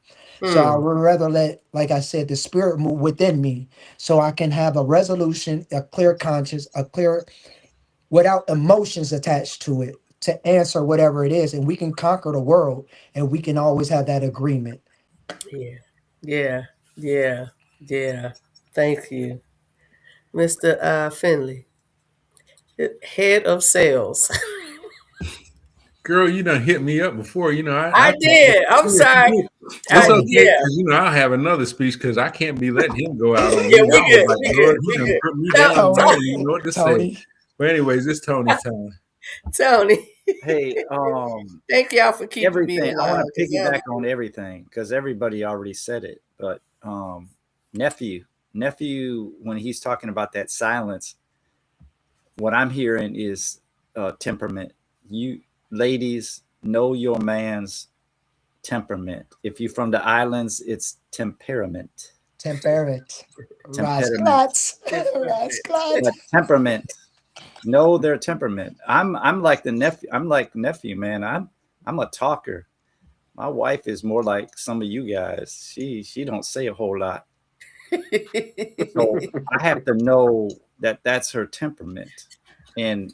So I would rather let, like I said, the spirit move within me, so I can have a resolution, a clear conscience, without emotions attached to it, to answer whatever it is. And we can conquer the world, and we can always have that agreement. Yeah. Yeah. Yeah. Yeah. Thank you, Mr. Finley, head of sales. Girl, you done hit me up before. I did. I'm sorry. It's okay, Yeah. because I'll have another speech, because I can't be letting him go out on me. Yeah, I we was good. like, We Lord, good. he We done good. put me down. I don't even know what to say. Tony. But anyways, it's Tony's time. Tony. Hey, Thank y'all for keeping me everything. I want alive. to piggyback on everything because everybody already said it. But nephew, when he's talking about that silence, what I'm hearing is temperament. You ladies know your man's temperament. If you're from the islands, it's temperament. Temperament. Temperament. But temperament. Know their temperament. I'm like the nephew. I'm like nephew, man. I'm a talker. My wife is more like some of you guys. She don't say a whole lot. So I have to know that that's her temperament. And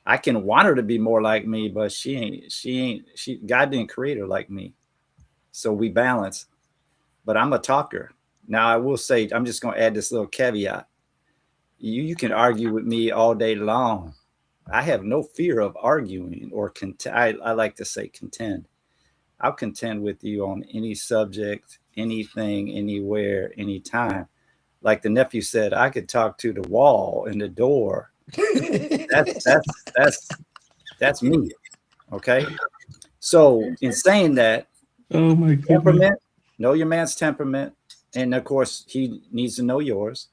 I can want her to be more like me, but she God didn't create her like me. So we balance. But I'm a talker. Now I will say, I'm just gonna add this little caveat. You can argue with me all day long. I have no fear of arguing or I like to say contend. I'll contend with you on any subject, anything, anywhere, anytime. Like the nephew said, I could talk to the wall and the door. That's me. Okay. So in saying that, Oh my goodness. temperament, know your man's temperament. And of course, he needs to know yours.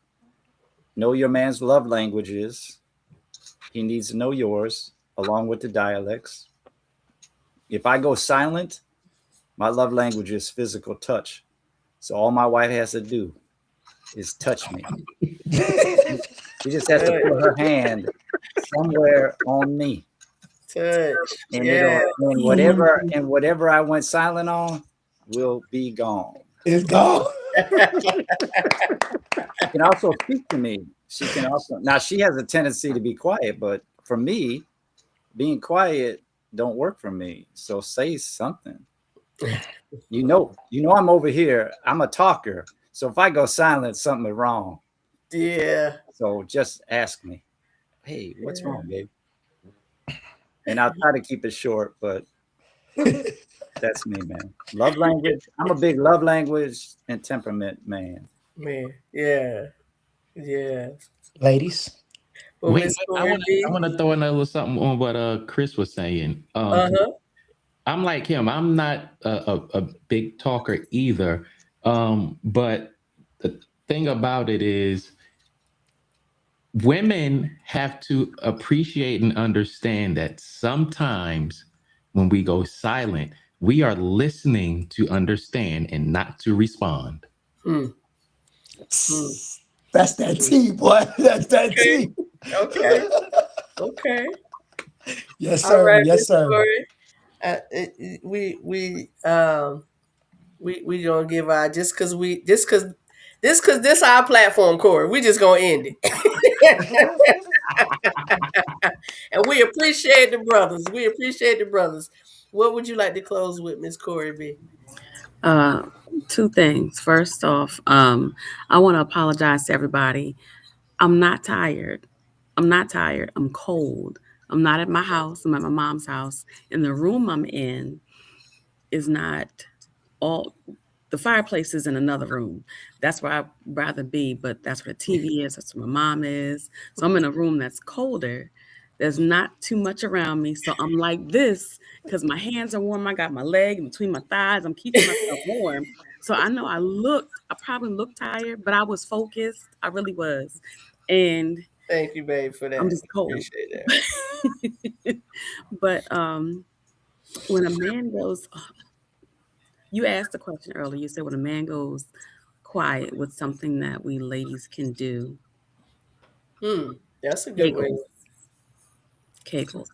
Know your man's love languages. He needs to know yours along with the dialects. If I go silent, my love language is physical touch. So all my wife has to do is touch me. She just has to put her hand somewhere on me. Touch. And Yeah. and whatever I went silent on will be gone. It's gone. She can also speak to me. She can also now she has a tendency to be quiet, but for me, being quiet don't work for me. So say something. You know I'm over here. I'm a talker. So if I go silent, something is wrong. Yeah. So just ask me, hey, what's wrong, babe? And I'll try to keep it short, but that's me, man. Love language. I'm a big love language and temperament man. Man. Yeah. Yeah. Ladies. Well, Wait, Miss I Corey want to throw another something on what Chris was saying. I'm like him. I'm not a big talker either. But the thing about it is, women have to appreciate and understand that sometimes when we go silent, we are listening to understand and not to respond. That's that tea, boy. That's that tea. Okay. Okay. Yes, sir. All right, Yes, Miss sir. Corey. We gonna give our just cause this our platform, Corey. We just gonna end it. And we appreciate the brothers. We appreciate the brothers. What would you like to close with, Miss Corey B? Two things. First off, I want to apologize to everybody. I'm not tired. I'm cold. I'm not at my house. I'm at my mom's house. And the room I'm in is not all, the fireplace is in another room. That's where I'd rather be, but that's where the TV is. That's where my mom is. So I'm in a room that's colder. There's not too much around me. So I'm like this because my hands are warm. I got my leg in between my thighs. I'm keeping myself warm. So I know I probably looked tired, but I was focused. I really was. And thank you, babe, for that. I'm just cold. Appreciate that. But when a man goes, you asked a question earlier. You said when a man goes quiet, with something that we ladies can do. That's a good way. Kegels.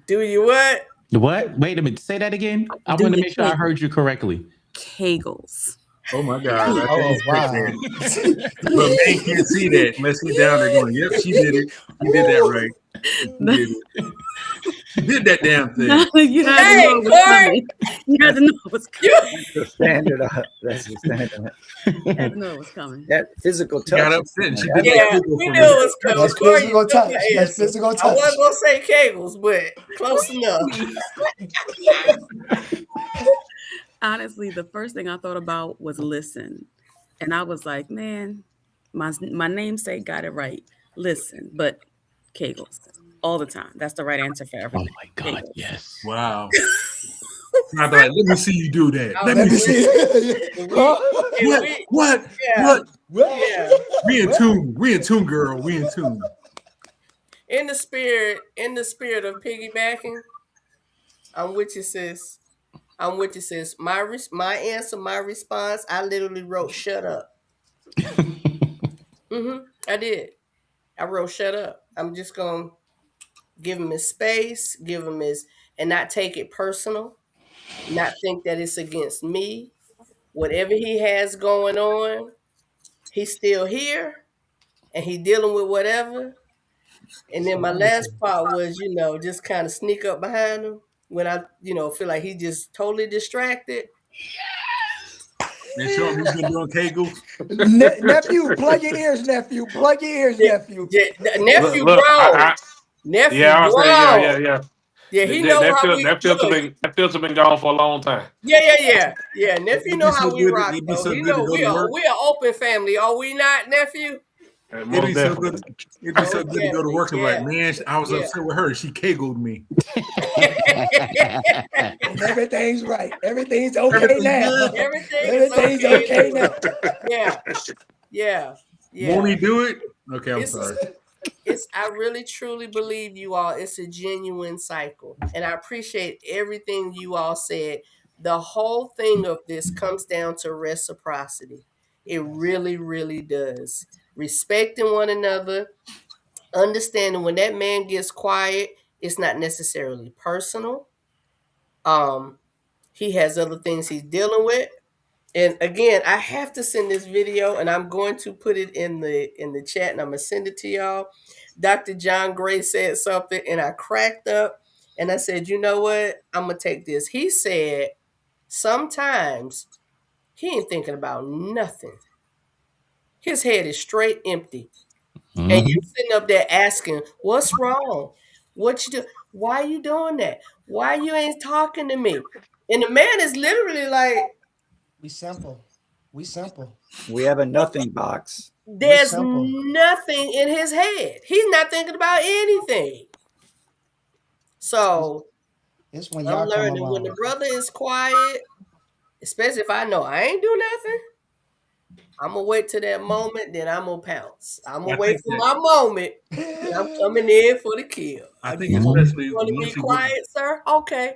Do you what? What? Wait a minute. Say that again. I want to make sure I heard you correctly. Kegels. Oh my God! I didn't expect wow. that. But man can't see that unless he's down there going, "Yep, she did it. She did that right. She did it. She did that damn thing." You had to know it was coming. You had to know it was coming. That's the standard. That's the standard. You had to know it was coming. That physical touch. Got upset and she did Yeah, that. we knew it was coming. That's physical touch. That's physical I touch. wasn't gonna say Kegels, but close enough. Honestly, the first thing I thought about was listen. And I was like, man, my namesake got it right. Listen, but Kegels all the time. That's the right answer for everything. Oh my God, Kegels. yes. Wow. I'd be like, let me see you do that. Let me see. What? Yeah. We in tune. We in tune, girl. We in tune. In the spirit of piggybacking, I'm with you, sis. My answer, my response, I literally wrote "shut up." I did. I wrote "shut up." I'm just gonna give him his space, give him his, and not take it personal. not think that it's against me. Whatever he has going on, he's still here and he dealing with whatever. And then my last part was, just kind of sneak up behind him when I, feel like he just totally distracted. And show him you've been doing Kegels. Nephew, plug your ears, nephew. Plug your ears, nephew. Nephew Look, grown. Nephew yeah, I'll say, grown. yeah. Yeah, he know how we look. That filter been gone for a long time. Yeah. Nephew It'd know be so how we good. rock It'd be though. so He good to know go we to are work. open family. Are we not, nephew? And It'd most be so definitely. good. It'd be so good to go to work and be like, man, I was Yeah. upset with her. She Kegled me. And everything's right. Everything's okay Everything now. good. Everything's okay now. Yeah. Won't he do it? Okay, I'm It's sorry. I really truly believe you all. It's a genuine cycle, and I appreciate everything you all said. The whole thing of this comes down to reciprocity. It really, really does. Respecting one another, understanding when that man gets quiet, it's not necessarily personal. Um, he has other things he's dealing with. And again, I have to send this video, and I'm going to put it in the chat, and I'm gonna send it to y'all. Dr. John Gray said something, and I cracked up, and I said, "You know what? I'm gonna take this." He said, "Sometimes he ain't thinking about nothing. His head is straight empty, and you sitting up there asking, 'What's wrong? What you do? Why you doing that? Why you ain't talking to me?'" And the man is literally like, We simple. We simple. We have a nothing box. We there's simple. nothing in his head. He's not thinking about anything. So It's when I'm y'all come learning when the along. brother is quiet, especially if I know I ain't do nothing, I'm gonna wait till that moment, then I'm gonna pounce. I'm gonna I wait think for that my moment, and I'm coming in for the kill. I think You want especially to be once he gets quiet, sir? Okay,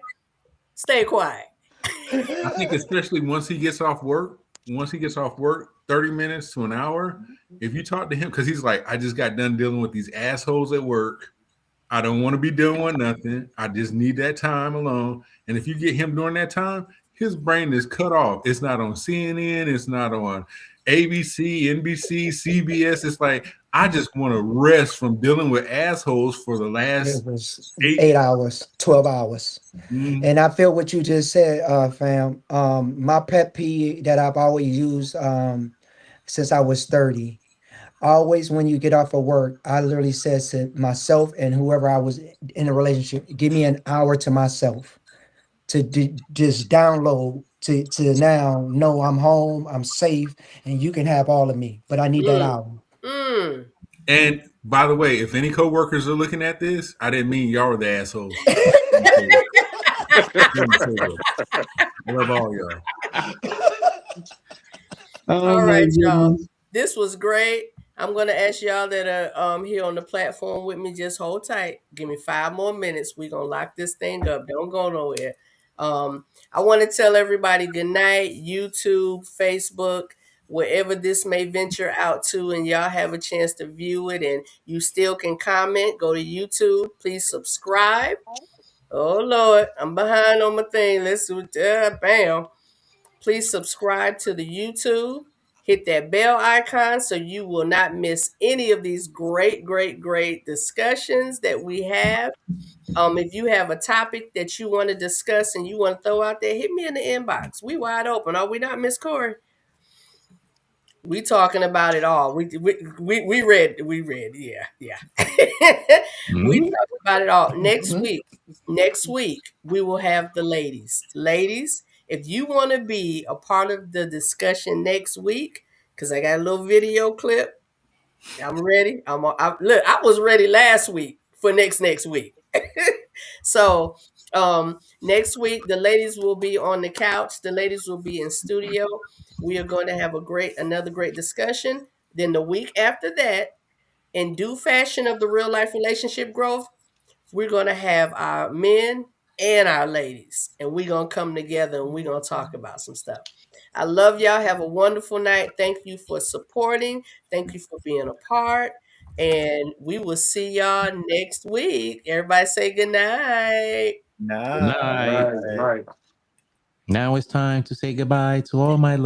stay quiet. I think especially once he gets off work, 30 minutes to an hour, if you talk to him, because he's like, I just got done dealing with these assholes at work. I don't want to be doing nothing. I just need that time alone. And if you get him during that time, his brain is cut off. It's not on CNN. It's not on ABC, NBC, CBS. It's like, I just want to rest from dealing with assholes for the It last was 8 8 hours, 12 hours. And I feel what you just said, fam. My pet peeve that I've always used since I was 30. Always when you get off of work, I literally said to myself and whoever I was in a relationship, give me an hour to myself to just download to now know I'm home, I'm safe, and you can have all of me. But I need that hour. And by the way, if any coworkers are looking at this, I didn't mean y'all were the assholes. I love all y'all. All right, y'all. This was great. I'm gonna ask y'all that are here on the platform with me, just hold tight. Give me 5 more minutes. We're gonna lock this thing up. Don't go nowhere. I want to tell everybody good night, YouTube, Facebook, wherever this may venture out to, and y'all have a chance to view it and you still can comment. Go to YouTube. Please subscribe. Oh Lord, I'm behind on my thing. Let's do bam. Please subscribe to the YouTube. Hit that bell icon so you will not miss any of these great discussions that we have. If you have a topic that you want to discuss and you want to throw out there, hit me in the inbox. We wide open. Are we not, Miss Corey? We talking about it all. We read. Yeah. We talking about it all. Next week we will have the ladies. Ladies, if you want to be a part of the discussion next week, because I got a little video clip. I'm ready. Look. I was ready last week for next week. So next week the ladies will be on the couch. The ladies will be in studio. We are going to have another great discussion. Then the week after that, in due fashion of the real life relationship growth, we're going to have our men and our ladies, and we're going to come together and we're going to talk about some stuff. I love y'all. Have a wonderful night. Thank you for supporting. Thank you for being a part. And we will see y'all next week. Everybody say good night. Nah. Right. Now it's time to say goodbye to all my